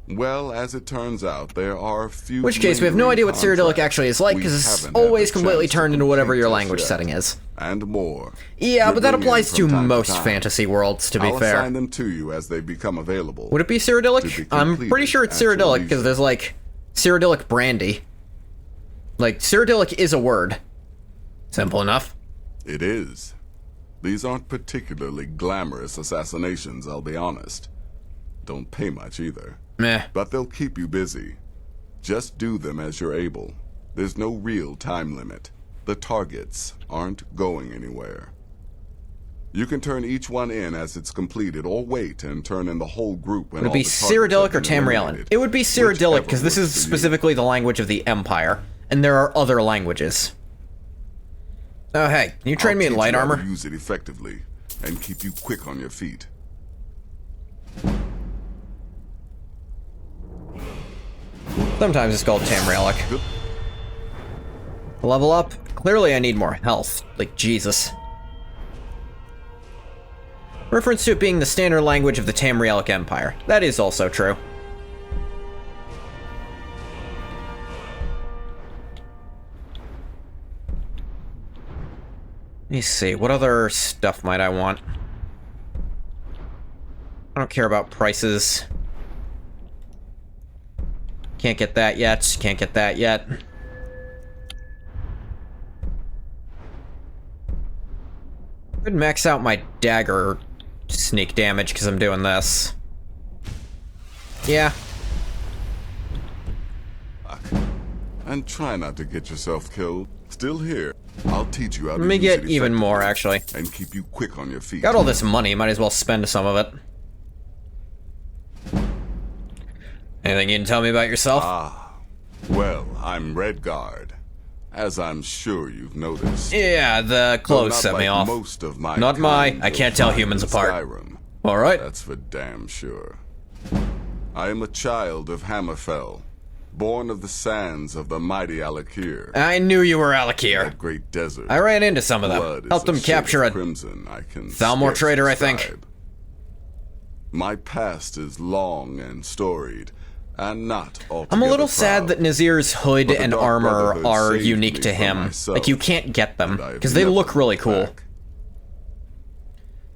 Well, as it turns out, there are a few... In which case, we have no idea what Cyrodiilic actually is like, because it's always completely turned into whatever your language setting is. And more. Yeah, but that applies to most fantasy worlds, to be fair. I'll assign them to you as they become available. Would it be Cyrodiilic? I'm pretty sure it's Cyrodiilic, because there's, like, Cyrodiilic brandy. Like, Cyrodiilic is a word. Simple enough. It is. These aren't particularly glamorous assassinations, I'll be honest. Don't pay much either. Meh. But they'll keep you busy. Just do them as you're able. There's no real time limit. The targets aren't going anywhere. You can turn each one in as it's completed, or wait and turn in the whole group when Would it be Cyrodiilic or Tamrielian? It would be Cyrodiilic, because this is specifically the language of the Empire, and there are other languages. Oh hey, can you train me in light armor? I'll use it effectively, and keep you quick on your feet. Sometimes it's called Tamrielic. Level up? Clearly I need more health. Like, Jesus. Reference to it being the standard language of the Tamrielic Empire. That is also true. Let me see, what other stuff might I want? I don't care about prices. Can't get that yet, can't get that yet. Could max out my dagger sneak damage because I'm doing this. Yeah. And try not to get yourself killed. Still here. I'll teach you how to Let me use get it even more, actually. And keep you quick on your feet. Got all this money, might as well spend some of it. Anything you can tell me about yourself? Well, I'm Redguard, as I'm sure you've noticed. Yeah, the clothes set me off. Most of my Not my, I can't tell humans apart. SKYRIM. Alright. That's for damn sure. I am a child of Hammerfell, born of the sands of the mighty Alakir. I knew you were Alakir. That great desert. I ran into some of them. Blood Helped is them capture a crimson I can Thalmor scarce trader, I describe. think. My past is long and storied, and not altogether I'm a little proud. sad that Nazir's hood But the and Dark armor Brotherhood are saved unique me to from him. myself, Like, you can't get them, and I have because they never look really looked cool. back.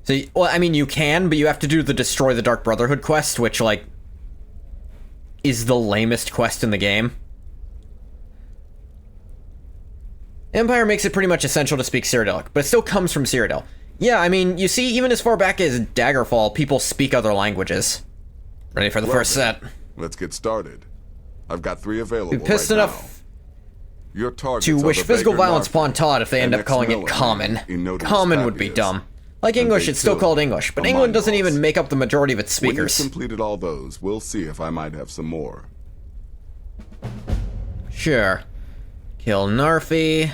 So, well, I mean, you can, but you have to do the Destroy the Dark Brotherhood quest, which, like, is the lamest quest in the game. Empire makes it pretty much essential to speak Cyrodiilic, but it still comes from Cyrodiil. Yeah, I mean, you see, even as far back as Daggerfall, people speak other languages. Ready for the first set. Let's get started. I've got 3 available Be pissed right enough now. Your targets to are wish the physical beggar violence Narfi upon Todd if they end and up calling it ex-Millen common. Enotius Common would be Fabius, dumb. Like and English, it's still Beytil, called English, but the England Mind doesn't Boss. even make up the majority of its When you've speakers. completed all those, we'll see if I might have some more. Sure. Kill Narfi.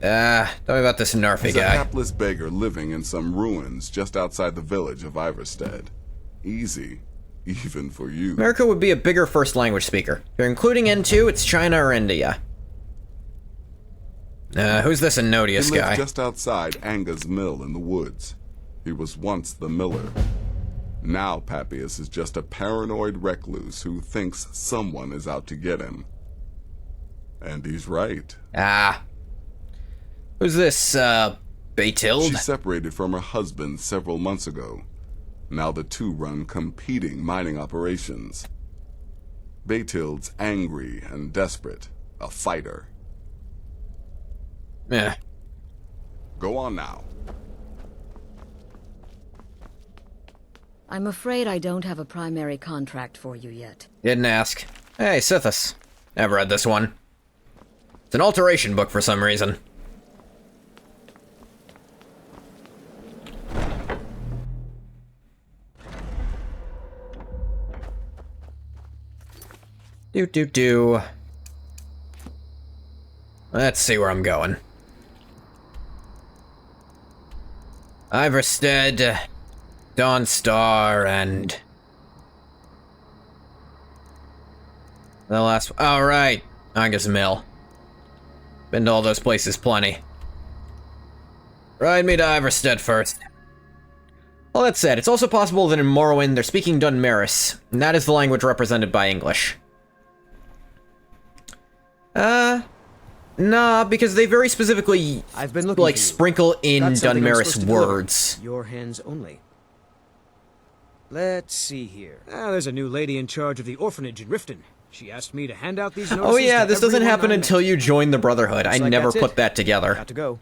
Tell me about this Narfi He's a guy. hapless beggar living in some ruins just outside the village of Iverstead. Easy, even for you. America would be a bigger first language speaker. If you're including N2, it's China or India. Who's this Enotius He guy? lives just outside Anga's mill in the woods. He was once the miller. Now Papias is just a paranoid recluse who thinks someone is out to get him. And he's right. Ah. Who's this, Beytil? She separated from her husband several months ago. Now the two run competing mining operations. Beytild's angry and desperate, a fighter. Yeah. Go on now. I'm afraid I don't have a primary contract for you yet. Didn't ask. Hey, Sithis. Never read this one. It's an alteration book for some reason. Do. Let's see where I'm going. Iverstead, Dawnstar, and... the last... oh, right. Anga's Mill. Been to all those places plenty. Ride me to Iverstead first. Well, that said, it's also possible that in Morrowind they're speaking Dunmerys, and that is the language represented by English. Nah, because they very specifically, I've been looking like, for you. sprinkle in Got something I'm Dunmerys supposed to deliver. words. Your hands only. Let's see here. There's a new lady in charge of the orphanage in Riften. She asked me to hand out these notices Oh yeah, to this doesn't everyone happen I until met. you join the Brotherhood. I Looks like never that's put it. that together. Got to go.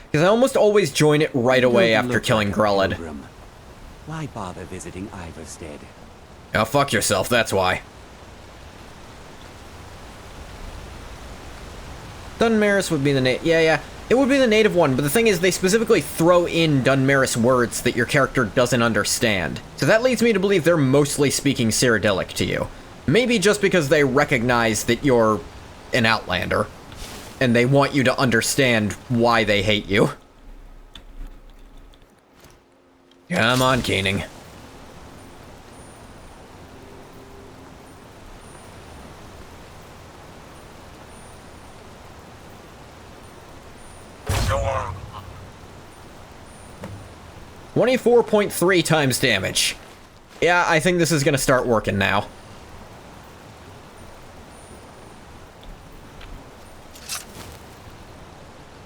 Because I almost always join it right away You after look killing like a Grelad. pilgrim. Why bother visiting Iverstead? Oh, fuck yourself, that's why. Dunmerys would be the yeah, it would be the native one, but the thing is, they specifically throw in Dunmerys words that your character doesn't understand. So that leads me to believe they're mostly speaking Cyrodiilic to you. Maybe just because they recognize that you're an Outlander, and they want you to understand why they hate you. Come on, Keening. Go on. 24.3 times damage. Yeah, I think this is gonna start working now.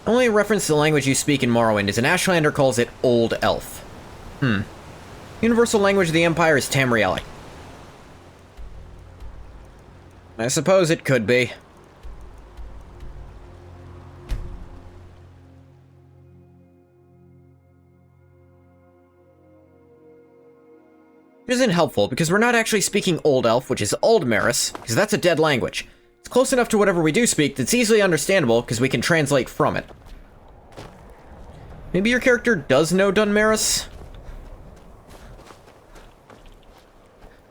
Only reference to the language you speak in Morrowind is an Ashlander calls it Old Elf. Universal language of the Empire is Tamrielic. I suppose it could be. It isn't helpful, because we're not actually speaking Old Elf, which is Aldmeris, because that's a dead language. It's close enough to whatever we do speak that's easily understandable, because we can translate from it. Maybe your character does know Dunmerys?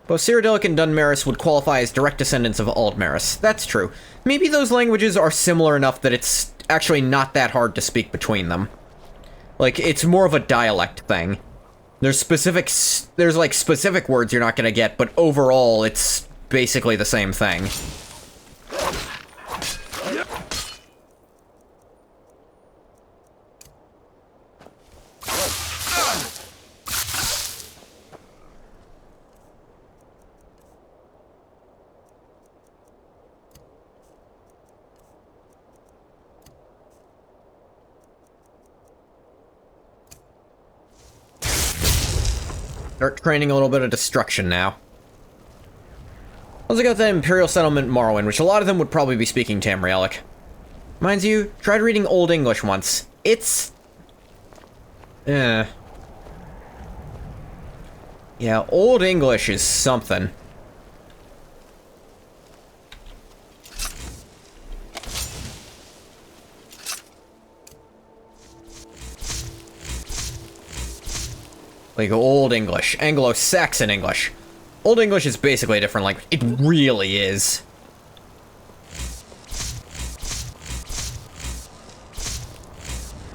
Both Cyrodiilic and Dunmerys would qualify as direct descendants of Aldmeris. That's true. Maybe those languages are similar enough that it's actually not that hard to speak between them. Like, it's more of a dialect thing. There's like specific words you're not gonna get, but overall, it's basically the same thing. Start training a little bit of destruction now. Let's go to that Imperial settlement Morrowind, which a lot of them would probably be speaking Tamrielic. Mind you, tried reading Old English once. It's... Yeah, Old English is something. Like Old English, Anglo-Saxon English. Old English is basically a different language. It really is.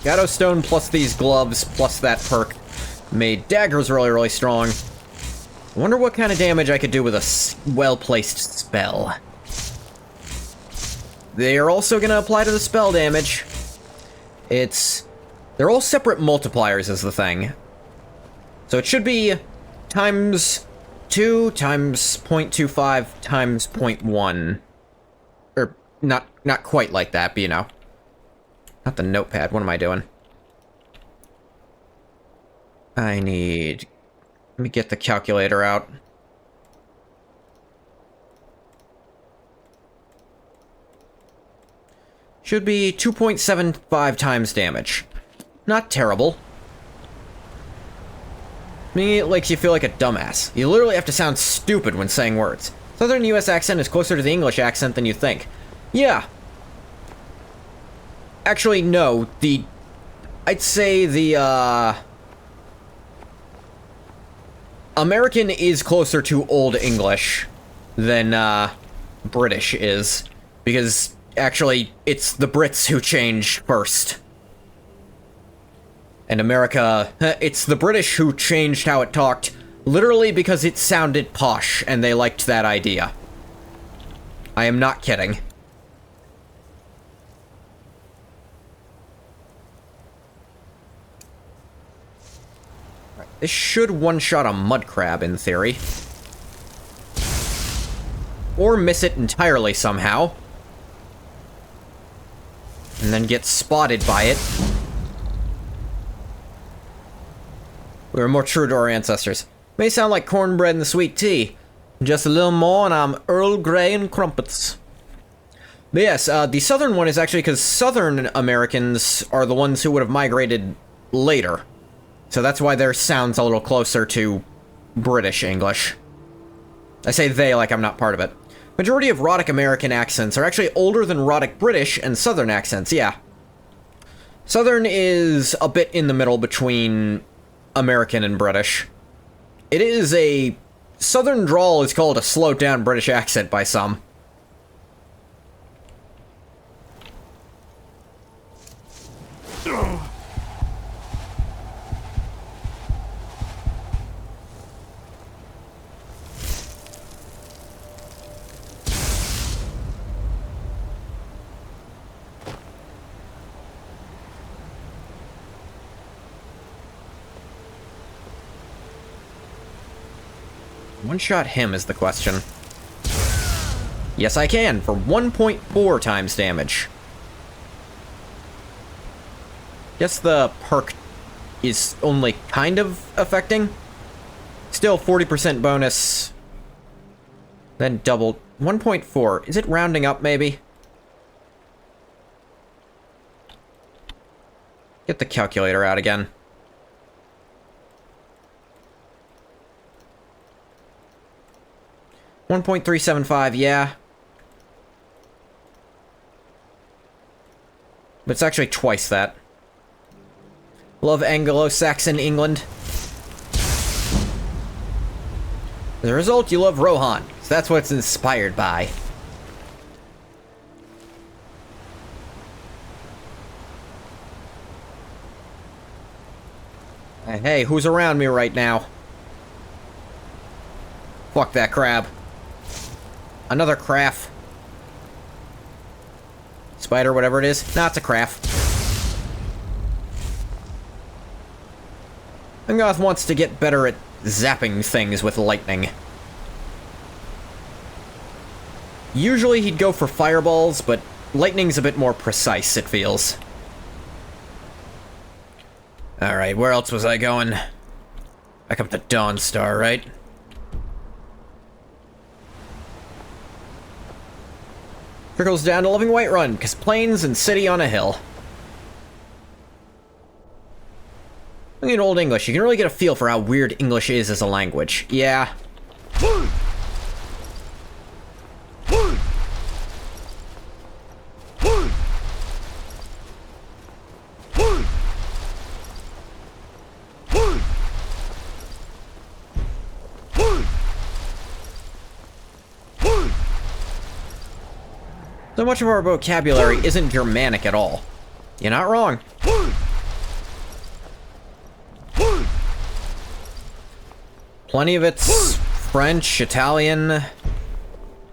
Gato Stone plus these gloves plus that perk made daggers really strong. I wonder what kind of damage I could do with a well-placed spell. They are also going to apply to the spell damage. They're all separate multipliers is the thing. So it should be times 2 times 0.25 times 0.1. Or, not quite like that, but you know. Not the notepad, what am I doing? Let me get the calculator out. Should be 2.75 times damage. Not terrible. I mean, it makes you feel like a dumbass. You literally have to sound stupid when saying words. Southern US accent is closer to the English accent than you think. Yeah. Actually, no. I'd say the, American is closer to Old English than, British is. Because, actually, it's the Brits who changed first. And America, it's the British who changed how it talked, literally because it sounded posh, and they liked that idea. I am not kidding. This should one-shot a mud crab, in theory. Or miss it entirely somehow. And then get spotted by it. We were more true to our ancestors. May sound like cornbread and sweet tea. Just a little more and I'm Earl Grey and crumpets. But yes, the southern one is actually because Southern Americans are the ones who would have migrated later. So that's why their sound's a little closer to British English. I say they like I'm not part of it. Majority of Rhotic American accents are actually older than Rhotic British and Southern accents, yeah. Southern is a bit in the middle between American and British. It is a... Southern drawl is called a slowed-down British accent by some. One-shot him is the question. Yes, I can, for 1.4 times damage. Guess the perk is only kind of affecting. Still 40% bonus. Then double. 1.4. Is it rounding up, maybe? Get the calculator out again. 1.375, yeah. But it's actually twice that. Love Anglo-Saxon England. As a result, you love Rohan, so that's what it's inspired by. Hey, who's around me right now? Fuck that crab. Another craft. Spider, whatever it is. Nah, it's a craft. Ngoth wants to get better at zapping things with lightning. Usually he'd go for fireballs, but lightning's a bit more precise, it feels. Alright, where else was I going? Back up to Dawnstar, right? Trickles down to Living Whiterun, because plains and city on a hill. Look at Old English, you can really get a feel for how weird English is as a language. Yeah. So much of our vocabulary isn't Germanic at all. You're not wrong. Plenty of it's French, Italian.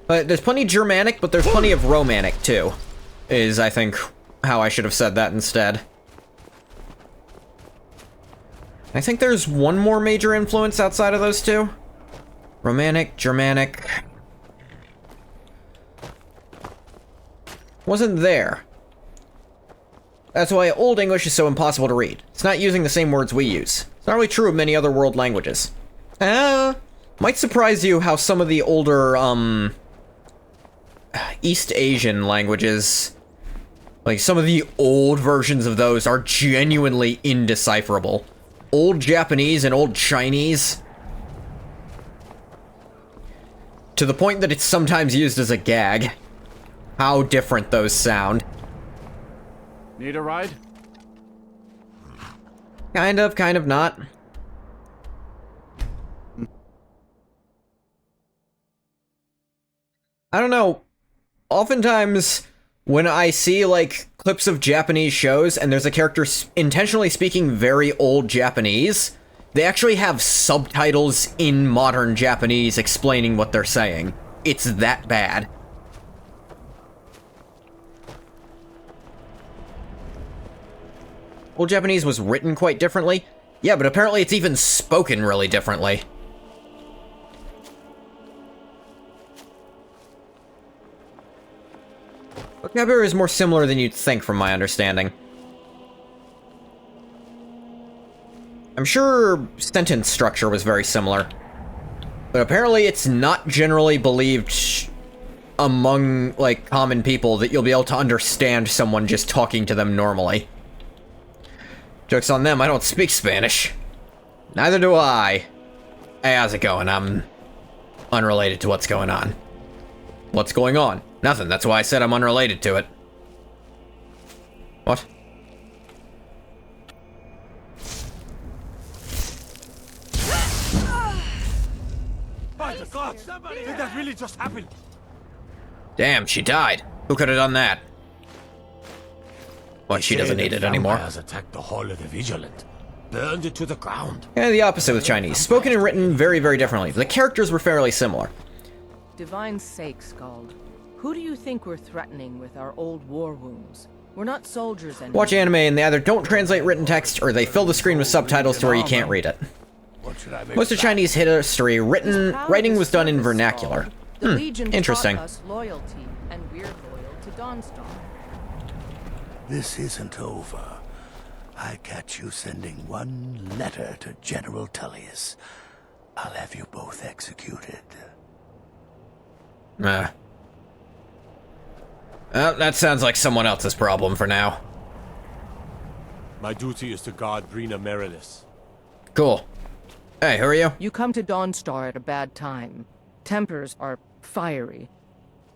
But there's plenty Germanic, but there's plenty of Romanic too. Is, I think, how I should have said that instead. I think there's one more major influence outside of those two. Romanic, Germanic. Wasn't there. That's why Old English is so impossible to read. It's not using the same words we use. It's not really true of many other world languages. Might surprise you how some of the older, East Asian languages, like some of the old versions of those are genuinely indecipherable. Old Japanese and Old Chinese. To the point that it's sometimes used as a gag. How different those sound. Need a ride? Kind of not. I don't know. Oftentimes, when I see, like, clips of Japanese shows and there's a character intentionally speaking very old Japanese, they actually have subtitles in modern Japanese explaining what they're saying. It's that bad. Old Japanese was written quite differently. Yeah, but apparently it's even spoken really differently. Vocabulary is more similar than you'd think from my understanding. I'm sure sentence structure was very similar. But apparently it's not generally believed among, like, common people that you'll be able to understand someone just talking to them normally. Joke's on them, I don't speak Spanish. Neither do I. Hey, how's it going? I'm unrelated to what's going on. What's going on? Nothing, that's why I said I'm unrelated to it. What? By the gods! Did that really just happen? Damn, she died. Who could have done that? Well, she doesn't need it anymore. Vampires attacked the Hall of the Vigilant. Burned it to the ground. Yeah, the opposite with Chinese. Spoken and written very, very differently. The characters were fairly similar. Divine sake, Scald. Who do you think we're threatening with our old war wounds? We're not soldiers anymore. Watch anime and they either don't translate written text or they fill the screen with subtitles to where you can't read it. Most of Chinese history, writing was done in vernacular. The Legion Interesting. taught us loyalty, and we're loyal to Dawnstar. This isn't over. I catch you sending one letter to General Tullius. I'll have you both executed. That sounds like someone else's problem for now. My duty is to guard Brina Merilis. Cool. Hey, who are you? You come to Dawnstar at a bad time. Tempers are fiery.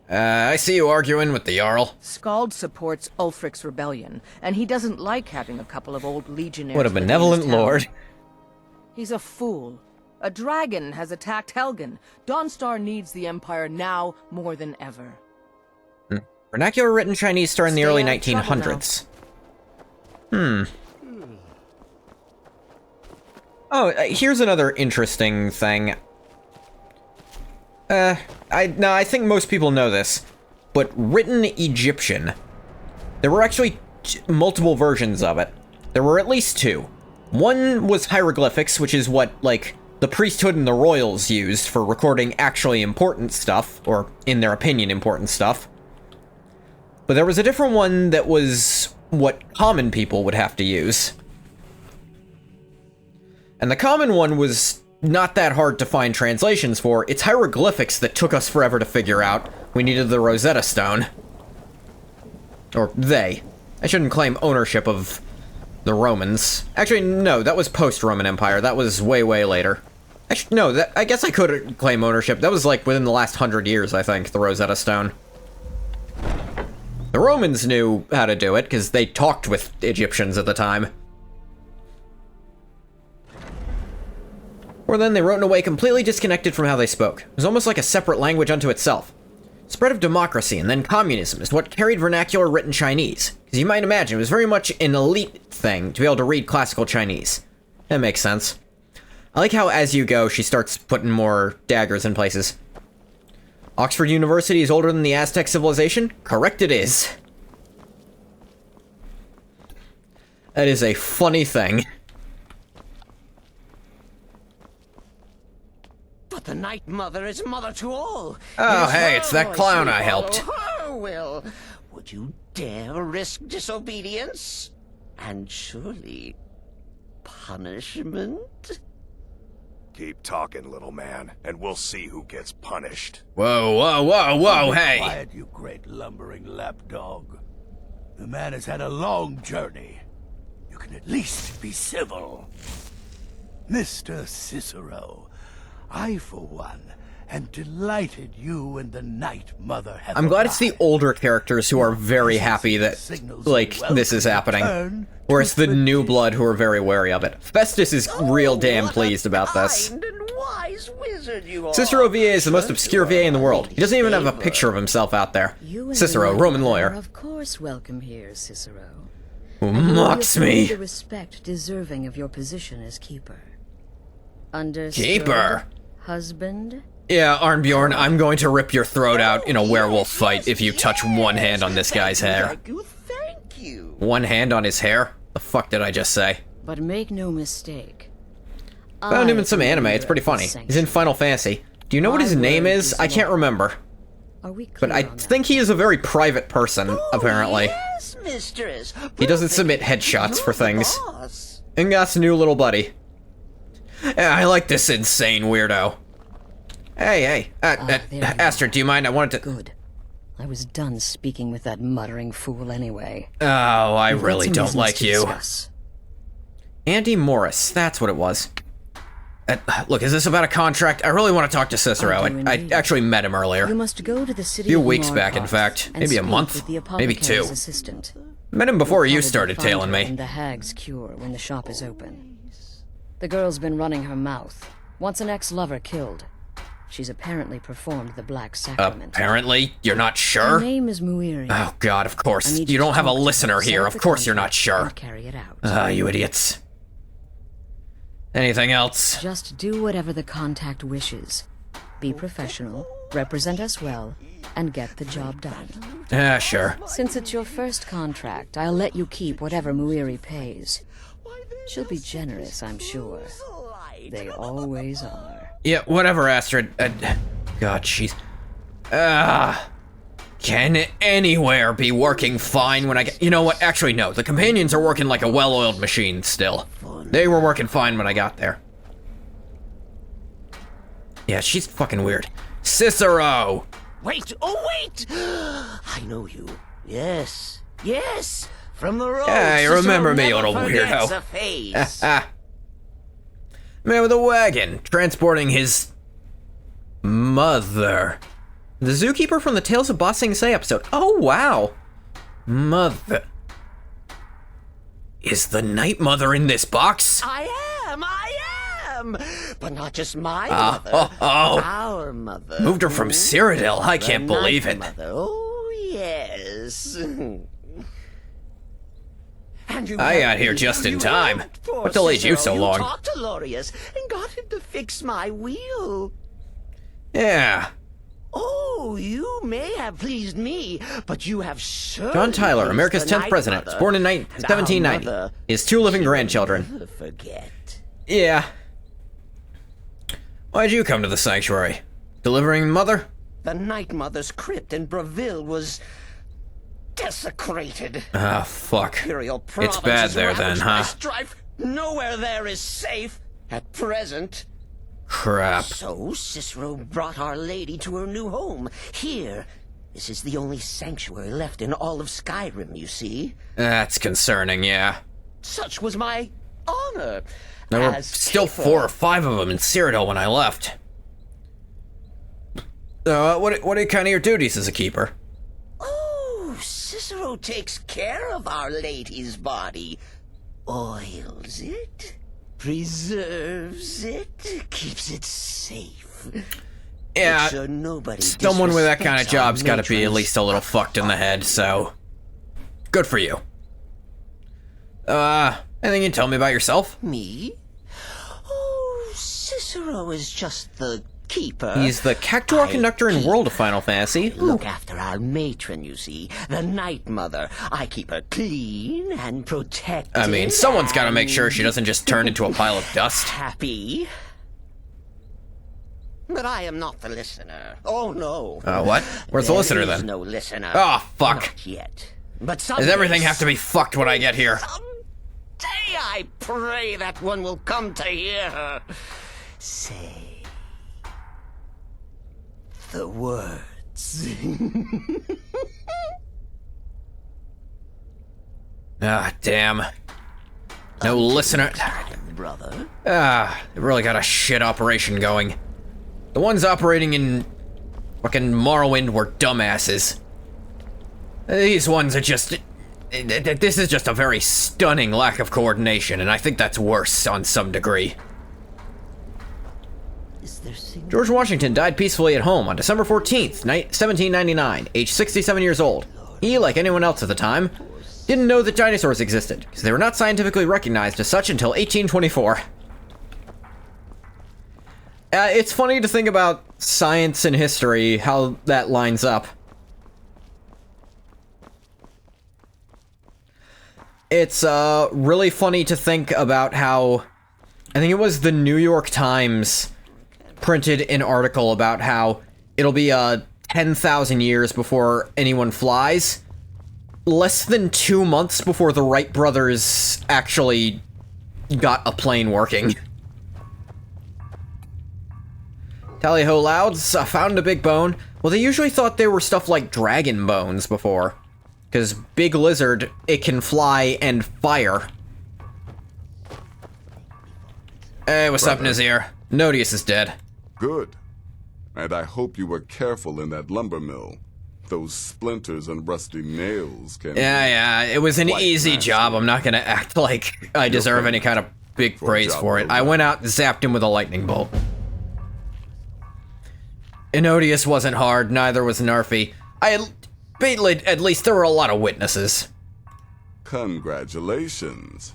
I see you arguing with the Jarl. Scald supports Ulfric's rebellion, and he doesn't like having a couple of old legionnaires. What a benevolent lord. He's a fool. A dragon has attacked Helgen. Dawnstar needs the Empire now more than ever. Vernacular written Chinese started in the early 1900s. Oh, here's another interesting thing. I think most people know this, but written Egyptian. There were actually multiple versions of it. There were at least two. One was hieroglyphics, which is what, like, the priesthood and the royals used for recording actually important stuff, or, in their opinion, important stuff. But there was a different one that was what common people would have to use. And the common one was not that hard to find translations for. It's hieroglyphics that took us forever to figure out. We needed the Rosetta Stone. Or they. I shouldn't claim ownership of the Romans. Actually, no, that was post-Roman Empire. That was way, way later. Actually, no, I guess I could claim ownership. That was like within the last 100 years, I think, the Rosetta Stone. The Romans knew how to do it, because they talked with Egyptians at the time. Or then they wrote in a way completely disconnected from how they spoke. It was almost like a separate language unto itself. Spread of democracy and then communism is what carried vernacular written Chinese. Because you might imagine, it was very much an elite thing to be able to read classical Chinese. That makes sense. I like how as you go, she starts putting more daggers in places. Oxford University is older than the Aztec civilization? Correct it is. That is a funny thing. But the Night Mother is mother to all. Oh, hey, it's that clown I helped. Her will. Would you dare risk disobedience? And surely punishment? Keep talking, little man, and we'll see who gets punished. Whoa, whoa, whoa, whoa, hey! Quiet, you great lumbering lapdog. The man has had a long journey. You can at least be civil. Mr. Cicero, I, for one, am delighted you and the Night Mother have I'm glad it's the older characters who are very happy that, like, this is happening. Whereas the new blood who are very wary of it. Festus is real damn pleased about this. Cicero VA is the most obscure VA in the world. He doesn't even have a picture of himself out there. Cicero, Roman lawyer. Of course welcome here, Cicero. Who mocks me. The respect deserving of your position as keeper. Understood? Keeper? Husband? Yeah, Arnbjorn, I'm going to rip your throat out in a werewolf fight if you touch one hand on this guy's hair. Thank you. One hand on his hair? The fuck did I just say? But make no mistake. Found him in some anime, it's pretty funny. He's in Final Fantasy. Do you know what his name is? I can't remember. But I think he is a very private person, apparently. Yes, mistress. He doesn't submit headshots for things. Ingat's new little buddy. Yeah, I like this insane weirdo. Hey, Astrid, do you mind? I wanted to... Good. I was done speaking with that muttering fool anyway. Oh, I really don't like you. Discuss. Andy Morris, that's what it was. Look, is this about a contract? I really want to talk to Cicero. I actually met him earlier. You must go to the city a few of weeks back, in fact. Maybe a month. Maybe 2. Assistant. Met him before you started tailing me. The hag's cure when the shop is open. The girl's been running her mouth. Wants an ex-lover killed. She's apparently performed the Black Sacrament. Apparently? You're not sure? Her name is Muiri. Oh god, of course. You don't have a listener here. Of course you're not sure. Carry it out. You idiots. Anything else? Just do whatever the contact wishes. Be professional, represent us well, and get the job done. Yeah, sure. Since it's your first contract, I'll let you keep whatever Muiri pays. She'll be generous, I'm sure. They always are. Yeah, whatever, Astrid. God, she's... Can anywhere be working fine when I get... You know what? Actually, no. The companions are working like a well-oiled machine still. They were working fine when I got there. Yeah, she's fucking weird. Cicero! Wait! Oh, wait! I know you. Yes. Yes! From the road. Yeah, you remember me, little weirdo. Man with a wagon, transporting his... mother. The zookeeper from the Tales of Ba Sing Se episode. Oh, wow. Mother. Is the Night Mother in this box? I am! But not just my mother. Our mother. Moved her from Cyrodiil. I can't believe it. Mother. Oh, yes. And you I got here helped me. just in You time. helped poor What delayed you Cicero. so long? You talked to Lorius and got him to fix my wheel. Yeah. Oh, you may have pleased me, but you have certainly John Tyler, pleased America's the 10th Night president, Mother. born in And our 1790. mother, He has 2 living she will grandchildren. never forget. Yeah. Why'd you come to the sanctuary? Delivering Mother? The Night Mother's crypt in Breville was desecrated. Ah, fuck. Imperial It's bad provinces there then, ravaged by huh? strife. Nowhere there is safe at present. Crap. So Cicero brought Our Lady to her new home. Here, this is the only sanctuary left in all of Skyrim, you see. That's concerning, yeah. Such was my honor. There were as still keeper. 4 or 5 of them in Cyrodiil when I left. What are kind of your duties as a keeper? Oh, Cicero takes care of Our Lady's body. Oils it, preserves it, keeps it safe. Yeah, Make sure nobody someone with that kind of disrespects job's our got to be at matrons. least a little fucked in the head, so... Good for you. Anything you can tell me about yourself? Me? Oh, Cicero is just the keeper. He's the Cactuar conductor in World of Final Fantasy. Look after our matron, you see, the Night Mother. I keep her clean and protected. I mean, someone's got to make sure she doesn't just turn into a pile of dust. Happy. But I am not the listener. Oh, no. What? Where's the listener, There is then? no listener. Oh, fuck. Not yet. But Does everything have to be fucked when I get here? Someday I pray that one will come to hear her say the words. Ah, damn. No listener. Brother. They really got a shit operation going. The ones operating in fucking Morrowind were dumbasses. These ones are just... This is just a very stunning lack of coordination, and I think that's worse on some degree. George Washington died peacefully at home on December 14th, 1799, aged 67 years old. He, like anyone else at the time, didn't know that dinosaurs existed, because they were not scientifically recognized as such until 1824. It's funny to think about science and history, how that lines up. It's really funny to think about how, I think it was the New York Times printed an article about how it'll be 10,000 years before anyone flies. Less than 2 months before the Wright brothers actually got a plane working. Tally-ho louds, found a big bone. Well, they usually thought they were stuff like dragon bones before. Because big lizard, it can fly and fire. Hey, what's up, Nazir? Nodius is dead. Good. And I hope you were careful in that lumber mill. Those splinters and rusty nails can... Yeah, it was an easy job. I'm not gonna act like I deserve any kind of big praise for it. I went out and zapped him with a lightning bolt. Inodius wasn't hard, neither was Narfi. At least there were a lot of witnesses. Congratulations.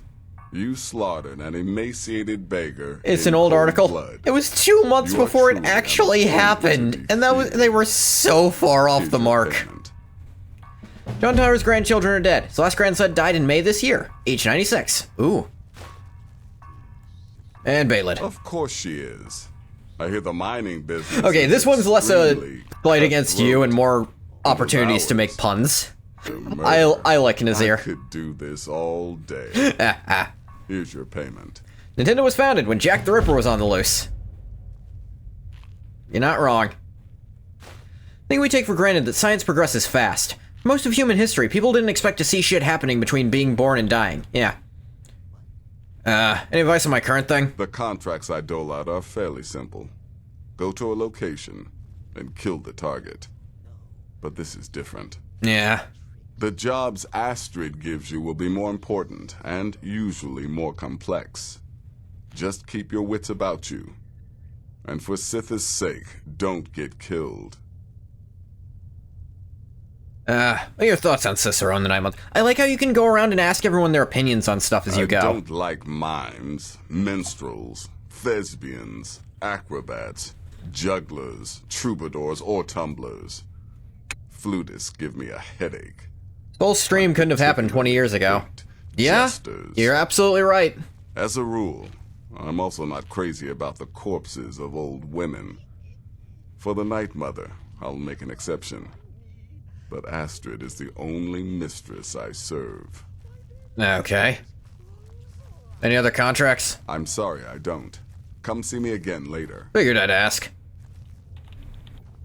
You slaughtered an emaciated beggar. It's in an old cold article. blood. It was 2 months You are before it truly actually happened, and they were so far off the mark. John Tyler's grandchildren are dead. His last grandson died in May this year, age 96. Ooh. And Baelid. Of course she is. I hear the mining business. Okay, is this one's less a extremely fight against you and more opportunities to make puns. I like Nazir. I could do this all day. Here's your payment. Nintendo was founded when Jack the Ripper was on the loose. You're not wrong. I think we take for granted that science progresses fast. For most of human history, people didn't expect to see shit happening between being born and dying. Yeah. Any advice on my current thing? The contracts I dole out are fairly simple. Go to a location and kill the target. But this is different. Yeah. The jobs Astrid gives you will be more important and usually more complex. Just keep your wits about you. And for Sithis' sake, don't get killed. What are your thoughts on Cicero and the Night Mother? I like how you can go around and ask everyone their opinions on stuff as you go. I don't like mimes, minstrels, thespians, acrobats, jugglers, troubadours, or tumblers. Flutists give me a headache. This whole stream couldn't have happened 20 years ago. Yeah, Jesters. you're absolutely right. As a rule, I'm also not crazy about the corpses of old women. For the Night Mother, I'll make an exception. But Astrid is the only mistress I serve. Okay. Any other contracts? I'm sorry, I don't. Come see me again later. Figured I'd ask.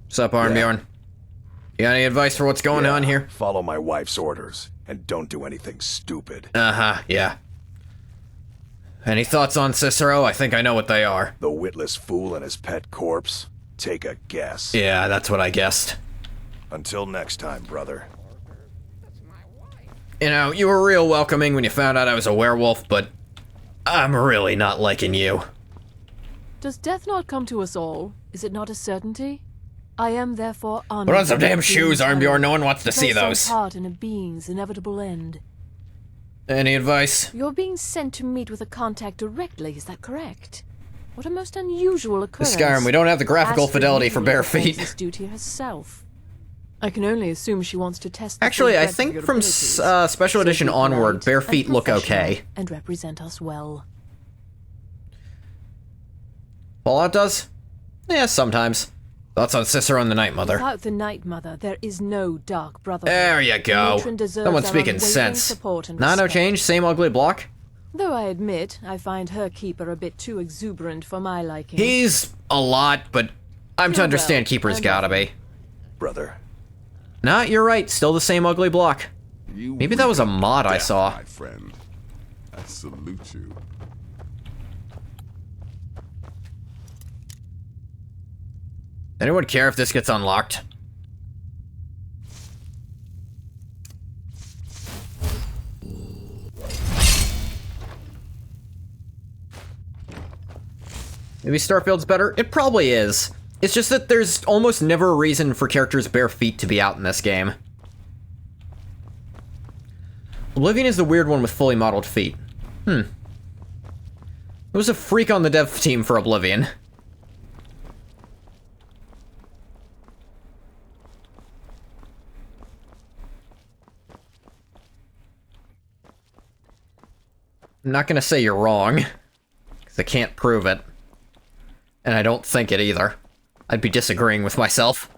What's up, Arnbjorn? You got any advice for what's going on here? Follow my wife's orders, and don't do anything stupid. Uh-huh, yeah. Any thoughts on Cicero? I think I know what they are. The witless fool and his pet corpse? Take a guess. Yeah, that's what I guessed. Until next time, brother. You know, you were real welcoming when you found out I was a werewolf, but I'm really not liking you. Does death not come to us all? Is it not a certainty? I am therefore honored. Put on some damn shoes, Arnbjorn. No one wants to see those. Some part in a being's inevitable end. Any advice? You're being sent to meet with a contact directly, is that correct? What a most unusual occurrence. Skyrim, we don't have the graphical Astrid fidelity for bare performs feet. this duty herself. I can only assume she wants to test. Actually, I think from Special Edition onward, bare feet look okay. And represent us well. Fallout does? Yeah, sometimes. Thoughts on Cicero and the Night Mother? Without the Night Mother, there is no Dark Brotherhood. There you go. Someone speaking sense. Nah, no change, same ugly block. Though I admit, I find her keeper a bit too exuberant for my liking. He's a lot, but I'm to understand Keeper's gotta be. Brother. Nah, you're right. Still the same ugly block. Maybe that was a mod I saw. My friend, I salute you. Anyone care if this gets unlocked? Maybe Starfield's better? It probably is. It's just that there's almost never a reason for characters' bare feet to be out in this game. Oblivion is the weird one with fully modeled feet. There was a freak on the dev team for Oblivion. I'm not gonna say you're wrong, because I can't prove it. And I don't think it either. I'd be disagreeing with myself.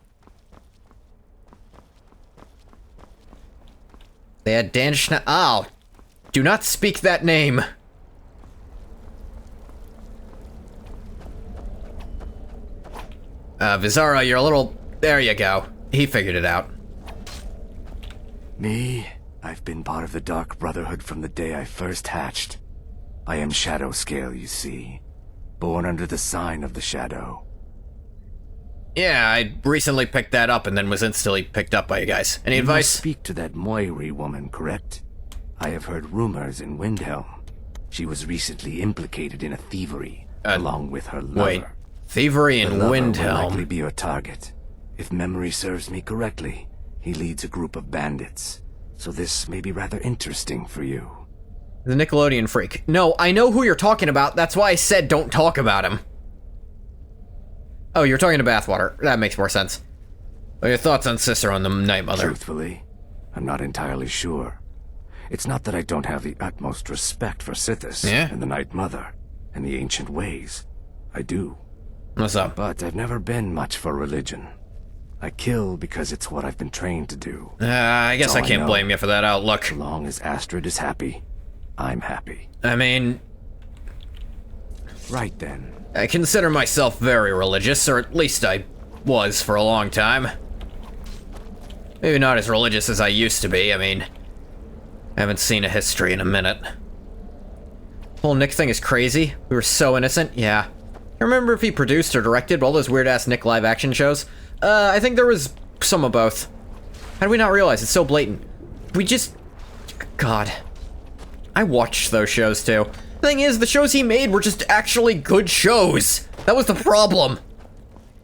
They had Dan Schna- Oh! Do not speak that name! Vizara, you're a little... There you go. He figured it out. Me? I've been part of the Dark Brotherhood from the day I first hatched. I am Shadow Scale, you see. Born under the sign of the Shadow. Yeah, I recently picked that up and then was instantly picked up by you guys. Any advice? You speak to that Moiri woman, correct? I have heard rumors in Windhelm. She was recently implicated in a thievery, along with her lover. Wait, thievery in Windhelm? Will likely be your target. If memory serves me correctly, he leads a group of bandits. So this may be rather interesting for you. The Nickelodeon freak. No, I know who you're talking about. That's why I said don't talk about him. Oh, you're talking to Bathwater. That makes more sense. What are your thoughts on Cicero and the Night Mother? Truthfully, I'm not entirely sure. It's not that I don't have the utmost respect for Sithis and the Night Mother and the ancient ways. I do. What's up? But I've never been much for religion. I kill because it's what I've been trained to do. I guess I can't blame you for that outlook. As long as Astrid is happy, I'm happy. I mean... Right then. I consider myself very religious, or at least I was for a long time. Maybe not as religious as I used to be, I mean... I haven't seen a history in a minute. The whole Nick thing is crazy. We were so innocent, yeah. I remember if he produced or directed all those weird-ass Nick live-action shows. I think there was some of both. How did we not realize? It's so blatant. We just... God. I watched those shows, too. The thing is, the shows he made were just actually good shows. That was the problem.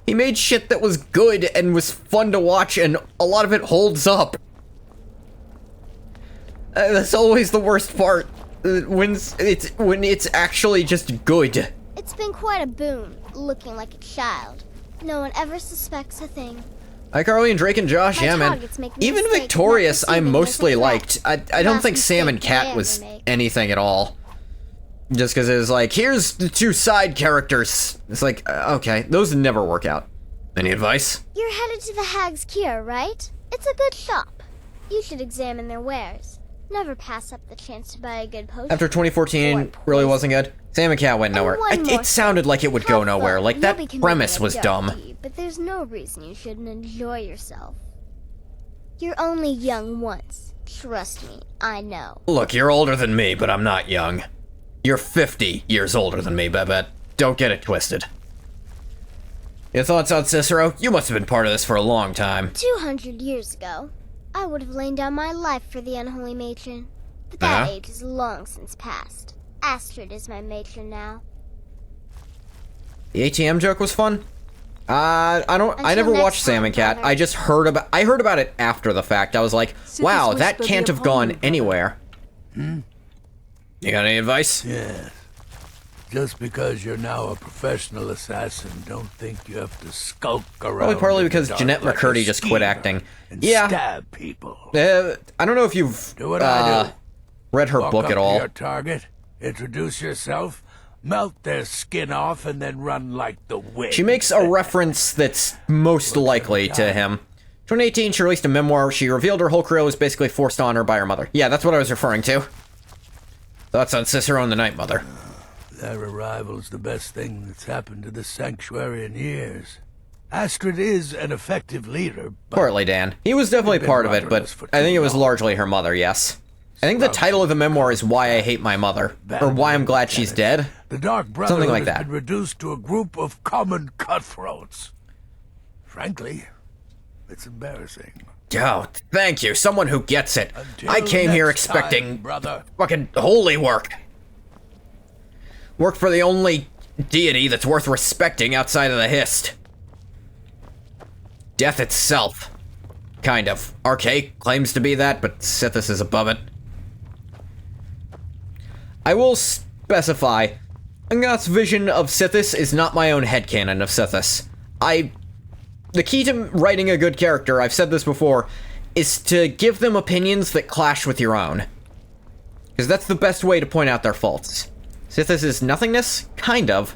He made shit that was good and was fun to watch, and a lot of it holds up. That's always the worst part. When it's actually just good. It's been quite a boon, looking like a child. No one ever suspects a thing. Hi, Carly and Drake and Josh. Yeah, man. Even Victorious, I mostly liked. I don't think Sam and Cat was anything at all. Just because it was like, here's the two side characters. It's like, okay, those never work out. Any advice? You're headed to the Hag's Cure, right? It's a good shop. You should examine their wares. Never pass up the chance to buy a good potion. After 2014 really wasn't good. Sam and Cat went nowhere. It sounded like it would go nowhere. Like, that premise was dumb. But there's no reason you shouldn't enjoy yourself. You're only young once. Trust me, I know. Look, you're older than me, but I'm not young. You're 50 years older than me, Babette. Don't get it twisted. Your thoughts on Cicero? You must have been part of this for a long time. 200 years ago, I would have lain down my life for the unholy matron. But that age is long since past. Astrid is my matron now. The ATM joke was fun. I never watched Sam and Cat. I just heard about it after the fact. I was like, wow, that can't have gone anywhere. You got any advice? Yes. Just because you're now a professional assassin, don't think you have to skulk around. Probably partly because Jeanette McCurdy just quit acting. Yeah. Stab people. I don't know if you've read her book at all. Walk up to your target, introduce yourself, melt their skin off, and then run like the wind. She makes a reference that's most likely to him. 2018, she released a memoir. She revealed her whole career was basically forced on her by her mother. Yeah, that's what I was referring to. Thoughts on Cicero and the Night Mother? Their arrival's the best thing that's happened to the sanctuary in years. Astrid is an effective leader, but partly, Dan. He was definitely part of it, but I think it was largely her mother, yes. I think the title of the memoir is Why I Hate My Mother, or Why I'm Glad She's Dead. The Dark Brotherhood something like that. has been reduced to a group of common cutthroats. Frankly, it's embarrassing. Oh, thank you. Someone who gets it. I came here expecting fucking holy work. Work for the only deity that's worth respecting outside of the Hist. Death itself. Kind of. Archaic claims to be that, but Sithis is above it. I will specify, Angat's vision of Sithis is not my own headcanon of Sithis. The key to writing a good character, I've said this before, is to give them opinions that clash with your own. Because that's the best way to point out their faults. Sithis is nothingness? Kind of.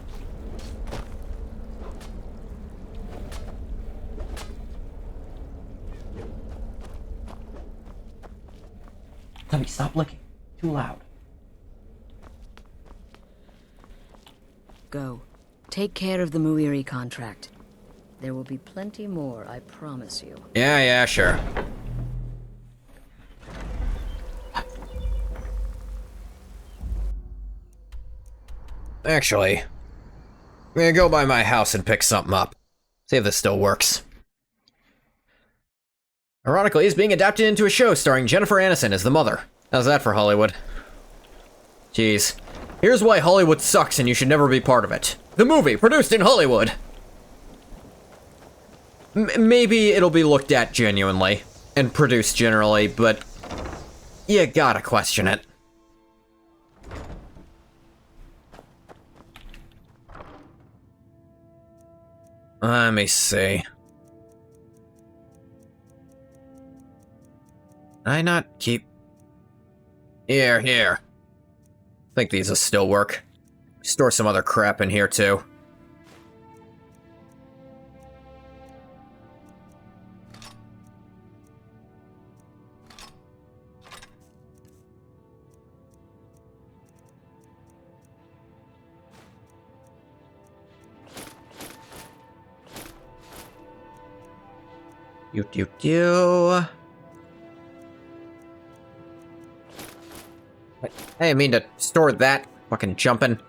Tubby, stop licking. Too loud. Go. Take care of the Muiri contract. There will be plenty more, I promise you. Yeah, sure. Actually, I'm gonna go by my house and pick something up. See if this still works. Ironically, it's being adapted into a show starring Jennifer Aniston as the mother. How's that for Hollywood? Jeez. Here's why Hollywood sucks and you should never be part of it. The movie, produced in Hollywood! Maybe it'll be looked at genuinely, and produced generally, but you gotta question it. Let me see. Did I not keep... Here. I think these will still work. Store some other crap in here, too. Hey, I mean to store that. Fucking jumping.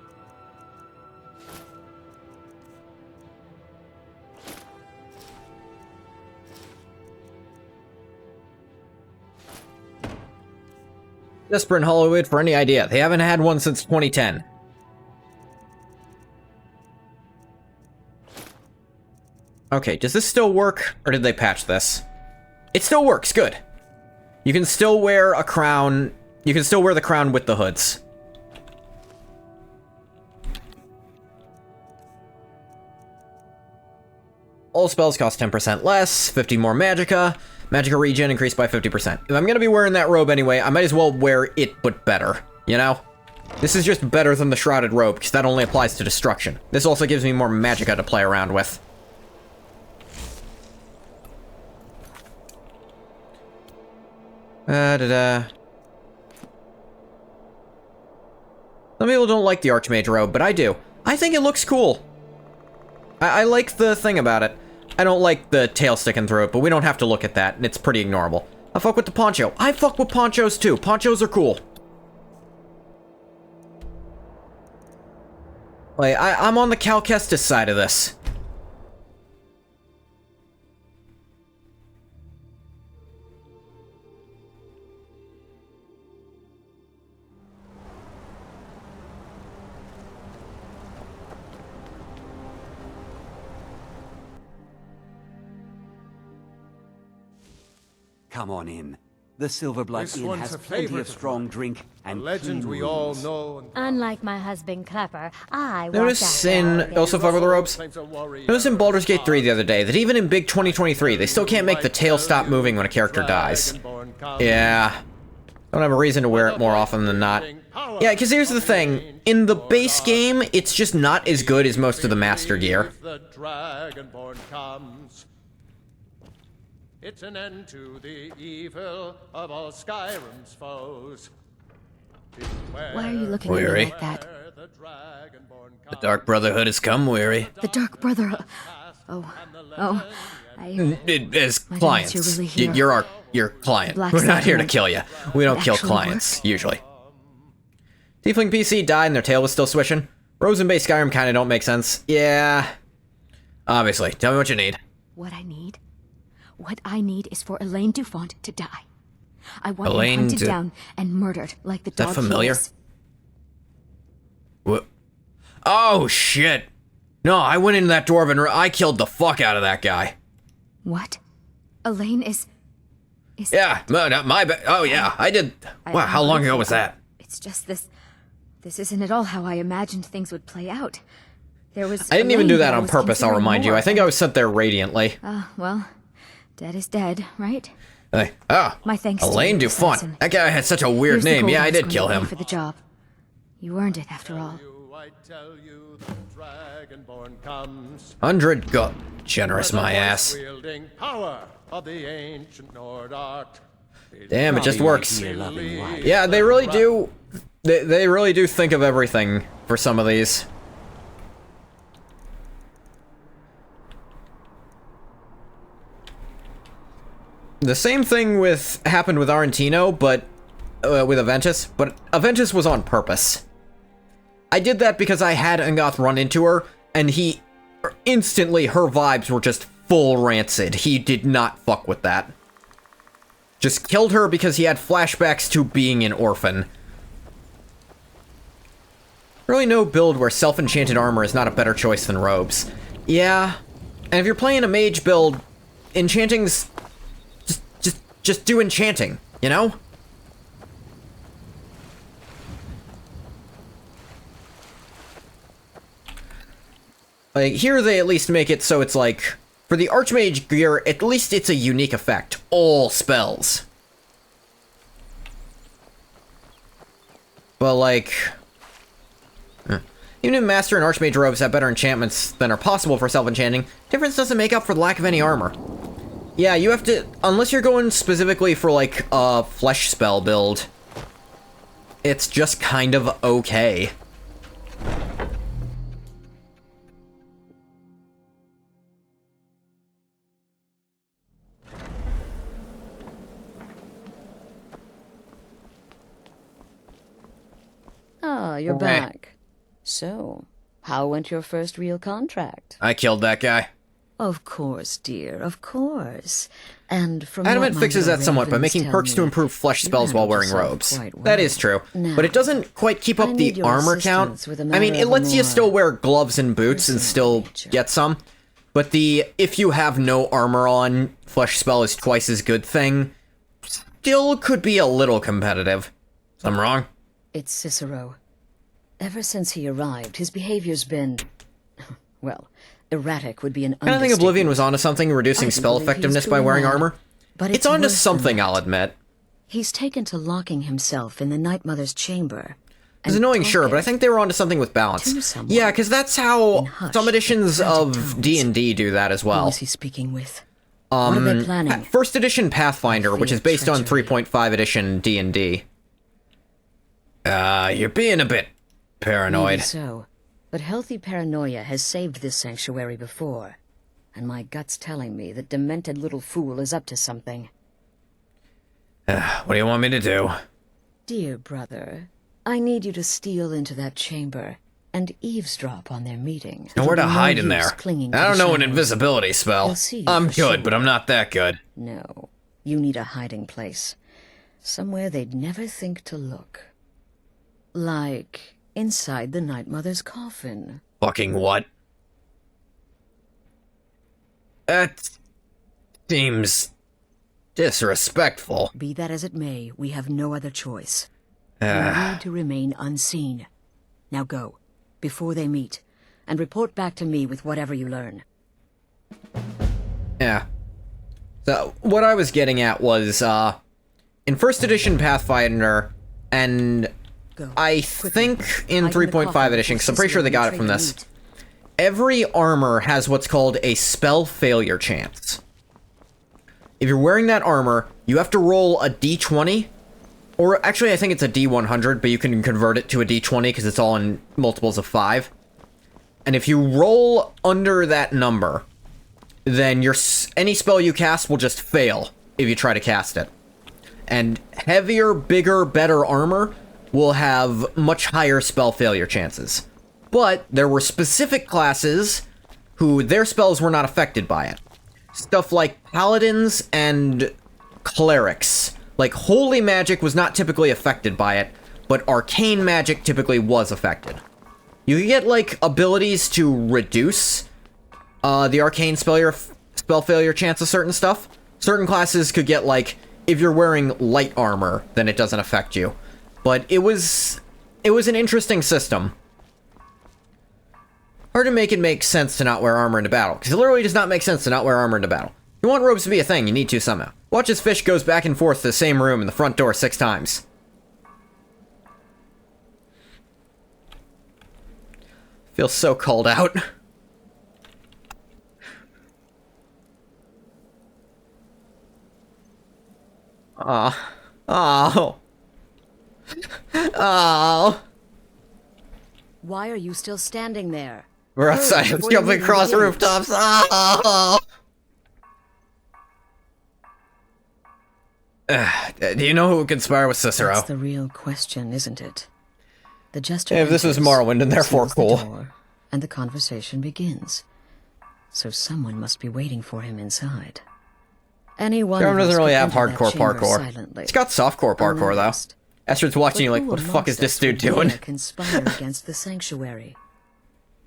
Desperate in Hollywood for any idea. They haven't had one since 2010. Okay, does this still work? Or did they patch this? It still works, good. You can still wear a crown. You can still wear the crown with the hoods. All spells cost 10% less, 50 more magicka. Magicka regen increased by 50%. If I'm gonna be wearing that robe anyway, I might as well wear it, but better. You know? This is just better than the shrouded robe, because that only applies to destruction. This also gives me more magicka to play around with. Some people don't like the Archmage robe, but I do. I think it looks cool. I like the thing about it. I don't like the tail sticking through it, but we don't have to look at that, and it's pretty ignorable. I fuck with the poncho. I fuck with ponchos too. Ponchos are cool. Like, I'm on the Cal Kestis side of this. Come on in. The Silverblood This Inn one's has a plenty favorite of strong drink and legend clean we all rooms. know. Unlike my husband Clepper, I Notice in... Also fuck with the robes? Notice in Baldur's Gate 3 the other day that even in big 2023, they still can't make the tail stop moving when a character dies. Yeah. Don't have a reason to wear it more often than not. Yeah, because here's the thing. In the base game, it's just not as good as most of the Master Gear. The Dragonborn comes. It's an end to the evil of all Skyrim's foes. Why are you looking at me like that? The Dark Brotherhood has come, Weary. The Dark Brotherhood. As clients. Really here. You're your client. Black We're not here to Sacrament. kill you. We don't It kill actually clients, work? usually. Tiefling PC died and their tail was still swishing. Robes in base Skyrim kinda don't make sense. Yeah. Obviously. Tell me what you need. What I need is for Elaine Dufont to die. I want Elaine him hunted down and murdered like the dog that familiar? he is. What? Oh, shit. No, I went into that dwarven room. I killed the fuck out of that guy. What? Elaine is... Yeah, my bad. Oh, yeah, I did. Wow, how long ago was that? It's just this... This isn't at all how I imagined things would play out. There was... I didn't even Elaine do that that I on was purpose, I'll considering remind you. more I think I was sent there radiantly. well, dead is dead, right? Hey, oh, My thanks to Elaine you, Dufont. assassin. That guy had such a weird Here's the name. gold Yeah, I was did going kill to pay him. for the job. You earned it, after all. I tell you, the Dragonborn comes. 100 gold. Generous, my ass. Wielding power of the ancient Nord art. Damn, it just works. Loving wife. Yeah, they really do. They really do think of everything for some of these. The same thing happened with Arantino, but with Aventus, but Aventus was on purpose. I did that because I had Angoth run into her, and instantly her vibes were just full rancid. He did not fuck with that. Just killed her because he had flashbacks to being an orphan. Really no build where self-enchanted armor is not a better choice than robes. Yeah, and if you're playing a mage build, enchanting's... Just do enchanting, you know? Like, here they at least make it so it's like, for the Archmage gear, at least it's a unique effect. All spells. But like... Even if Master and Archmage robes have better enchantments than are possible for self-enchanting, difference doesn't make up for the lack of any armor. Yeah, you have to... Unless you're going specifically for, like, a flesh spell build, it's just kind of okay. Ah, you're Okay. back. So, how went your first real contract? I killed that guy. Of course, dear, of course. And from Adamant what my fixes little that somewhat by ravens making tell perks to me, improve flesh you spells while handled wearing yourself robes. quite well. That is true, Now, but it doesn't quite keep I up the need your armor count. assistance with a I mean, matter it of lets you more still wear gloves and boots and still get some, but the if you have no armor on, flesh spell is twice as good thing still could be a little competitive. I'm wrong? It's Cicero. Ever since he arrived, his behavior's been... well, erratic would be an I think Oblivion was onto something, reducing I spell believe he's effectiveness by doing wearing well, armor. but It's it's onto worse than something, that. I'll admit. He's taken to locking himself in the Night Mother's chamber. It was annoying, sure, but I think they were onto something with balance. Yeah, because that's how some editions of D&D do that as well. Who is he speaking with? What are they planning? First edition Pathfinder, which is based on 3.5 edition D&D. You're being a bit paranoid. Maybe so, but healthy paranoia has saved this sanctuary before, and my gut's telling me that demented little fool is up to something. What do you want me to do? Dear brother, I need you to steal into that chamber and eavesdrop on their meeting. Nowhere to It'll be hide no in use there. clinging to I don't the know an shadows. invisibility spell. They'll see you I'm for good, sure. but I'm not that good. No, you need a hiding place. Somewhere they'd never think to look. Like inside the Night Mother's coffin. Fucking what? That seems disrespectful. Be that as it may, we have no other choice. We need to remain unseen. Now go, before they meet, and report back to me with whatever you learn. Yeah. So, what I was getting at was, in first edition Pathfinder, and I think in 3.5 edition, because I'm pretty sure they got it from this, every armor has what's called a spell failure chance. If you're wearing that armor, you have to roll a d20, or actually I think it's a d100, but you can convert it to a d20 because it's all in multiples of 5. And if you roll under that number, then any spell you cast will just fail if you try to cast it. And heavier, bigger, better armor will have much higher spell failure chances. But there were specific classes who their spells were not affected by it. Stuff like paladins and clerics. Like, holy magic was not typically affected by it, but arcane magic typically was affected. You could get, like, abilities to reduce the arcane spell failure chance of certain stuff. Certain classes could get, like, if you're wearing light armor, then it doesn't affect you. But it was an interesting system. Hard to make it make sense to not wear armor into battle, because it literally does not make sense to not wear armor into battle. If you want robes to be a thing, you need to somehow. Watch as Fish goes back and forth to the same room in the front door 6 times. Feels so called out. Oh. Why are you still standing there? We're outside. Let's jump across rooftops. Oh. Do you know who would conspire with Cicero? That's the real question, isn't it? The jester If this was Morrowind, and therefore cool. Door, and the conversation begins. So someone must be waiting for him inside. Anyone Skyrim doesn't really have enter that hardcore chamber parkour. silently. It's got softcore parkour, though. Estrid's watching you like, what the fuck is this dude doing? Conspire against the sanctuary.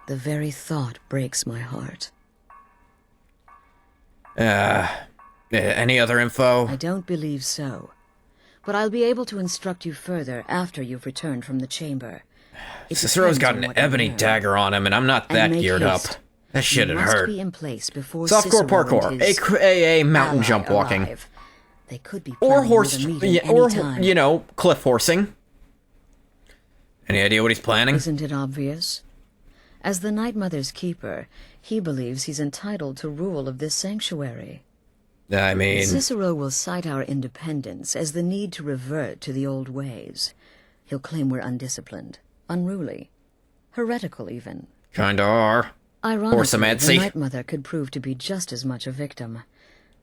The very thought breaks my heart. Any other info? I don't believe so. But I'll be able to instruct you further after you've returned from the chamber. Cicero's got an ebony dagger on him, and I'm not that geared up. That shit'd hurt. Be in place before Softcore parkour, aka mountain jump walking. They could be or horse, or, anytime. you know, cliff horsing. Any idea what he's planning? Isn't it obvious? As the Night Mother's keeper, he believes he's entitled to rule of this sanctuary. I mean... Cicero will cite our independence as the need to revert to the old ways. He'll claim we're undisciplined, unruly, heretical even. Kinda are. Ironically, the Night Mother could prove to be just as much a victim.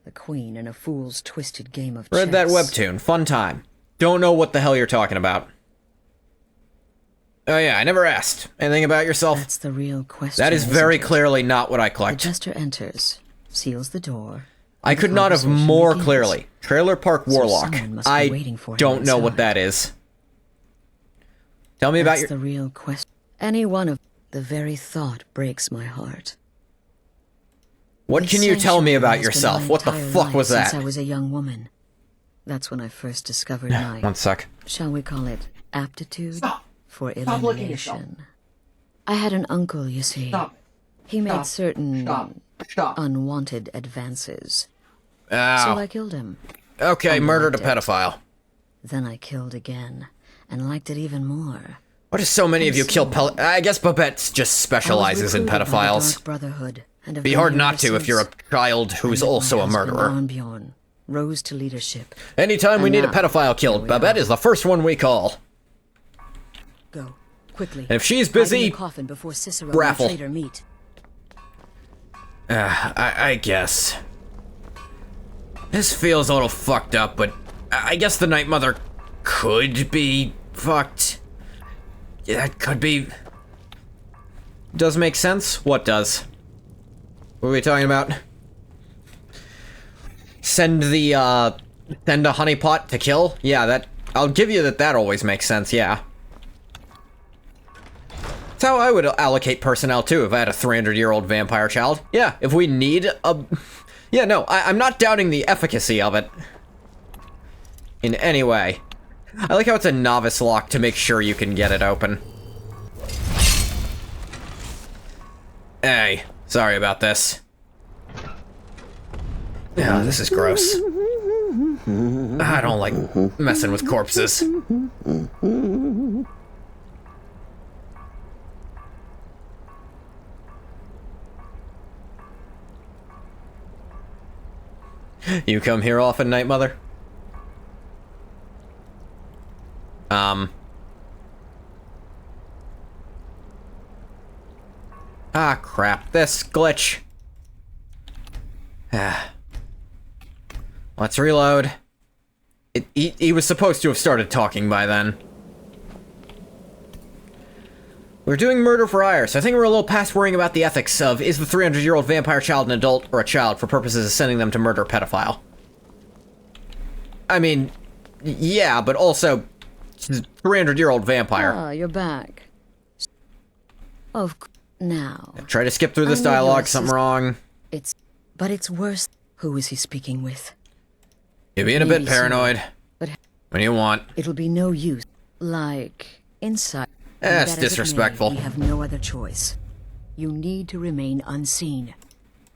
The queen in a fool's twisted game of chess. Read that webtoon. Fun time. Don't know what the hell you're talking about. Oh yeah, I never asked. Anything about yourself? That's the real question. That is very clearly not what I collect. The jester enters, seals the door. I could not have more clearly. Trailer Park Warlock. I don't know what that is. Tell me about your... That's the real question. Any one of... The very thought breaks my heart. What can you tell me about yourself? What the fuck was that? Since I was a young woman. That's when I first discovered my... One sec. Shall we call it aptitude for Stop licking yourself. elimination? I had an uncle, you see. Stop. He made Stop. certain Stop. unwanted advances. Ow. So I killed him. Okay, And murdered a liked it. pedophile. Then I killed again, and liked it even more. Why do so many of you kill I guess Babette just specializes in I was recruited by the pedophiles. Dark Brotherhood, and have Be been hard here not ever to if you're a since. child who's And also my a husband, murderer. Arnbjorn, rose to leadership. Anytime we And need a now, pedophile killed, Babette is the first one we call. Go, quickly. And if she's Hide in busy, the coffin before Cicero raffle. and the traitor meet. I guess. This feels a little fucked up, but I guess the Night Mother could be fucked. Yeah, it could be. Does make sense? What does? What are we talking about? Send a honeypot to kill? Yeah, that, I'll give you that always makes sense, yeah. That's how I would allocate personnel too if I had a 300-year-old vampire child. Yeah, if we need a... Yeah, no, I'm not doubting the efficacy of it. In any way. I like how it's a novice lock to make sure you can get it open. Hey, sorry about this. Yeah, this is gross. I don't like messing with corpses. You come here often, Night Mother? Ah, crap. This glitch. Let's reload. He was supposed to have started talking by then. We're doing murder for hire, so I think we're a little past worrying about the ethics of is the 300-year-old vampire child an adult or a child for purposes of sending them to murder a pedophile. I mean, yeah, but also 300-year-old vampire. Ah, you're back. Now. Try to skip through this I know your dialogue, something wrong. But it's worse. Who is he speaking with? You're being a bit Maybe so, paranoid. but What do you want? it'll be no use. Like, inside. That's Be that as it may, disrespectful. We have no other choice. You need to remain unseen.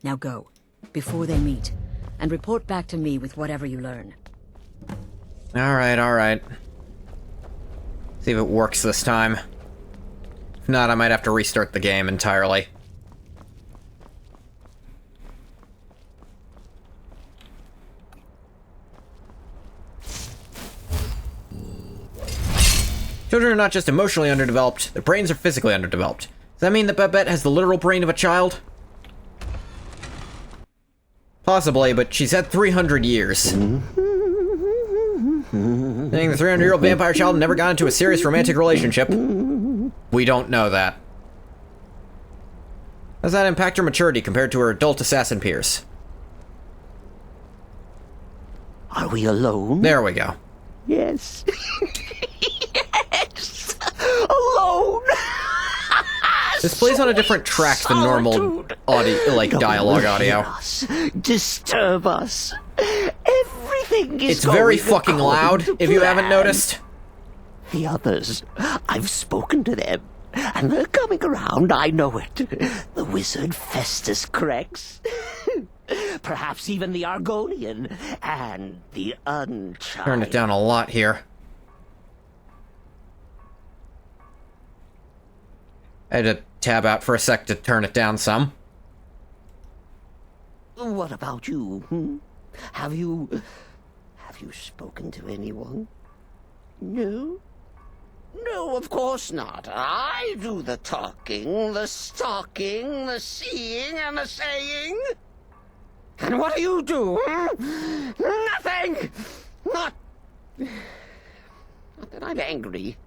Now go, before they meet, and report back to me with whatever you learn. Alright. See if it works this time. If not, I might have to restart the game entirely. Children are not just emotionally underdeveloped, their brains are physically underdeveloped. Does that mean that Babette has the literal brain of a child? Possibly, but she's had 300 years. Saying the 300-year-old vampire child never got into a serious romantic relationship. We don't know that. How does that impact her maturity compared to her adult assassin peers? Are we alone? There we go. Yes. Yes! Alone! This plays on a different track than normal audio, like dialogue audio. Disturb us. Everything is It's very going fucking loud, according to if you haven't plan. noticed. The others, I've spoken to them, and they're coming around, I know it. The wizard Festus Crex. Perhaps even the Argonian, and the Unchild. Turn it down a lot here. I had to tab out for a sec to turn it down some. What about you? Have you spoken to anyone? No? No, of course not. I do the talking, the stalking, the seeing, and the saying. And what do you do? Nothing! Not that I'm angry.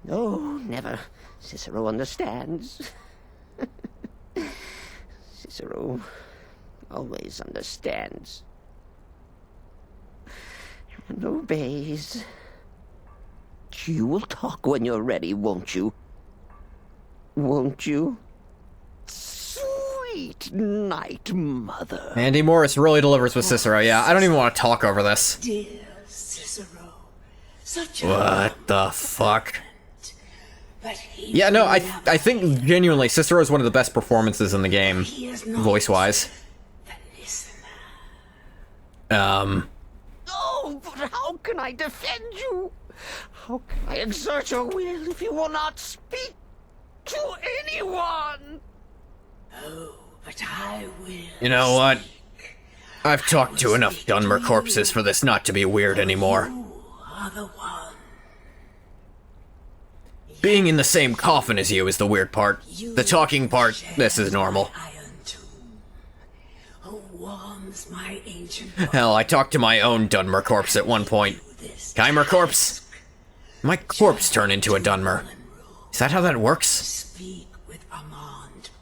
No, never. Cicero understands. Cicero always understands. And obeys. You will talk when you're ready, won't you? Won't you? Sweet Night Mother. Andy Morris really delivers with Cicero, yeah. I don't even want to talk over this. Dear What the fuck? Yeah, no, I think genuinely Cicero is one of the best performances in the game, voice-wise. Oh, but how can I defend you? How can I exert your will if you will not speak to anyone? Oh, but I will. You know what? I've talked to enough Dunmer corpses for this not to be weird anymore. Are the one. Being in the same coffin as you is the weird part. The talking part, this is normal. Who warms my ancient. Hell, I talked to my own Dunmer corpse at one point. Keimer corpse? My corpse turned into a Dunmer. Is that how that works? It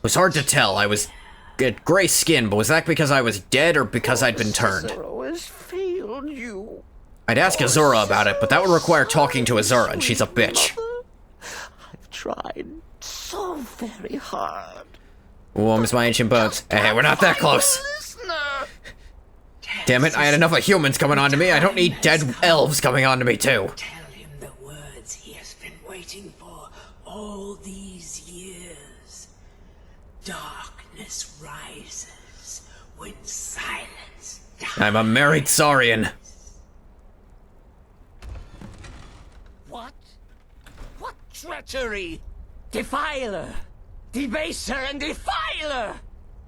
was hard to tell. I was get gray skin, but was that because I was dead or because I'd been turned? Cicero has failed you. I'd ask Azura about it, but that would require talking to Azura, and she's a bitch. I've tried so very hard. Warms my ancient bones. Hey, we're not that close. Damn it, I had enough of humans coming on to me. I don't need dead elves coming on to me, too. Tell him the words he has been waiting for all these years. Darkness rises when silence dies. I'm a married Saurian. What? What treachery? Defiler! Debaser and defiler!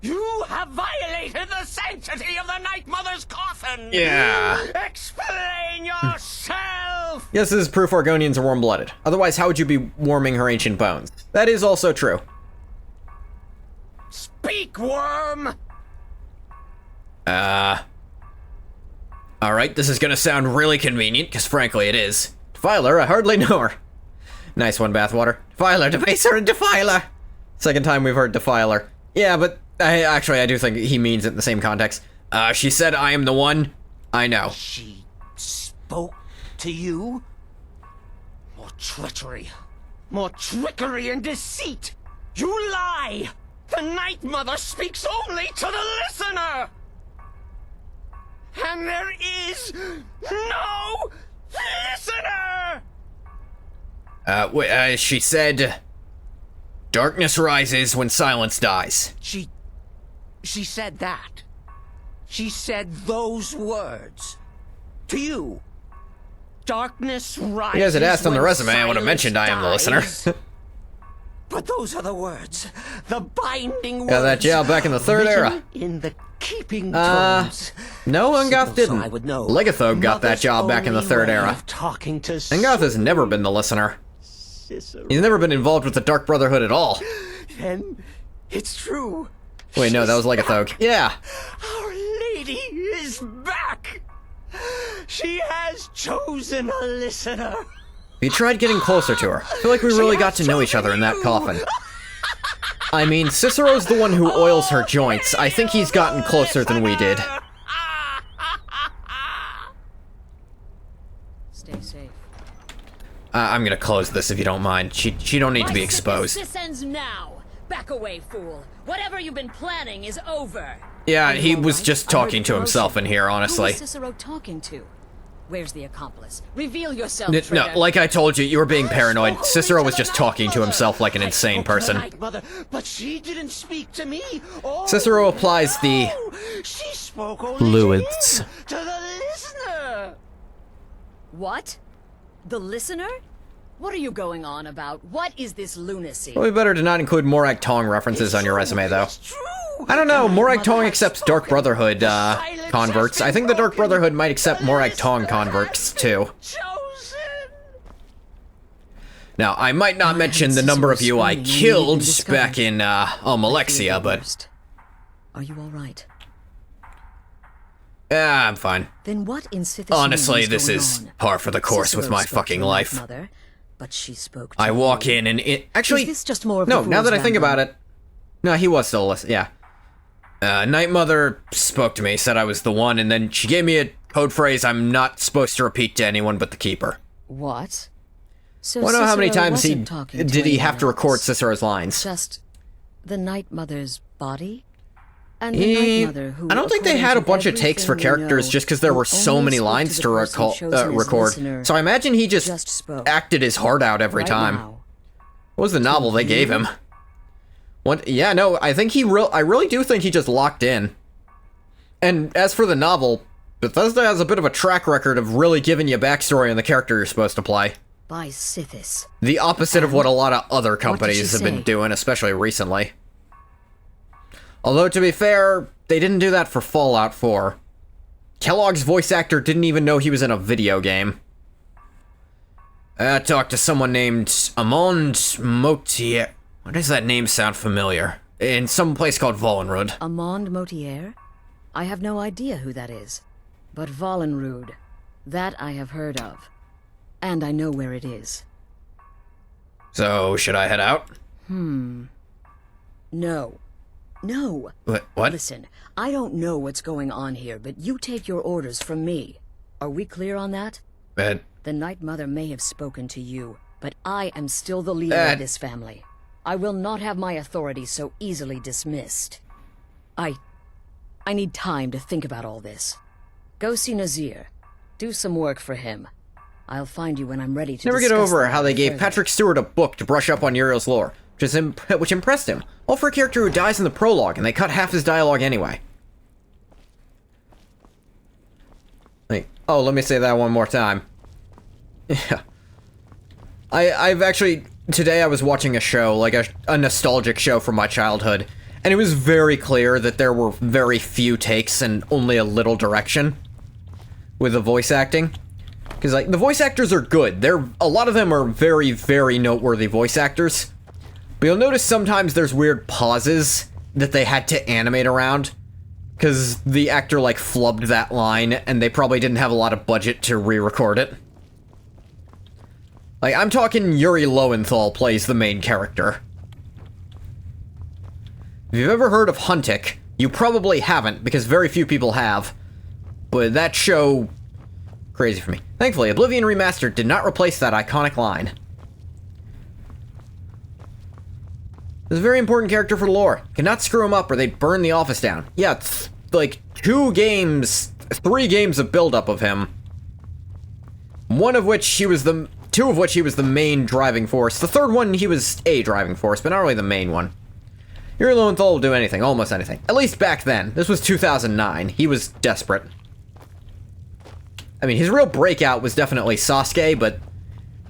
You have violated the sanctity of the Night Mother's coffin! Yeah. Explain yourself! Yes, this is proof Argonians are warm-blooded. Otherwise, how would you be warming her ancient bones? That is also true. Speak, worm! Alright, this is gonna sound really convenient, because frankly it is. Defiler, I hardly know her. Nice one, Bathwater. Defiler, Debaser, and Defiler! Second time we've heard Defiler. Yeah, but I do think he means it in the same context. She said I am the one. I know. She spoke to you? More treachery. More trickery and deceit! You lie! The Night Mother speaks only to the listener! And there is no listener! She said... Darkness rises when silence dies. She said that. She said those words. To you. Darkness rises. You guys had asked on the when resume, I would have mentioned I am the listener. But those are the words. The binding words. Got that job back in the Third Era. In the keeping tones. No, Ungoth didn't. I would know. Legathog got that job back in the Third Era. Talking to Ungoth has never been the listener. Cicero. He's never been involved with the Dark Brotherhood at all. Then it's true. Wait, no, that was Legathog. Yeah. Our Lady is back. She has chosen a listener. We tried getting closer to her. I feel like we really got to know each other in that coffin. I mean, Cicero's the one who oils her joints. I think he's gotten closer than we did. Stay safe. I'm gonna close this if you don't mind. She don't need to be exposed. This ends now. Back away, fool. Whatever you've been planning is over. Yeah, he was just talking to himself in here, honestly. Who was Cicero talking to? Where's the accomplice? Reveal yourself, No, traitor. like I told you were being paranoid. Cicero was just talking to himself like an insane person. Mother, but she didn't speak to me. Oh, Cicero applies the she spoke only fluids. to the listener. What? The listener? What are you going on about? What is this lunacy? Probably better to not include Morag Tong references on your resume, though. I don't know, Morag Tong accepts Dark Brotherhood, converts. I think the Dark Brotherhood might accept Morag Tong converts, too. Now, I might not mention the number of you I killed back in, Alexia, but... Are you alright? Yeah, I'm fine. Then what in Sithis Honestly, this is par for the course with my fucking life. Mother, but she spoke to I walk in and actually, is this just more of no, the now fool's that I think errand? about it, no, he was still listening, yeah. Night Mother spoke to me, said I was the one, and then she gave me a code phrase I'm not supposed to repeat to anyone but the Keeper. What? So I don't know how many Cicero times wasn't talking did he have to anyone record else. Cicero's lines. Just the Night Mother's body? And the Night Mother, who, I don't think they had a bunch of takes for characters just because there were so many lines to record. So I imagine he just acted his heart out every time. What was the novel they gave him? What? Yeah, no, I think I really do think he just locked in. And as for the novel, Bethesda has a bit of a track record of really giving you backstory on the character you're supposed to play. By Sithis. The opposite of what a lot of other companies have been doing, especially recently. Although, to be fair, they didn't do that for Fallout 4. Kellogg's voice actor didn't even know he was in a video game. I talked to someone named Amand Motier. Why does that name sound familiar? In some place called Vollenrud. Amand Motier? I have no idea who that is. But Vollenrud, that I have heard of. And I know where it is. So, should I head out? No. No. What? Listen, I don't know what's going on here, but you take your orders from me. Are we clear on that? The Night Mother may have spoken to you, but I am still the leader of this family. I will not have my authority so easily dismissed. I need time to think about all this. Go see Nazir. Do some work for him. I'll find you when I'm ready to Never get over how they gave Patrick Stewart a book to brush up on Uriel's lore, which impressed him. All for a character who dies in the prologue, and they cut half his dialogue anyway. Oh, let me say that one more time. Yeah. I've actually... Today I was watching a show, like a nostalgic show from my childhood, and it was very clear that there were very few takes and only a little direction with the voice acting. Because, like, the voice actors are good. A lot of them are very, very noteworthy voice actors. But you'll notice sometimes there's weird pauses that they had to animate around. Because the actor, like, flubbed that line, and they probably didn't have a lot of budget to re-record it. Like, I'm talking Yuri Lowenthal plays the main character. If you've ever heard of Huntik, you probably haven't, because very few people have. But that show... Crazy for me. Thankfully, Oblivion Remastered did not replace that iconic line. It's a very important character for lore. Cannot screw him up or they'd burn the office down. Yeah, it's like 3 games of build-up of him. Two of which he was the main driving force. The third one, he was a driving force, but not really the main one. Yuri Lowenthal will do anything, almost anything. At least back then. This was 2009. He was desperate. I mean, his real breakout was definitely Sasuke, but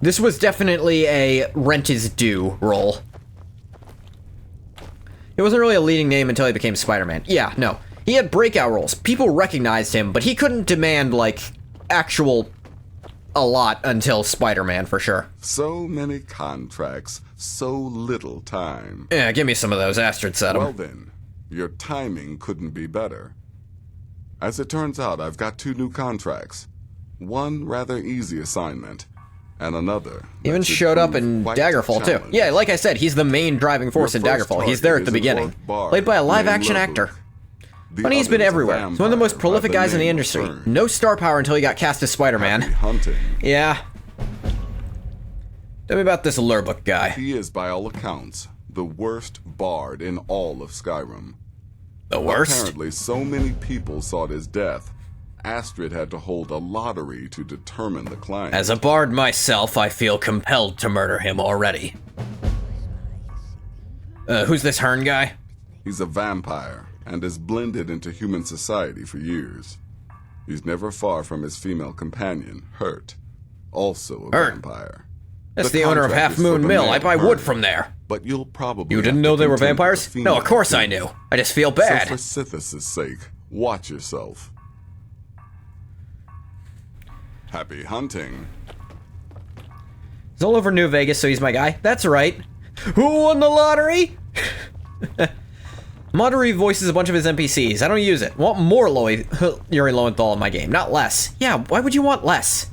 this was definitely a rent is due role. He wasn't really a leading name until he became Spider-Man. Yeah, no. He had breakout roles. People recognized him, but he couldn't demand, like, actual a lot until Spider-Man, for sure. So many contracts, so little time. Yeah, give me some of those. Astrid said 'em. Well then, your timing couldn't be better. As it turns out, I've got 2 new contracts. One rather easy assignment, and another... He even showed up in Daggerfall, too. Yeah, like I said, he's the main driving force in Daggerfall. He's there at the beginning. Played by a live-action actor. Funny, he's been everywhere. He's one of the most prolific guys in the industry. No star power until he got cast as Spider-Man. Yeah. Tell me about this Lurbook guy. He is, by all accounts, the worst bard in all of Skyrim. The worst? Apparently, so many people sought his death, Astrid had to hold a lottery to determine the client. As a bard myself, I feel compelled to murder him already. Who's this Hearn guy? He's a vampire, and has blended into human society for years. He's never far from his female companion, Hurt, also a vampire. That's the owner of Half Moon Mill. I buy wood from there. But you'll probably... You didn't know they were vampires? No, of course I knew. I just feel bad. So for Sithis' sake, watch yourself. Happy hunting. He's all over New Vegas, so he's my guy. That's right. Who won the lottery? Monterey voices a bunch of his NPCs. I don't use it. I want more Yuri Lowenthal in my game, not less. Yeah, why would you want less?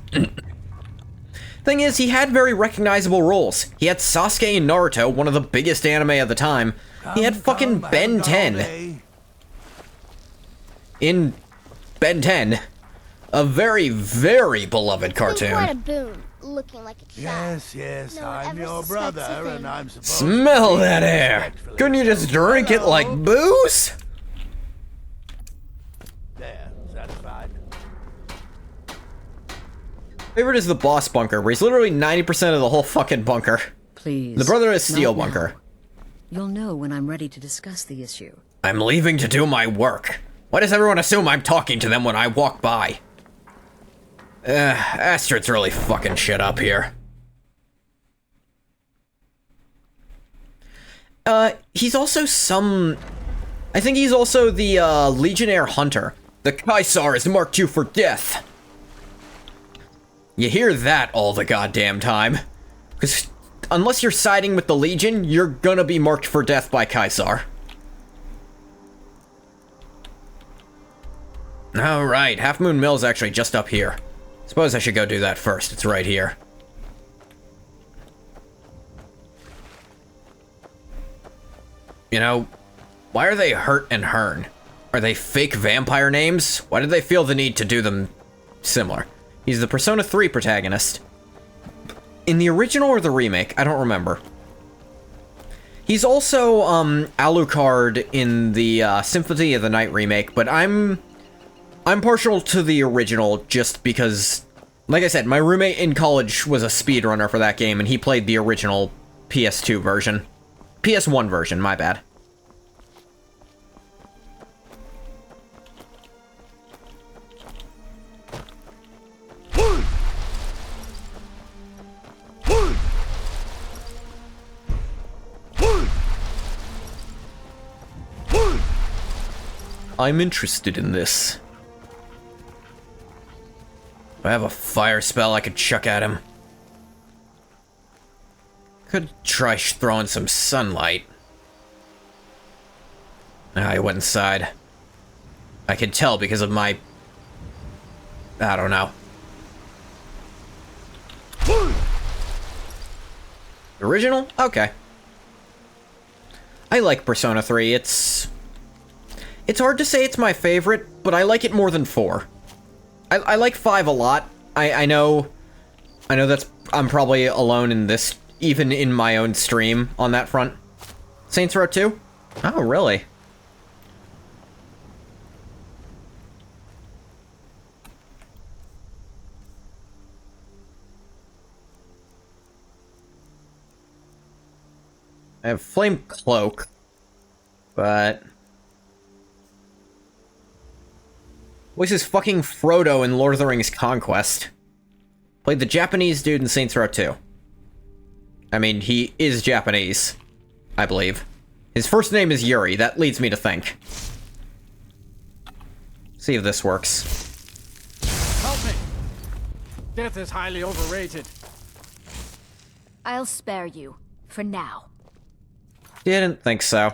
Thing is, he had very recognizable roles. He had Sasuke in Naruto, one of the biggest anime at the time. He had fucking Ben 10. In Ben 10. A very, very beloved cartoon. Quite a boon, looking like a child. Yes, I'm your brother, and I'm supposed Smell that air! Couldn't you just drink it like booze? There, satisfied? Favorite is the boss bunker, where he's literally 90% of the whole fucking bunker. Please. The Brother of Steel not now. bunker. You'll know when I'm ready to discuss the issue. I'm leaving to do my work. Why does everyone assume I'm talking to them when I walk by? Astrid's really fucking shit up here. He's also I think he's also the, Legionnaire Hunter. The Caesar has marked you for death. You hear that all the goddamn time. Because unless you're siding with the Legion, you're gonna be marked for death by Caesar. Alright, Half Moon Mill's actually just up here. Suppose I should go do that first. It's right here. You know, why are they Hurt and Hearn? Are they fake vampire names? Why did they feel the need to do them similar? He's the Persona 3 protagonist. In the original or the remake? I don't remember. He's also, Alucard in the, Symphony of the Night remake, but I'm partial to the original just because, like I said, my roommate in college was a speedrunner for that game, and he played the original PS2 version. PS1 version, my bad. I'm interested in this. I have a fire spell I could chuck at him. Could try throwing some sunlight. I went inside. I can tell because of my... I don't know. Original? Okay. I like Persona 3. It's hard to say it's my favorite, but I like it more than 4. I like 5 a lot. I know that's... I'm probably alone in this, even in my own stream on that front. Saints Row 2? Oh, really? I have Flame Cloak, but... Voices fucking Frodo in Lord of the Rings Conquest. Played the Japanese dude in Saints Row 2. I mean, he is Japanese, I believe. His first name is Yuri, that leads me to think. See if this works. Help me! Death is highly overrated. I'll spare you, for now. Didn't think so.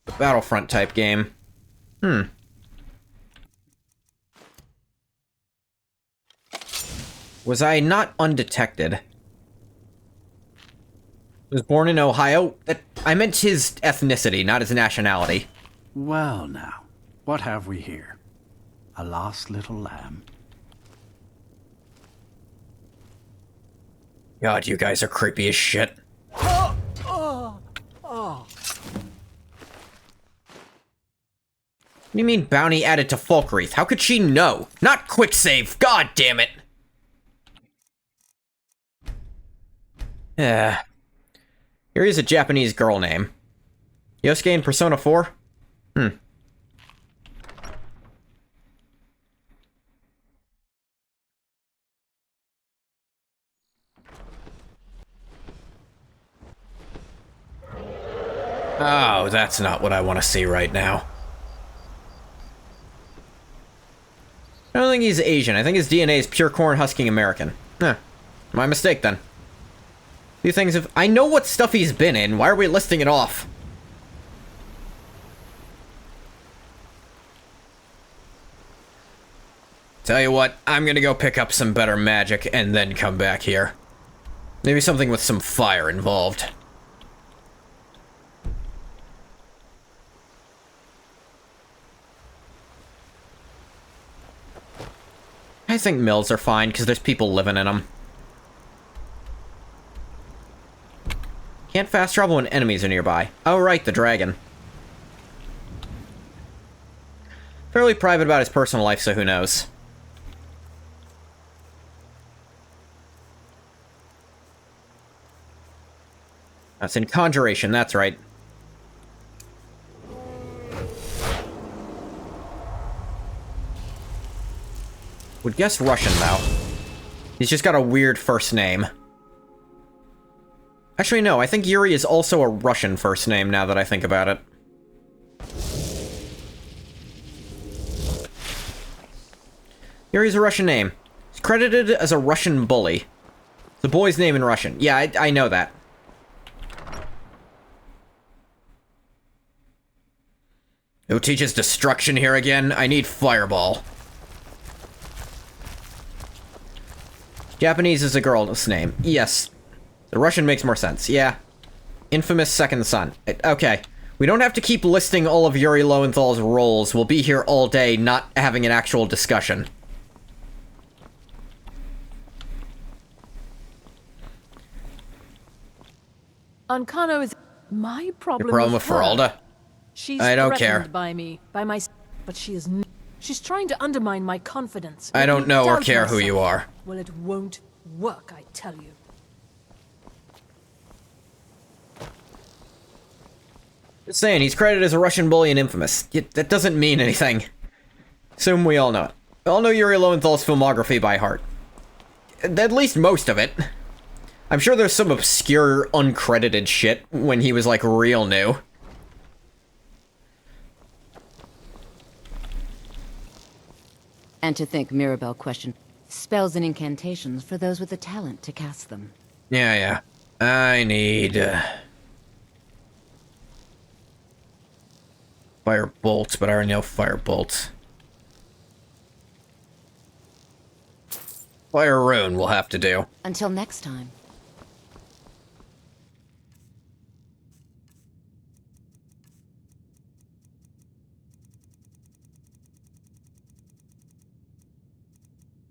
The Battlefront type game. Was I not undetected? Was born in Ohio? I meant his ethnicity, not his nationality. Well now, what have we here? A lost little lamb. God, you guys are creepy as shit. What do you mean bounty added to Folkreath? How could she know? Not quick save, god damn it! Yeah. Here is a Japanese girl name. Yosuke in Persona 4? Oh, that's not what I want to see right now. I don't think he's Asian. I think his DNA is pure corn-husking American. My mistake, then. Few things have... I know what stuff he's been in. Why are we listing it off? Tell you what, I'm gonna go pick up some better magic and then come back here. Maybe something with some fire involved. I think mills are fine, because there's people living in them. Can't fast travel when enemies are nearby. Oh, right, the dragon. Fairly private about his personal life, so who knows. That's in Conjuration, that's right. Would guess Russian, though. He's just got a weird first name. Actually, no, I think Yuri is also a Russian first name, now that I think about it. Yuri's a Russian name. He's credited as a Russian bully. The boy's name in Russian. Yeah, I know that. Who teaches destruction here again? I need Fireball. Japanese is a girl's name. Yes. The Russian makes more sense. Yeah. Infamous second son. Okay. We don't have to keep listing all of Yuri Lowenthal's roles. We'll be here all day not having an actual discussion. Ankano is my problem. Your problem with Feralda? She's I don't threatened care. by me, but she is. She's trying to undermine my confidence. I don't know or care who you are. Well, it won't work, I tell you. Just saying, he's credited as a Russian bully and infamous. That doesn't mean anything. Assume we all know it. We all know Yuri Lowenthal's filmography by heart. At least most of it. I'm sure there's some obscure, uncredited shit when he was, like, real new. And to think Mirabelle questioned spells and incantations for those with the talent to cast them. Yeah. I need... Fire bolts, but I already know fire bolts. Fire rune will have to do. Until next time.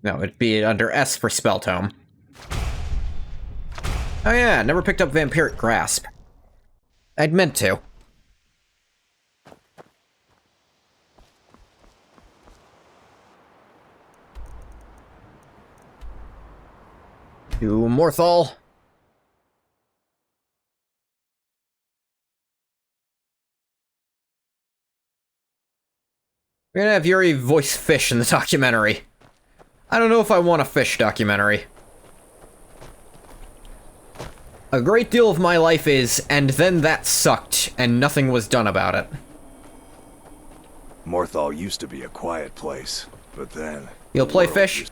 No, it'd be under S for Spell Tome. Oh yeah, never picked up Vampiric Grasp. I'd meant to. To Morthal. We're gonna have Yuri voice fish in the documentary. I don't know if I want a fish documentary. A great deal of my life is, and then that sucked, and nothing was done about it. Morthal used to be a quiet place, but then... You'll play fish?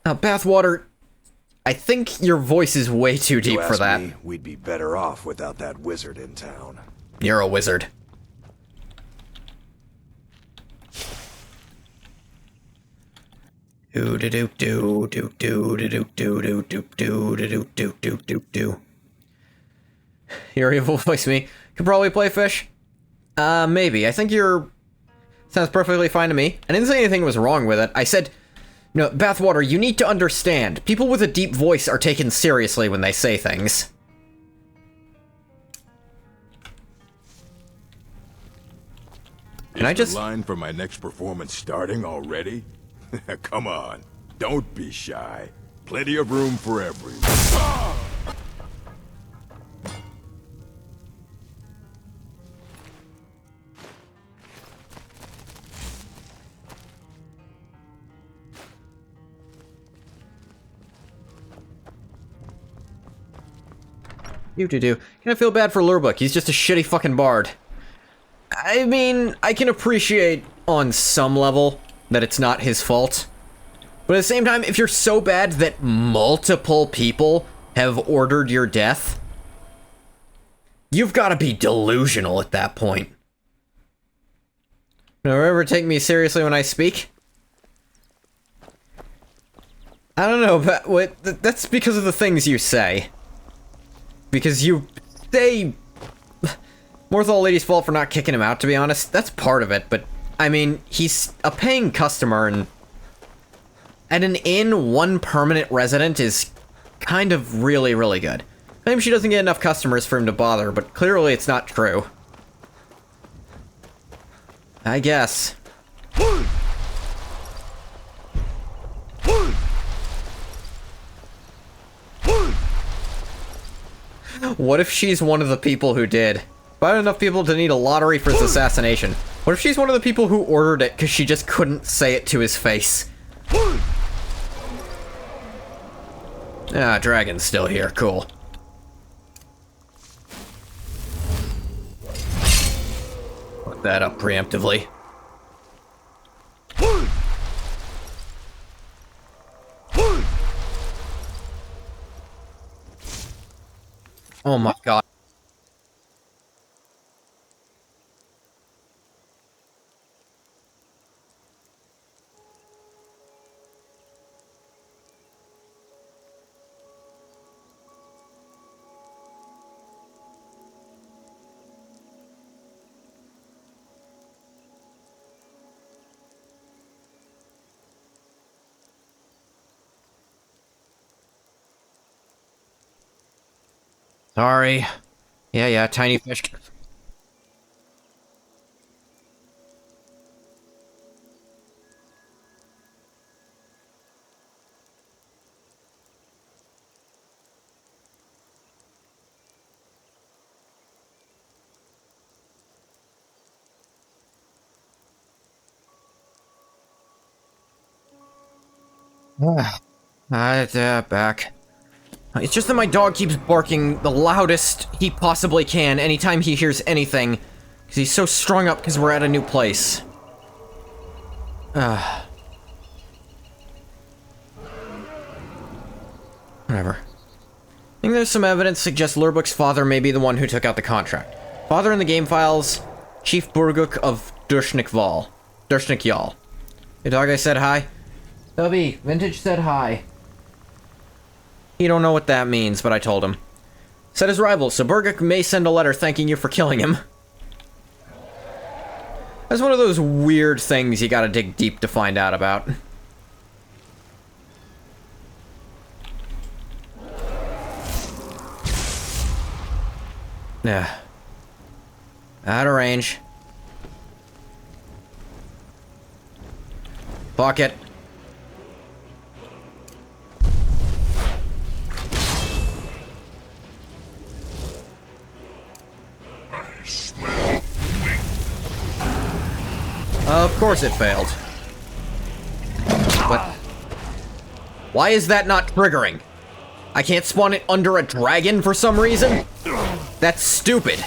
Bathwater, I think your voice is way too deep for that. Me, we'd be better off without that wizard in town. You're a wizard. Yuri will voice me. Could probably play fish. Maybe. I think you're... Sounds perfectly fine to me. I didn't say anything was wrong with it. I said, no, Bathwater, you need to understand. People with a deep voice are taken seriously when they say things. Is the line for my next performance starting already? Come on, don't be shy. Plenty of room for everyone. You Can I feel bad for Lurbook? He's just a shitty fucking bard. I mean, I can appreciate on some level that it's not his fault. But at the same time, if you're so bad that multiple people have ordered your death, you've got to be delusional at that point. Now, ever take me seriously when I speak? I don't know, but that's because of the things you say. Because you say... Morthal Lady's fault for not kicking him out, to be honest. That's part of it, but... I mean, he's a paying customer, and... At an inn, one permanent resident is kind of really, really good. Claims she doesn't get enough customers for him to bother, but clearly it's not true. I guess. What if she's one of the people who did? Find enough people to need a lottery for his assassination. What if she's one of the people who ordered it because she just couldn't say it to his face? Ah, dragon's still here. Cool. Put that up preemptively. Oh my god. Sorry. Yeah, tiny fish. Back. It's just that my dog keeps barking the loudest he possibly can anytime he hears anything, because he's so strung up because we're at a new place. Whatever. I think there's some evidence suggests Lurbook's father may be the one who took out the contract. Father in the game files, Chief Burguk of Durshnikval. Durshnikyal. Your dog, I said hi? Stubby, Vintage said hi. He don't know what that means, but I told him. Said his rival, so Burguk may send a letter thanking you for killing him. That's one of those weird things you gotta dig deep to find out about. Yeah. Out of range. Fuck it. Of course it failed. But why is that not triggering? I can't spawn it under a dragon for some reason? That's stupid.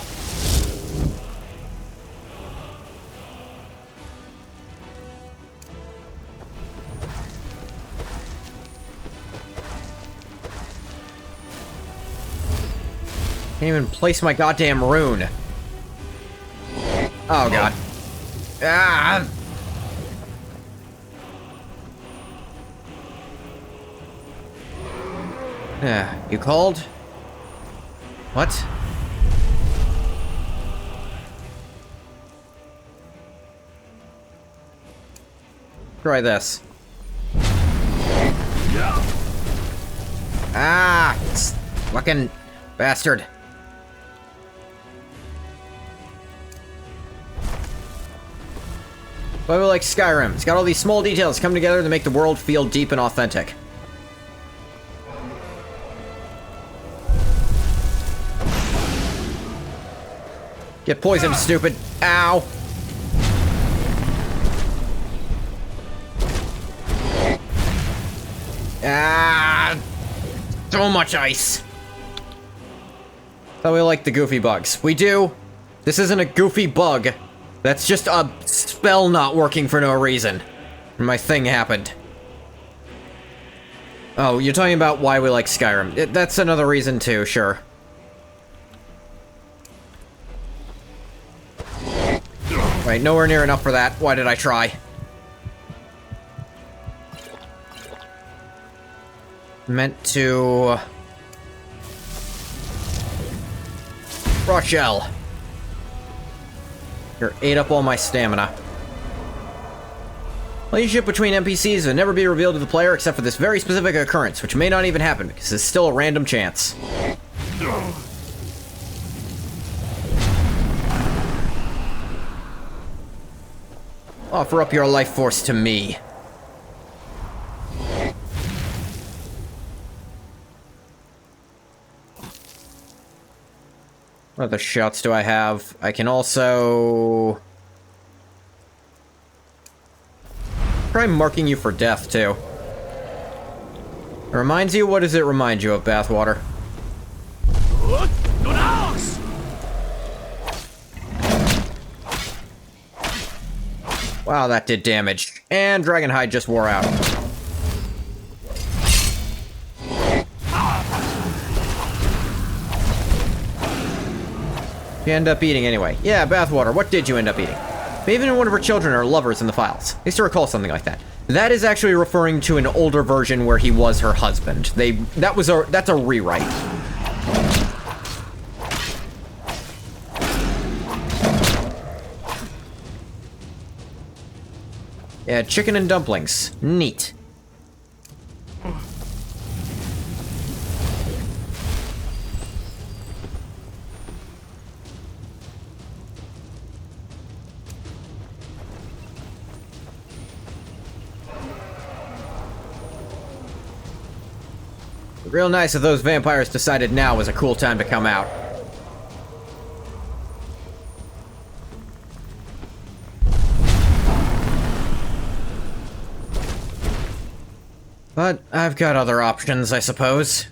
Can't even place my goddamn rune. Oh god. Ah! Yeah, you called? What? Try this. Ah! Fucking bastard. But we like Skyrim. It's got all these small details come together to make the world feel deep and authentic. Get poisoned, stupid. Ow. Ah. So much ice. Thought we like the goofy bugs. We do. This isn't a goofy bug. That's just a spell not working for no reason. And my thing happened. Oh, you're talking about why we like Skyrim. That's another reason too, sure. Right, nowhere near enough for that. Why did I try? Meant to... Rochelle. Here, ate up all my stamina. Relationship between NPCs will never be revealed to the player except for this very specific occurrence, which may not even happen because it's still a random chance. Offer up your life force to me. What other shouts do I have? I can also... try marking you for death, too. It reminds you? What does it remind you of, Bathwater? Wow, that did damage. And Dragonhide just wore out. You end up eating anyway. Yeah, Bathwater, what did you end up eating? Maybe one of her children or lovers in the files. I used to recall something like that. That is actually referring to an older version where he was her husband. That's a rewrite. Yeah, chicken and dumplings. Neat. Real nice if those vampires decided now was a cool time to come out. But I've got other options, I suppose.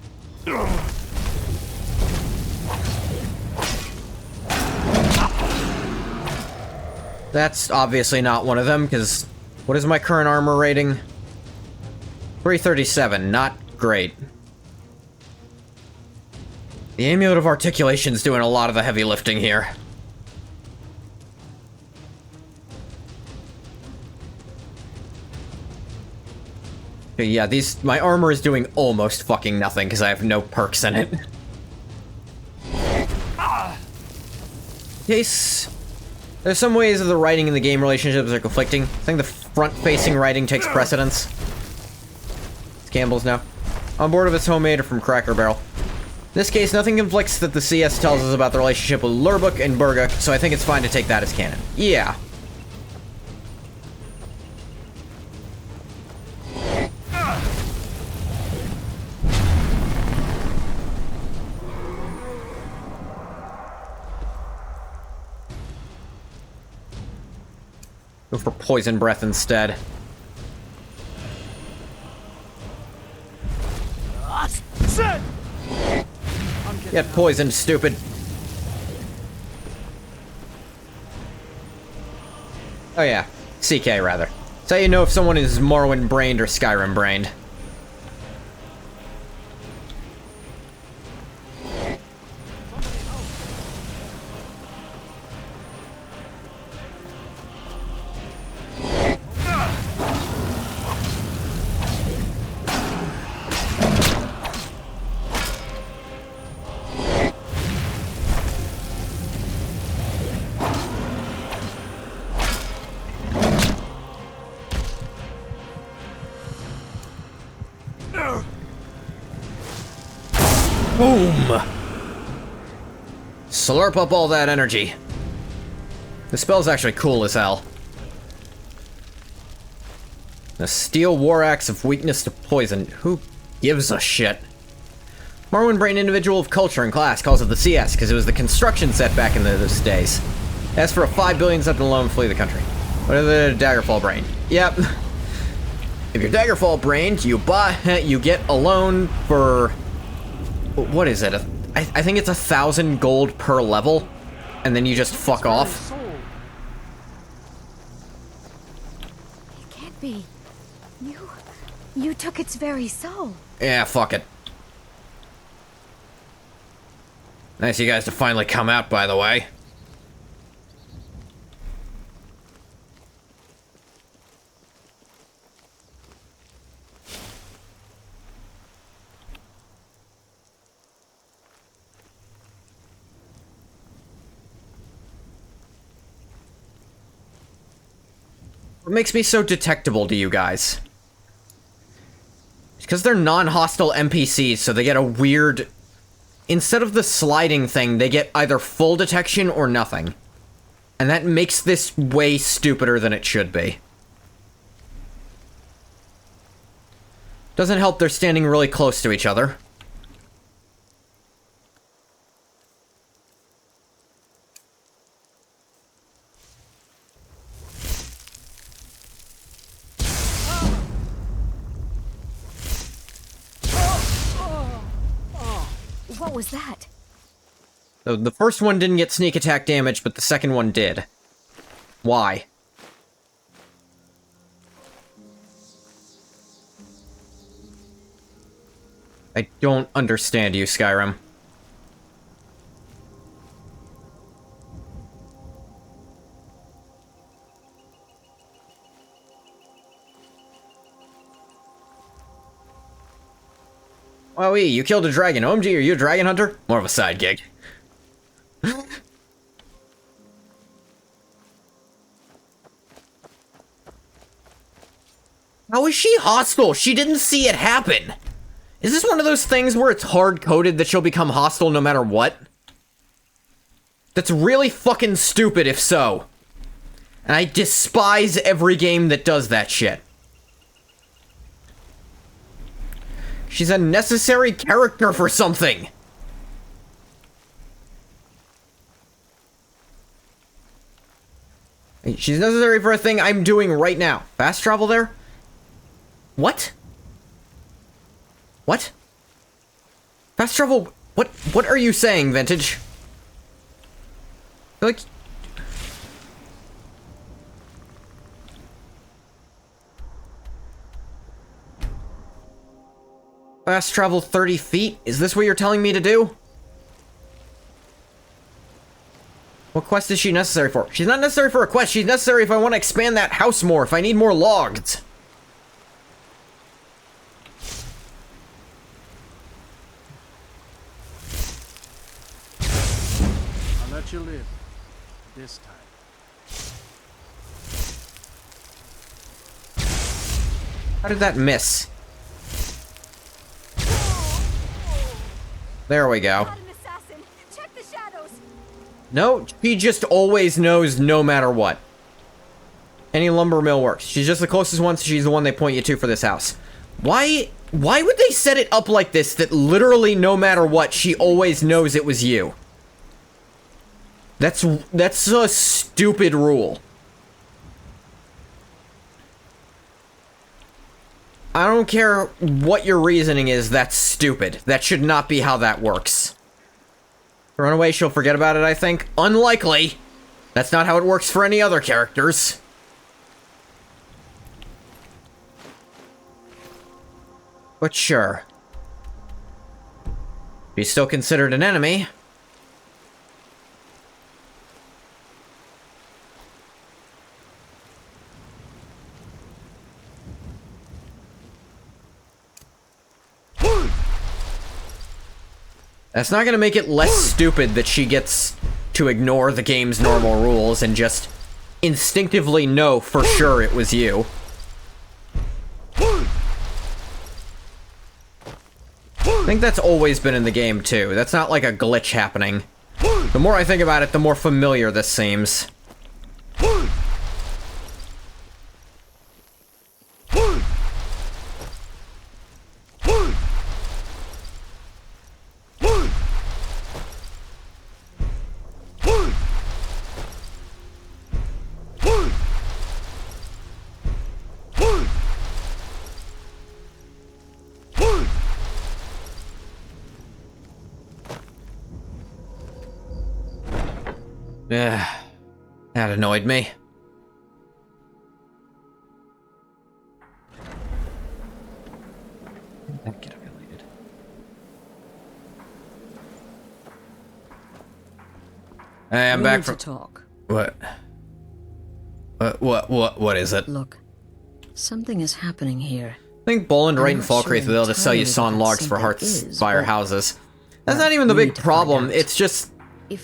That's obviously not one of them, because what is my current armor rating? 337, not great. The Amulet of Articulation's doing a lot of the heavy lifting here. Okay, yeah, my armor is doing almost fucking nothing because I have no perks in it. Case, there's some ways of the writing in the game relationships are conflicting. I think the front-facing writing takes precedence. It's Campbell's now. On board of its homemade or from Cracker Barrel. In this case, nothing conflicts that the CS tells us about the relationship with Lurbuk and Burguk, so I think it's fine to take that as canon. Yeah. Go for poison breath instead. Get poisoned, stupid. Oh yeah, CK rather. It's how you know if someone is Morrowind-brained or Skyrim-brained. Boom! Slurp up all that energy. The spell's actually cool as hell. The Steel War Axe of Weakness to Poison. Who gives a shit? Morrowind Brain individual of culture and class calls it the CS because it was the construction set back in those days. As for a 5 billion set alone, flee the country. What are the Daggerfall Brain? Yep. If you're Daggerfall brained, you get a loan for... what is it? I think it's 1,000 gold per level, and then you just fuck off. It can't be. You took its very soul. Yeah, fuck it. Nice of you guys to finally come out, by the way. What makes me so detectable to you guys? Because they're non-hostile NPCs, so they get a weird instead of the sliding thing, they get either full detection or nothing. And that makes this way stupider than it should be. Doesn't help they're standing really close to each other. What was that? So the first one didn't get sneak attack damage, but the second one did. Why? I don't understand you, Skyrim. Wowee, you killed a dragon. OMG, are you a dragon hunter? More of a side gig. How is she hostile? She didn't see it happen. Is this one of those things where it's hard-coded that she'll become hostile no matter what? That's really fucking stupid if so. And I despise every game that does that shit. She's a necessary character for something. She's necessary for a thing I'm doing right now. Fast travel there? What? What? Fast travel? What are you saying, Vintage? Like... Fast travel 30 feet? Is this what you're telling me to do? What quest is she necessary for? She's not necessary for a quest. She's necessary if I want to expand that house more, if I need more logs. I'll let you live. This time. How did that miss? There we go. No, she just always knows no matter what. Any lumber mill works. She's just the closest one, so she's the one they point you to for this house. Why would they set it up like this, that literally no matter what, she always knows it was you? That's a stupid rule. I don't care what your reasoning is, that's stupid. That should not be how that works. Run away, she'll forget about it, I think. Unlikely. That's not how it works for any other characters. But sure. She's still considered an enemy. That's not gonna make it less stupid that she gets to ignore the game's normal rules and just instinctively know for sure it was you. I think that's always been in the game too. That's not like a glitch happening. The more I think about it, the more familiar this seems. That annoyed me. That get related. Hey, I'm back from talk. What is it? Look, something is happening here. I think Boland, Wright, and Falkreath will be able to sell you sawn logs for Heartsfire houses. That's not even the big problem, it's just...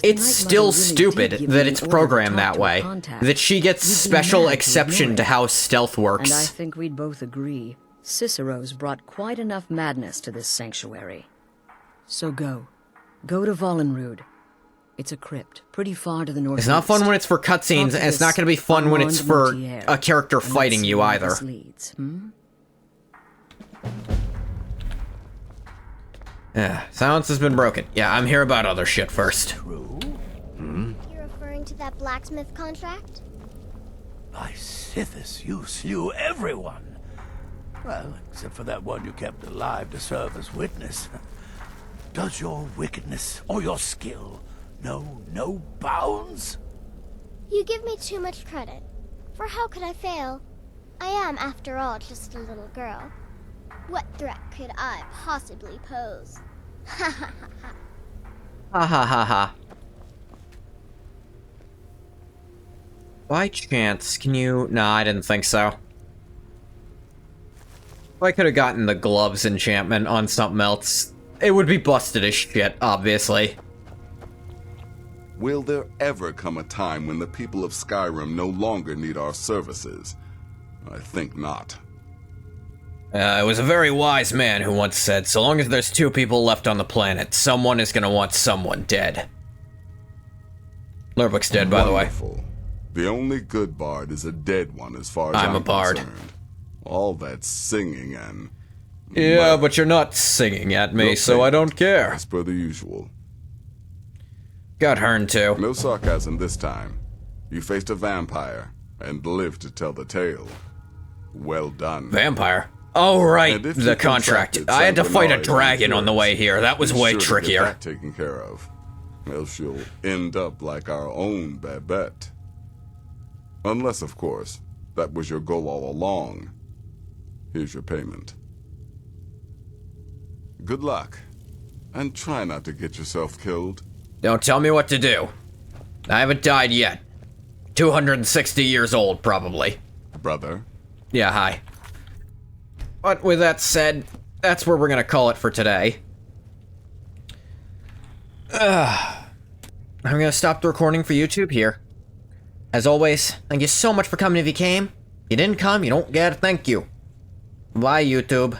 It's still stupid that it's programmed that way. That she gets special exception to how stealth works. And I think we'd both agree, Cicero's brought quite enough madness to this sanctuary. So go. Go to Vollenrude. It's a crypt, pretty far to the northeast. It's not fun when it's for cutscenes, and it's not going to be fun when it's for a character fighting you either. Yeah, silence has been broken. Yeah, I'm here about other shit first. You're referring to that blacksmith contract? By Sithis, you slew everyone. Well, except for that one you kept alive to serve as witness. Does your wickedness or your skill know no bounds? You give me too much credit. For how could I fail? I am, after all, just a little girl. What threat could I possibly pose? Ha ha ha ha. Ha ha ha ha. By chance, can you... Nah, I didn't think so. If I could have gotten the gloves enchantment on something else, it would be busted as shit, obviously. Will there ever come a time when the people of Skyrim no longer need our services? I think not. It was a very wise man who once said, so long as there's 2 people left on the planet, someone is gonna want someone dead. Lurbook's dead, by the way. The only good bard is a dead one as far as I'm a bard. concerned. All that singing and... Yeah, but you're not singing at me, so I don't care. As per the usual. Got Hearn too. No sarcasm this time. You faced a vampire, and lived to tell the tale. Well done. Vampire? Oh, right, the contract. I had to fight a dragon on the way here. That was way trickier. Get that taken care of. Else you'll end up like our own Babette. Unless, of course, that was your goal all along. Here's your payment. Good luck. And try not to get yourself killed. Don't tell me what to do. I haven't died yet. 260 years old, probably. Brother? Yeah, hi. But with that said, that's where we're gonna call it for today. I'm gonna stop the recording for YouTube here. As always, thank you so much for coming if you came. If you didn't come, you don't get a thank you. Bye, YouTube.